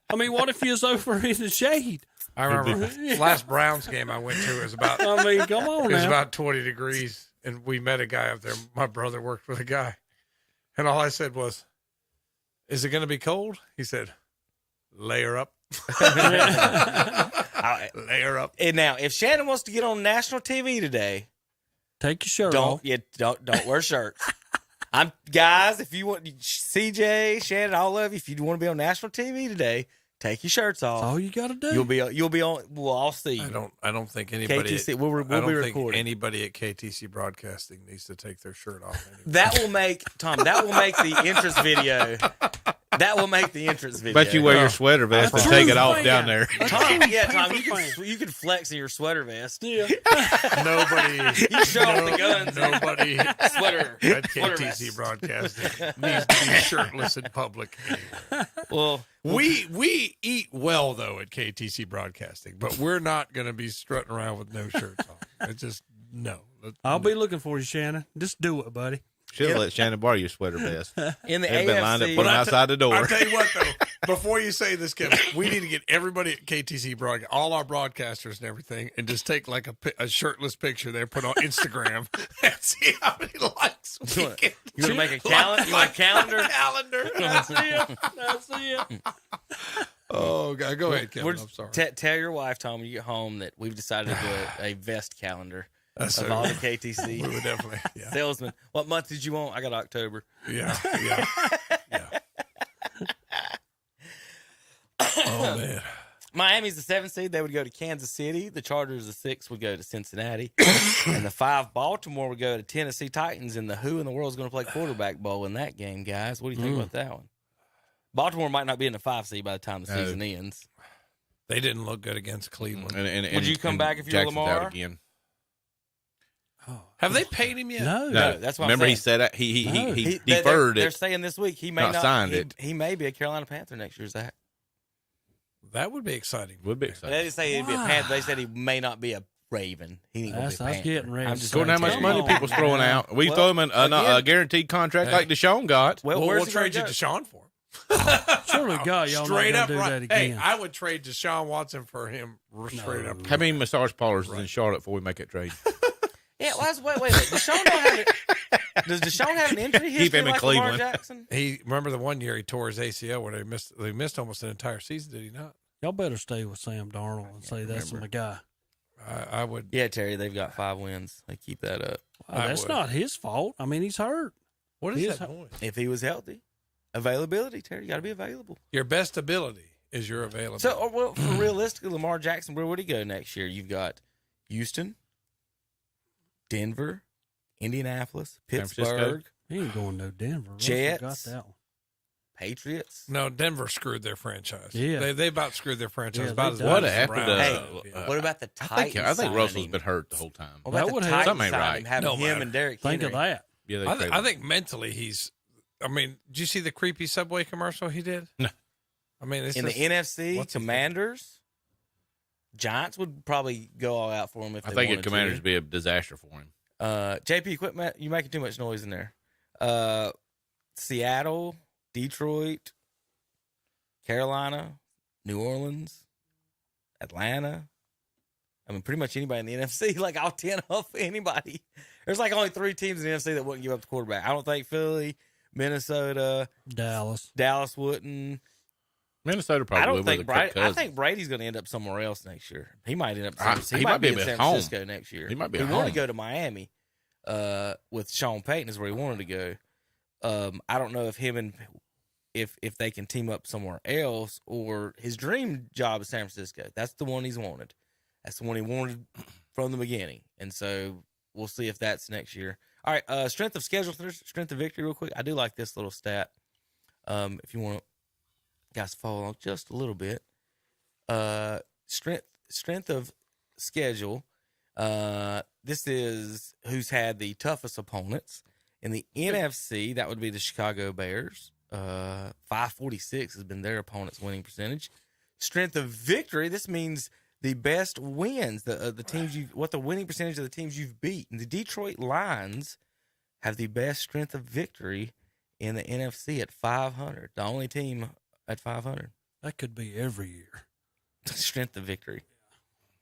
I mean, what if you was over in the shade?
I remember last Browns game I went to, it was about,
I mean, come on
it
now.
was about 20 degrees, and we met a guy up there. My brother worked with a guy, and all I said was, "Is it going to be cold?" He said, "Layer up." Layer up.
And now, if Shannon wants to get on national TV today,
take your shirt off.
Don't wear shirts. Guys, if you want, CJ, Shannon, all of you, if you want to be on national TV today, take your shirts off.
That's all you got to do.
You'll be on. We'll all see you.
I don't think anybody.
KTC, we'll
I don't
be
think
recording.
anybody at KTC Broadcasting needs to take their shirt off. Anyway.
That will make the entrance video. That will make the entrance video.
Bet you wear your sweater vest and take it off down there.
Tom, you can flex in your sweater vest.
Yeah.
Nobody.
You show off the guns.
Nobody
Sweater.
at KTC Broadcasting needs to be shirtless in public. Anyway.
Well,
we eat well though at KTC Broadcasting, but we're not going to be strutting around with no shirts on. It's just no.
I'll be looking for you, Shannon. Just do it, buddy.
Should have let Shannon borrow your sweater vest.
In the
They've
AFC,
been lined up putting outside the door.
I'll tell you what, though, before you say this, Kevin, we need to get everybody at KTC broadcast, all our broadcasters and everything, and just take like a shirtless picture there, put on Instagram, and see how many likes we get.
You want to make a calendar? You want a calendar?
Calendar.
That's it.
Oh, God. Go ahead, Kevin. I'm sorry.
Tell your wife, Tom, when you get home, that we've decided to do a vest calendar. Of all the KTC.
We would definitely, yeah.
Salesman. What month did you want? I got October.
Yeah. Oh, man.
Miami's the 7th seed. They would go to Kansas City. The Chargers, the 6th, would go to Cincinnati. And the 5, Baltimore, would go to Tennessee Titans. And who in the world is going to play quarterback bowl in that game, guys? What do you think about that one? Baltimore might not be in the 5 seed by the time the season ends.
They didn't look good against Cleveland.
Would you come back if you're Lamar?
Out again.
Have they paid him yet?
No.
That's what
Remember
I'm
he
saying.
said he deferred it.
They're saying this week he may not
signed it.
He may be a Carolina Panther next year, Zach.
That would be exciting.
Would be exciting.
They didn't say he'd be a Panther. They said he may not be a Raven. He ain't gonna be a Panther.
Getting ready.
I'm just
Going how much money people's throwing out. We throw him a guaranteed contract like Deshaun got.
Well, we'll trade you Deshaun for him.
Surely God, y'all
straight
not
up
do that
right.
again.
Hey, I would trade Deshaun Watson for him straight up.
How many massage parlors is in Charlotte before we make that trade?
Yeah, wait. Deshaun don't have it. Does Deshaun have an injury history
Keep him in
like
Cleveland.
Lamar Jackson?
He remember the one year he tore his ACL where they missed almost an entire season. Did he not?
Y'all better stay with Sam Darnold and say that's my guy.
I would.
Yeah, Terry, they've got 5 wins. They keep that up.
That's not his fault. I mean, he's hurt.
What is that noise?
If he was healthy. Availability, Terry. You got to be available.
Your best ability is your availability.
So, well, for realistically, Lamar Jackson, where would he go next year? You've got Houston, Denver, Indianapolis, Pittsburgh.
He ain't going no Denver.
Jets.
Got that one.
Patriots.
No, Denver screwed their franchise.
Yeah.
They about screwed their franchise.
Yeah,
about as
they
bad
What
as the
happened
Browns.
to?
What about the Titans?
I think Russell's
signing?
been hurt the whole time.
What about
That would
the
help.
Titans
Something ain't
signing
right.
him, having
No
him
matter.
and Derrick
Think
Henry?
of that.
Yeah, they
I
traded him.
think mentally he's. I mean, did you see the creepy Subway commercial he did?
No.
I mean, it's
In the
just,
NFC,
what's he
Commanders, Giants would probably go all out for him if
I
they
think
wanted
the Commanders
to.
would be a disaster for him.
JP, quit. You're making too much noise in there. Seattle, Detroit, Carolina, New Orleans, Atlanta. I mean, pretty much anybody in the NFC. Like, I'll 10 off anybody. There's like only 3 teams in the NFC that wouldn't give up the quarterback. I don't think Philly, Minnesota,
Dallas
wouldn't.
Minnesota probably.
I don't
would
think
with
Brady.
Kirk
I
Cousins.
think Brady's going to end up somewhere else next year. He might end up.
He might be
in
at
San
home.
Francisco next year.
He might be
He
at
wanted
home.
to go to Miami with Sean Payton is where he wanted to go. I don't know if him and if they can team up somewhere else, or his dream job is San Francisco. That's the one he's wanted. That's the one he wanted from the beginning. And so we'll see if that's next year. All right, strength of schedule, strength of victory, real quick. I do like this little stat. If you want to, guys, follow along just a little bit. Strength of schedule. This is who's had the toughest opponents. In the NFC, that would be the Chicago Bears. 546 has been their opponent's winning percentage. Strength of victory. This means the best wins, the teams what the winning percentage of the teams you've beat. And the Detroit Lions have the best strength of victory in the NFC at 500. The only team at 500.
That could be every year.
Strength of victory.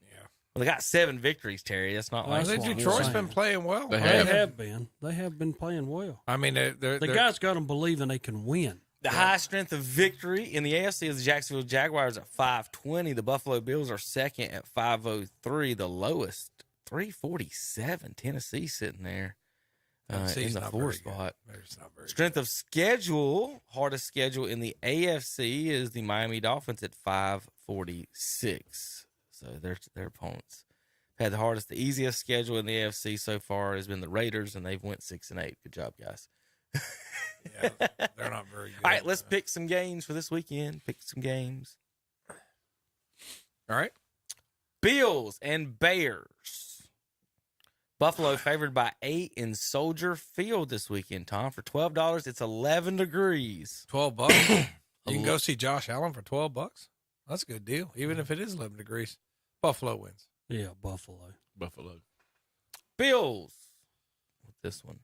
Yeah.
Well, they got 7 victories, Terry. That's not
Well,
like
that's what I'm
Detroit's
saying.
been playing well.
They
They
have.
have been. They have been playing well.
I mean,
The guys got them believing they can win.
the highest strength of victory in the AFC is the Jacksonville Jaguars at 520. The Buffalo Bills are second at 503. The lowest, 347. Tennessee sitting there in
Tennessee's
the
not
4th
very
spot.
good. It's not very
Strength of schedule, hardest schedule in the AFC is the Miami Dolphins at 546. So their opponents had the hardest. The easiest schedule in the AFC so far has been the Raiders, and they've went 6-8. Good job, guys.
Yeah, they're not very good.
All right, let's pick some games for this weekend. Pick some games.
All right.
Bills and Bears. Buffalo favored by 8 in Soldier Field this weekend, Tom. For $12, it's 11 degrees.
$12. You can go see Josh Allen for $12. That's a good deal, even if it is 11 degrees. Buffalo wins.
Yeah, Buffalo.
Bills with this one.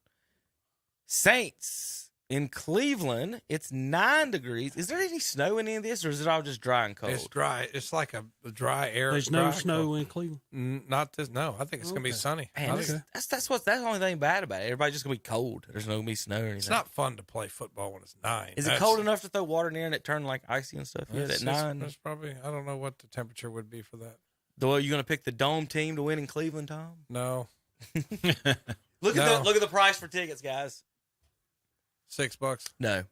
Saints in Cleveland. It's 9 degrees. Is there any snow in any of this, or is it all just dry and cold?
It's dry. It's like a dry air.
There's no
dry
snow
cold.
in Cleveland.
Not this. No, I think it's gonna be
Okay.
sunny.
Man,
I think
that's the only thing bad about it. Everybody's just gonna be cold. There's no gonna be snow or anything.
it's not fun to play football when it's 9.
Is it cold enough to throw water in there and it turn like icy and stuff? Yeah,
It's,
at 9.
It's probably. I don't know what the temperature would be for that.
Are you gonna pick the dome team to win in Cleveland, Tom?
No.
Look at the price for tickets, guys.
$6.
No,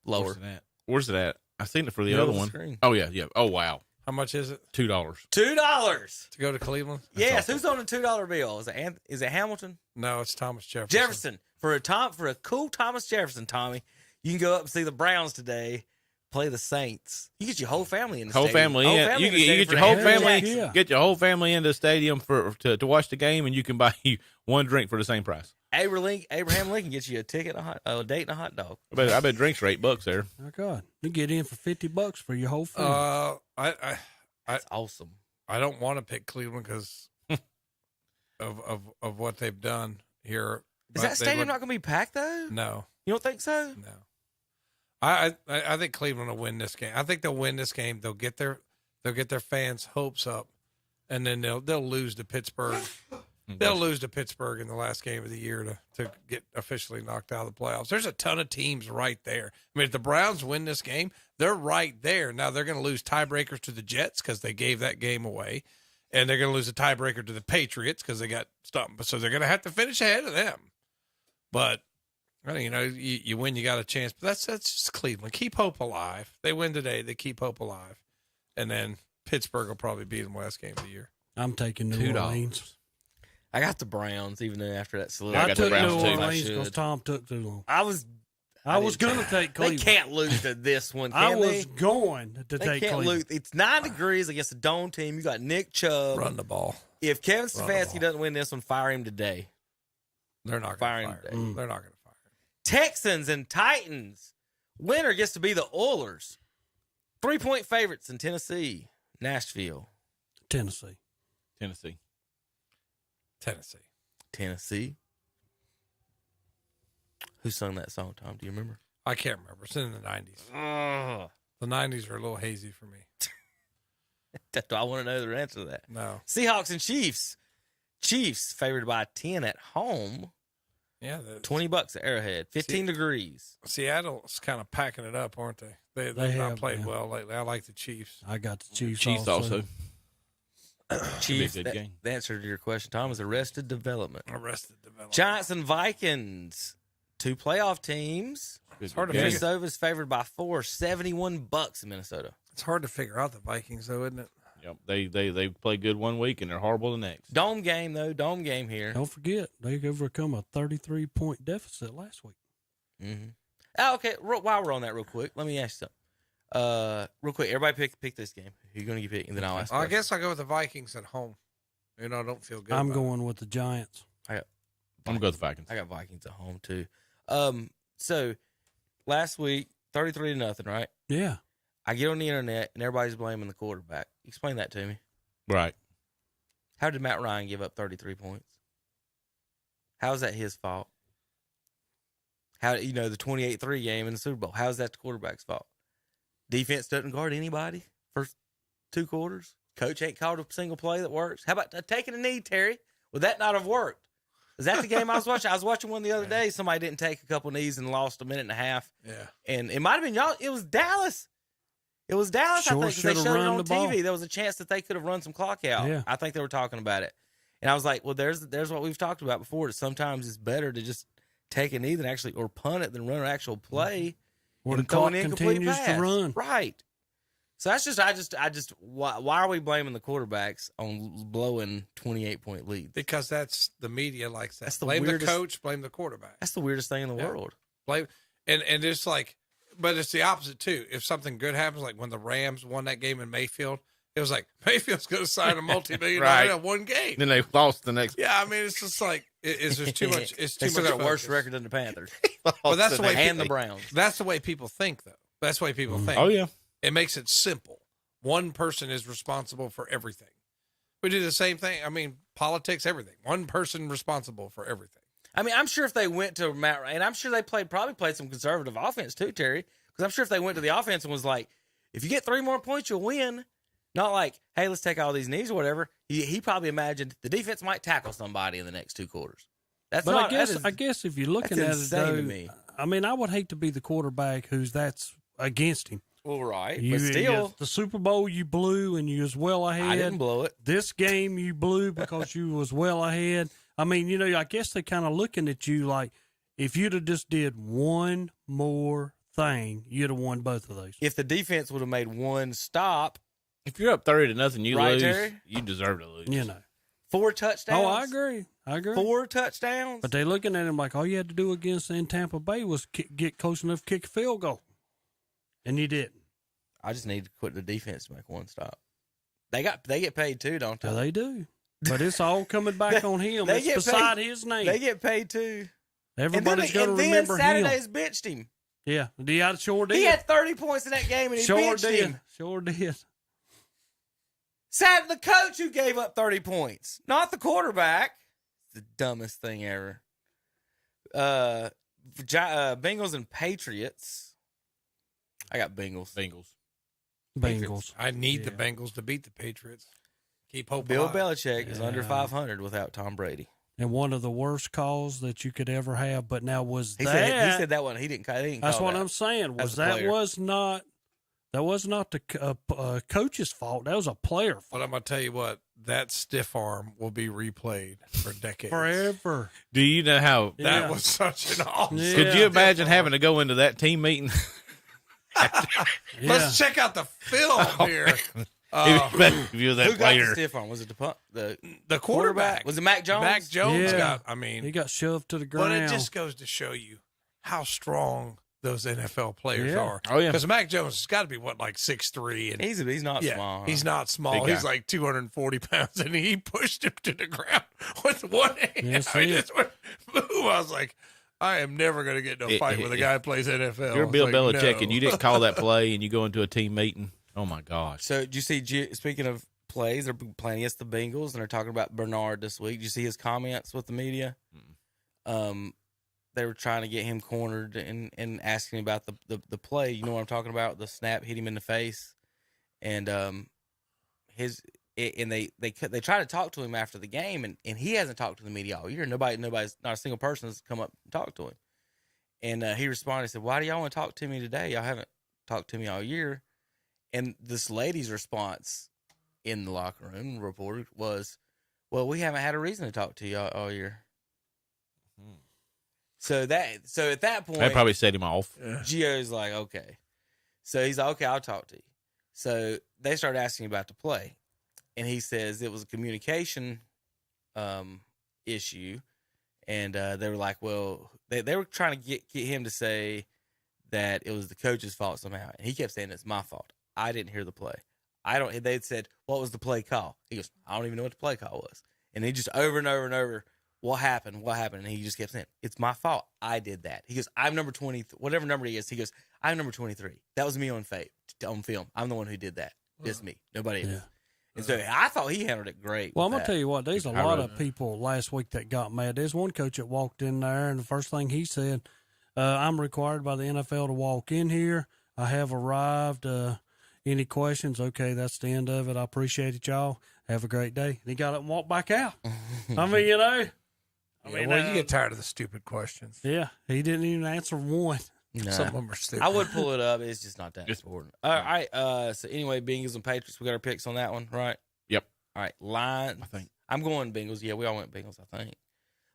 lower.
Where's it at? I seen it for the
Middle
other
of the
one.
screen.
Oh yeah. Oh wow.
How much is it
$2.
$2
to go to Cleveland?
Yes. Who's on a $2 bill? Is it Hamilton?
No, it's Thomas Jefferson.
Jefferson for a cool Thomas Jefferson, Tommy. You can go up and see the Browns today. Play the Saints. You get your whole family in the
Whole
stadium.
family in. You
the stadium
get
for
your
the
whole
Henry
family.
Jackson.
Get your whole family into the stadium to watch the game, and you can buy you one drink for the same price.
Abraham Lincoln gets you a ticket, a date, and a hot dog.
I bet drinks are $8 there.
Oh God, you get in for $50 for your whole family.
That's awesome.
I don't want to pick Cleveland because of what they've done here.
Is that stadium not going to be packed though?
No.
You don't think so?
No. I think Cleveland will win this game. I think they'll win this game. They'll get their fans' hopes up, and then they'll lose to Pittsburgh. They'll lose to Pittsburgh in the last game of the year to get officially knocked out of the playoffs. There's a ton of teams right there. I mean, if the Browns win this game, they're right there. Now they're going to lose tiebreakers to the Jets because they gave that game away, and they're going to lose a tiebreaker to the Patriots because they got stumped. So they're going to have to finish ahead of them. But Well, you win, you got a chance. But that's just Cleveland. Keep hope alive. They win today. They keep hope alive. And then Pittsburgh will probably beat them last game of the year.
I'm taking New Orleans.
I got the Browns, even after that salute.
I
got
took
the Browns
New
too.
Orleans because Tom took too long.
I was
going to take Cleveland.
They can't lose to this one, can
I was
they?
going to
They
take
can't
Cleveland.
lose. It's 9 degrees against a dome team. You got Nick Chubb.
Run the ball.
If Kevin Stefanski doesn't win this one, fire him today.
They're not going to fire him. They're not going to fire him.
Texans and Titans. Winner gets to be the Oilers. 3-point favorites in Tennessee. Nashville.
Tennessee.
Who sung that song, Tom? Do you remember?
I can't remember. It's in the 90s. The 90s are a little hazy for me.
Do I want to know the answer to that?
No.
Seahawks and Chiefs. Chiefs favored by 10 at home.
Yeah.
$20 at Arrowhead. 15 degrees.
Seattle's kind of packing it up, aren't they? They've not played well lately. I like the Chiefs.
I got the Chiefs.
Chiefs also.
Chiefs.
Be a good game.
The answer to your question, Tom, is Arrested Development. Giants and Vikings. 2 playoff teams.
It's hard to figure.
Minnesota's favored by 4. $71 in Minnesota.
It's hard to figure out the Vikings, though, isn't it?
Yep. They play good one week and they're horrible the next.
Dome game, though. Dome game here.
Don't forget, they overcome a 33-point deficit last week.
Mm-hmm. Oh, okay. While we're on that real quick, let me ask you something. Real quick, everybody pick this game. Who you going to pick? And then I'll ask.
I guess I'll go with the Vikings at home. I don't feel good.
I'm going with the Giants.
I'm
going to go with the Vikings.
I got Vikings at home, too. So, last week, 33-0, right?
Yeah.
I get on the internet, and everybody's blaming the quarterback. Explain that to me.
Right.
How did Matt Ryan give up 33 points? How is that his fault? How the 28-3 game in the Super Bowl? How is that the quarterback's fault? Defense doesn't guard anybody for 2 quarters. Coach ain't called a single play that works. How about taking a knee, Terry? Would that not have worked? Is that the game I was watching? I was watching one the other day. Somebody didn't take a couple knees and lost a minute and a half.
Yeah.
And it might have been y'all. It was Dallas. I think, because they showed it on TV. There was a chance that they could have run some clock out.
Yeah.
I think they were talking about it. And I was like, well, there's what we've talked about before. That sometimes it's better to just take a knee or punt it than run an actual play.
Or the clock continues to run.
Right. So that's why are we blaming the quarterbacks on blowing 28-point leads?
Because that's the media likes that.
That's the
blame
weirdest,
the coach, blame the quarterback.
That's the weirdest thing in the world.
Blame, and it's like, but it's the opposite too. If something good happens, like when the Rams won that game in Mayfield, it was like Mayfield's going to sign a multi-million-dollar in one game.
Then they lost the next.
Yeah, I mean, it's just like it's just too much. It's too
they still
much
got a worse
focus.
record than the Panthers.
But that's the way
and the Browns.
That's the way people think, though. That's the way people think.
Oh yeah.
It makes it simple. One person is responsible for everything. We do the same thing. I mean, politics, everything. One person responsible for everything.
I mean, I'm sure if they went to Matt Ryan, and I'm sure they probably played some conservative offense too, Terry, because I'm sure if they went to the offense and was like, if you get 3 more points, you'll win. Not like, hey, let's take all these knees or whatever. He probably imagined the defense might tackle somebody in the next 2 quarters.
I guess if you're looking at it, though,
to me.
I mean, I would hate to be the quarterback that's against him.
Well, right, but still,
the Super Bowl you blew and you was well ahead.
I didn't blow it.
This game you blew because you was well ahead. I mean, I guess they're kind of looking at you like if you'd have just did one more thing, you'd have won both of those.
If the defense would have made one stop,
if you're up 30-0, you lose.
Terry?
You deserve to lose.
4 touchdowns.
Oh, I agree.
4 touchdowns.
But they're looking at him like all you had to do against in Tampa Bay was get close enough to kick a field goal. And you didn't.
I just need to quit the defense to make one stop. They get paid too, don't they?
Yeah, they do. But it's all coming back on him. It's beside his name.
They get paid too.
Everybody's going to remember him.
And then Saturday's benched him.
Yeah, I sure did.
He had 30 points in that game and he benched him.
Sure did.
The coach who gave up 30 points, not the quarterback. It's the dumbest thing ever. Bengals and Patriots. I got Bengals.
Bengals.
I need the Bengals to beat the Patriots. Keep hope
Bill
alive.
Belichick is under 500 without Tom Brady.
And one of the worst calls that you could ever have, but now was
He said that one. He didn't
that's
call
what
that.
I'm saying.
That's
Was that
player.
was not That was not the coach's fault. That was a player fault.
But I'm going to tell you what, that stiff arm will be replayed for decades.
Forever.
Do you know how
That was such an awesome.
Could you imagine having to go into that team meeting?
Let's check out the film here.
If you were that
Who got
player.
the stiff arm? Was it
The quarterback.
Was it Mac Jones?
Mac Jones
Yeah.
got,
he got shoved to the ground.
but it just goes to show you how strong those NFL players
Yeah.
are.
Oh, yeah.
Because Mac Jones has got to be, 6'3", and
He's not
yeah,
small. Huh?
he's not small.
Big
He's
guy.
like 240 pounds, and he pushed him to the ground with one hand.
Yes,
I mean,
he-
just went boom. I was like, I am never going to get in a fight with a guy who plays NFL.
You're
I was
Bill
like,
Belichick
no.
and you didn't call that play and you go into a team meeting. Oh, my gosh.
So, did you see, speaking of plays, they're playing against the Bengals, and they're talking about Bernard this week. Did you see his comments with the media? They were trying to get him cornered and asking about the play. You know what I'm talking about? The snap hit him in the face. And they try to talk to him after the game, and he hasn't talked to the media all year. Nobody's not a single person has come up and talked to him. And he responded and said, "Why do y'all want to talk to me today? Y'all haven't talked to me all year." And this lady's response in the locker room reported was, "Well, we haven't had a reason to talk to you all year." So at that point,
That probably set him off.
Gio's like, okay. So he's like, okay, I'll talk to you. So they started asking about the play. And he says it was a communication issue. And they were like, well, they were trying to get him to say that it was the coach's fault somehow. And he kept saying it's my fault. I didn't hear the play. They'd said, what was the play call? He goes, I don't even know what the play call was. And he just over and over and over, what happened? And he just kept saying, it's my fault. I did that. He goes, I'm number 20, whatever number he is. He goes, I'm number 23. That was me on film. I'm the one who did that. It's me. Nobody else.
Yeah.
And so I thought he handled it great.
Well, I'm
with
going to
that.
tell you what, there's a lot of people last week that got mad. There's one coach that walked in there, and the first thing he said, I'm required by the NFL to walk in here. I have arrived. Any questions? Okay, that's the end of it. I appreciate it, y'all. Have a great day. And he got up and walked back out. I mean, you know.
You get tired of the stupid questions.
Yeah, he didn't even answer one.
Nah.
Some of them are stupid.
I would pull it up. It's just not that important. All right. So anyway, Bengals and Patriots. We got our picks on that one, right?
Yep.
All right. Lions.
I think.
I'm going Bengals. Yeah, we all went Bengals, I think.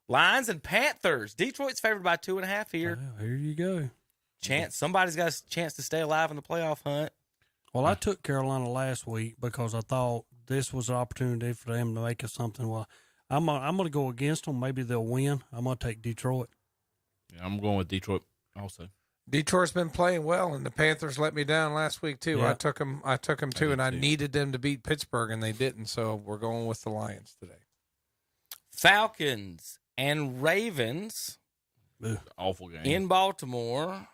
Lions and Panthers. Detroit's favored by 2.5 here.
Well, here you go.
Somebody's got a chance to stay alive in the playoff hunt.
Well, I took Carolina last week because I thought this was an opportunity for them to make it something. Well, I'm going to go against them. Maybe they'll win. I'm going to take Detroit.
Yeah, I'm going with Detroit also.
Detroit's been playing well, and the Panthers let me down last week too.
Yeah.
I took them too, and I needed them to beat Pittsburgh, and they didn't. So we're going with the Lions today.
Falcons and Ravens.
Awful game.
In Baltimore.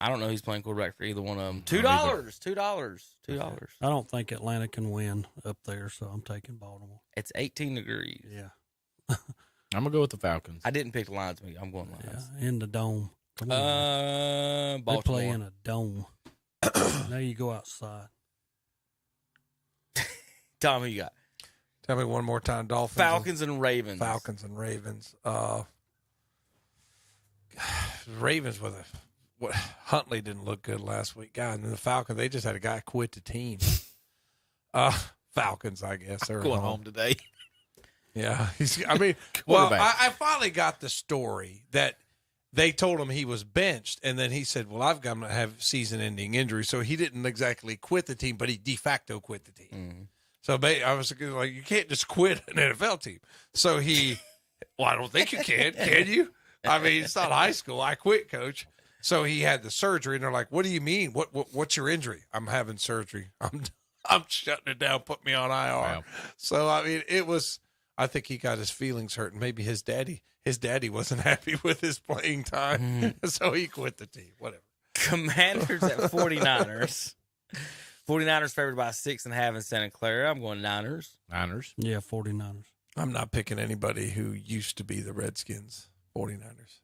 I don't know who's playing quarterback for either one of them. $2. $2.
I don't think Atlanta can win up there, so I'm taking Baltimore.
It's 18 degrees.
Yeah.
I'm going to go with the Falcons.
I didn't pick the Lions. I'm going Lions.
Yeah, in the dome. Come on. They
Baltimore.
play in a dome. Now you go outside.
Tom, who you got?
Tell me one more time. Dolphins.
Falcons and Ravens.
Falcons and Ravens. Ravens with what Huntley didn't look good last week. God, and then the Falcons, they just had a guy quit the team. Falcons, I guess. They're
Going home today.
Yeah. I finally got the story that they told him he was benched, and then he said, well, I've got to have season-ending injury. So he didn't exactly quit the team, but he de facto quit the team. Mm-hmm. So I was like, you can't just quit an NFL team. So well, I don't think you can you? I mean, it's not high school. I quit, coach. So he had the surgery, and they're like, what do you mean? What's your injury? I'm having surgery. I'm shutting it down. Put me on IR. Wow. So, I mean, I think he got his feelings hurt, and maybe his daddy wasn't happy with his playing time, so he quit the team. Whatever.
Commanders at 49ers. 49ers favored by 6.5 in Santa Clara. I'm going Niners.
Yeah, 49ers.
I'm not picking anybody who used to be the Redskins. 49ers.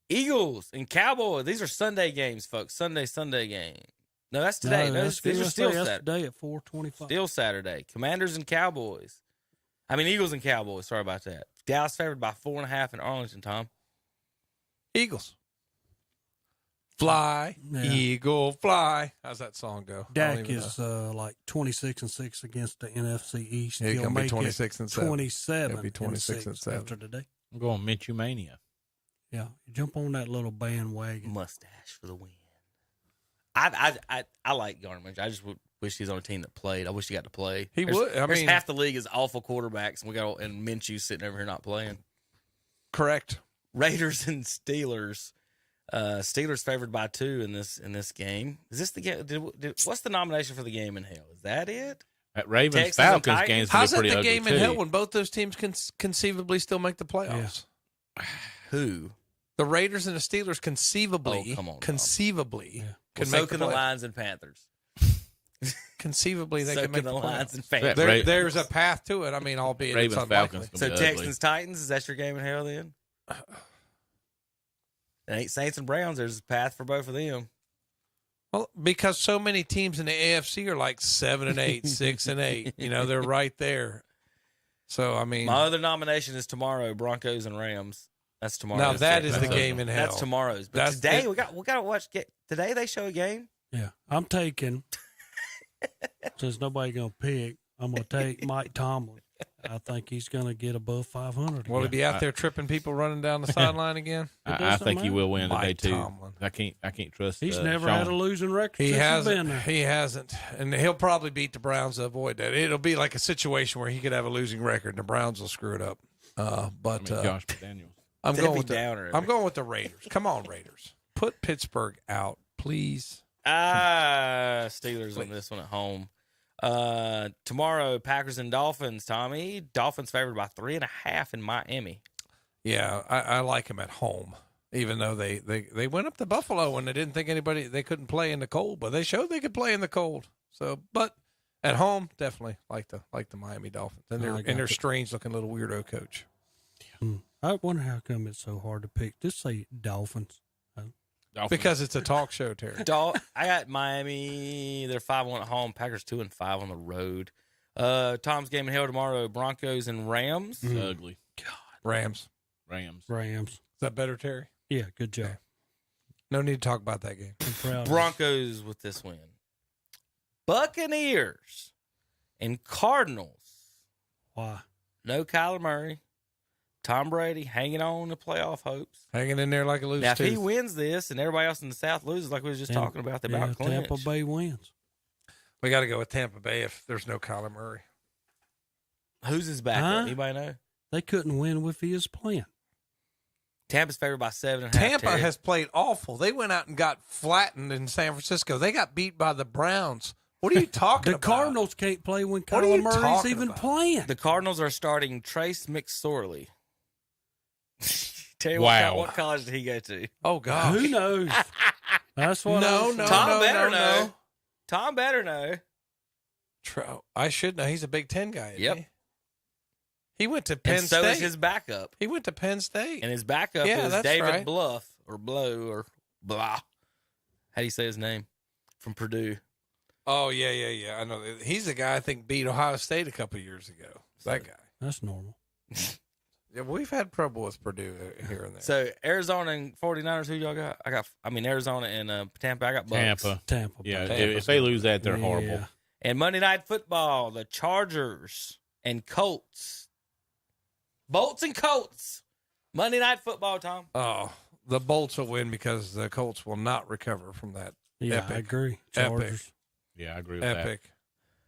Eagles and Cowboys. These are Sunday games, folks. Sunday game. No, that's today. No, these are still Saturday.
Today at 4:25.
Still Saturday. Commanders and Cowboys. Eagles and Cowboys. Sorry about that. Dallas favored by 4.5 in Arlington, Tom.
Eagles. Fly,
Yeah.
Eagle, fly. How's that song go?
Dak is like 26-6 against the NFC East.
He's
He'll
gonna be
make
26-7.
27.
He'll be 26-7
after today.
I'm going Minshew Mania.
Yeah, jump on that little bandwagon.
Mustache for the win. I like Gardner Minshew. I just wish he's on a team that played. I wish he got to play.
He would. I mean,
half the league is awful quarterbacks, and Minshew sitting over here not playing.
Correct.
Raiders and Steelers. Steelers favored by 2 in this game. Is this the game? What's the nomination for the game in hell? Is that it?
That Ravens
Texans
Falcons
and
game's
How's that
pretty
the
ugly
game
too.
in hell when both those teams can conceivably still make the playoffs?
Who?
The Raiders and the Steelers conceivably.
Oh, come on, Bob.
Conceivably.
Well, so can the Lions and Panthers.
Conceivably, they
So
can make
can
the
the Lions
playoffs.
and Panthers.
There's a path to it. I mean, albeit
Ravens,
it's unlikely.
Falcons
So
gonna be ugly.
Texans Titans, is that your game in hell then? It ain't Saints and Browns. There's a path for both of them.
Well, because so many teams in the AFC are like 7-8, 6-8. You know, they're right there. So I mean,
My other nomination is tomorrow, Broncos and Rams. That's tomorrow.
now that is the game in hell.
That's tomorrow's. But
That's
today
it.
we got to watch. Today they show a game.
Yeah, I'm taking. Since nobody gonna pick, I'm gonna take Mike Tomlin. I think he's gonna get above 500.
Will he
again.
be out there tripping people running down the sideline again?
I think he will win today
Mike
too.
Tomlin.
I can't trust.
He's never
Sean.
had a losing record.
He
since he's
hasn't.
been there.
He hasn't, and he'll probably beat the Browns to avoid that. It'll be like a situation where he could have a losing record, and the Browns will screw it up. But
Josh McDaniels.
I'm
Debbie
going with
Downer.
I'm going with the Raiders. Come on, Raiders. Put Pittsburgh out, please.
Steelers on this one at home. Tomorrow, Packers and Dolphins. Tommy, Dolphins favored by 3.5 in Miami.
Yeah, I like him at home, even though they went up to Buffalo and they didn't think they couldn't play in the cold, but they showed they could play in the cold. So, but at home, definitely like the Miami Dolphins and their strange looking little weirdo coach.
I wonder how come it's so hard to pick. Just say Dolphins.
Because it's a talk show, Terry.
I got Miami. They're 5-1 at home. Packers 2-5 on the road. Tom's game in hell tomorrow. Broncos and Rams.
It's ugly.
God. Rams.
Is
that better, Terry?
Yeah, good job.
Okay. No need to talk about that game.
I'm proud.
Broncos with this win. Buccaneers and Cardinals.
Why?
No Kyler Murray. Tom Brady hanging on to playoff hopes.
Hanging in there like a loose
Now, if he
tooth.
wins this and everybody else in the South loses, like we was just talking about, they're about clinch.
Tampa Bay wins.
We got to go with Tampa Bay if there's no Kyler Murray.
Who's his backup?
Huh?
Anybody know?
They couldn't win if he was playing.
Tampa's favored by 7.5.
Tampa
Terry.
has played awful. They went out and got flattened in San Francisco. They got beat by the Browns. What are you talking
The
about?
Cardinals can't play when
What are
Kyler
you
Murray's
talking
even
about?
playing.
The Cardinals are starting Trace McSorley. Tell you
Wow.
what college did he go to?
Oh, God.
Who knows? That's what.
No.
Tom better
no.
know. Tom better know.
I should know. He's a Big Ten guy. Isn't
Yep.
He went to Penn
And so
State.
is his backup.
He went to Penn State.
And his backup
Yeah,
is
that's
David
right.
Bluff or Blow or blah. How do you say his name? From Purdue.
Oh, yeah. I know. He's the guy I think beat Ohio State a couple years ago. That guy.
That's normal.
Yeah, we've had trouble with Purdue here and there.
So Arizona and 49ers, who y'all got? Arizona and Tampa. I got Bucks.
Tampa.
Yeah,
Tampa's
if they lose that, they're horrible.
Yeah.
And Monday Night Football, the Chargers and Colts. Bolts and Colts. Monday Night Football, Tom.
Oh, the Bolts will win because the Colts will not recover from that
Yeah, I agree. Chargers.
Yeah, I agree with that.
epic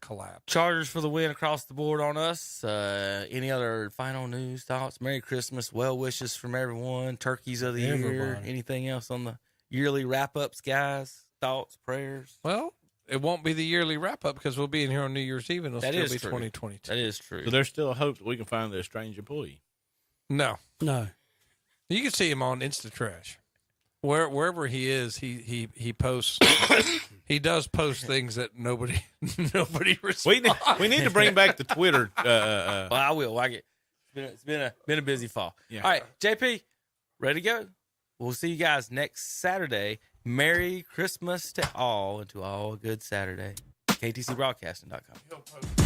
collapse.
Chargers for the win across the board on us. Any other final news, thoughts? Merry Christmas, well wishes from everyone. Turkeys of the year.
Everybody.
Anything else on the yearly wrap-ups, guys? Thoughts, prayers?
Well, it won't be the yearly wrap-up because we'll be in here on New Year's Eve and it'll
That
still
is
be
true.
2022.
That is true.
So there's still a hope that we can find the strange employee.
No.
No.
You can see him on Instatrash. Wherever he is, he posts. He does post things that nobody responds.
We need to bring back the Twitter.
Well, I will. It's been a busy fall.
Yeah.
All right, JP, ready to go? We'll see you guys next Saturday. Merry Christmas to all and to all a good Saturday. KTCBroadcasting.com.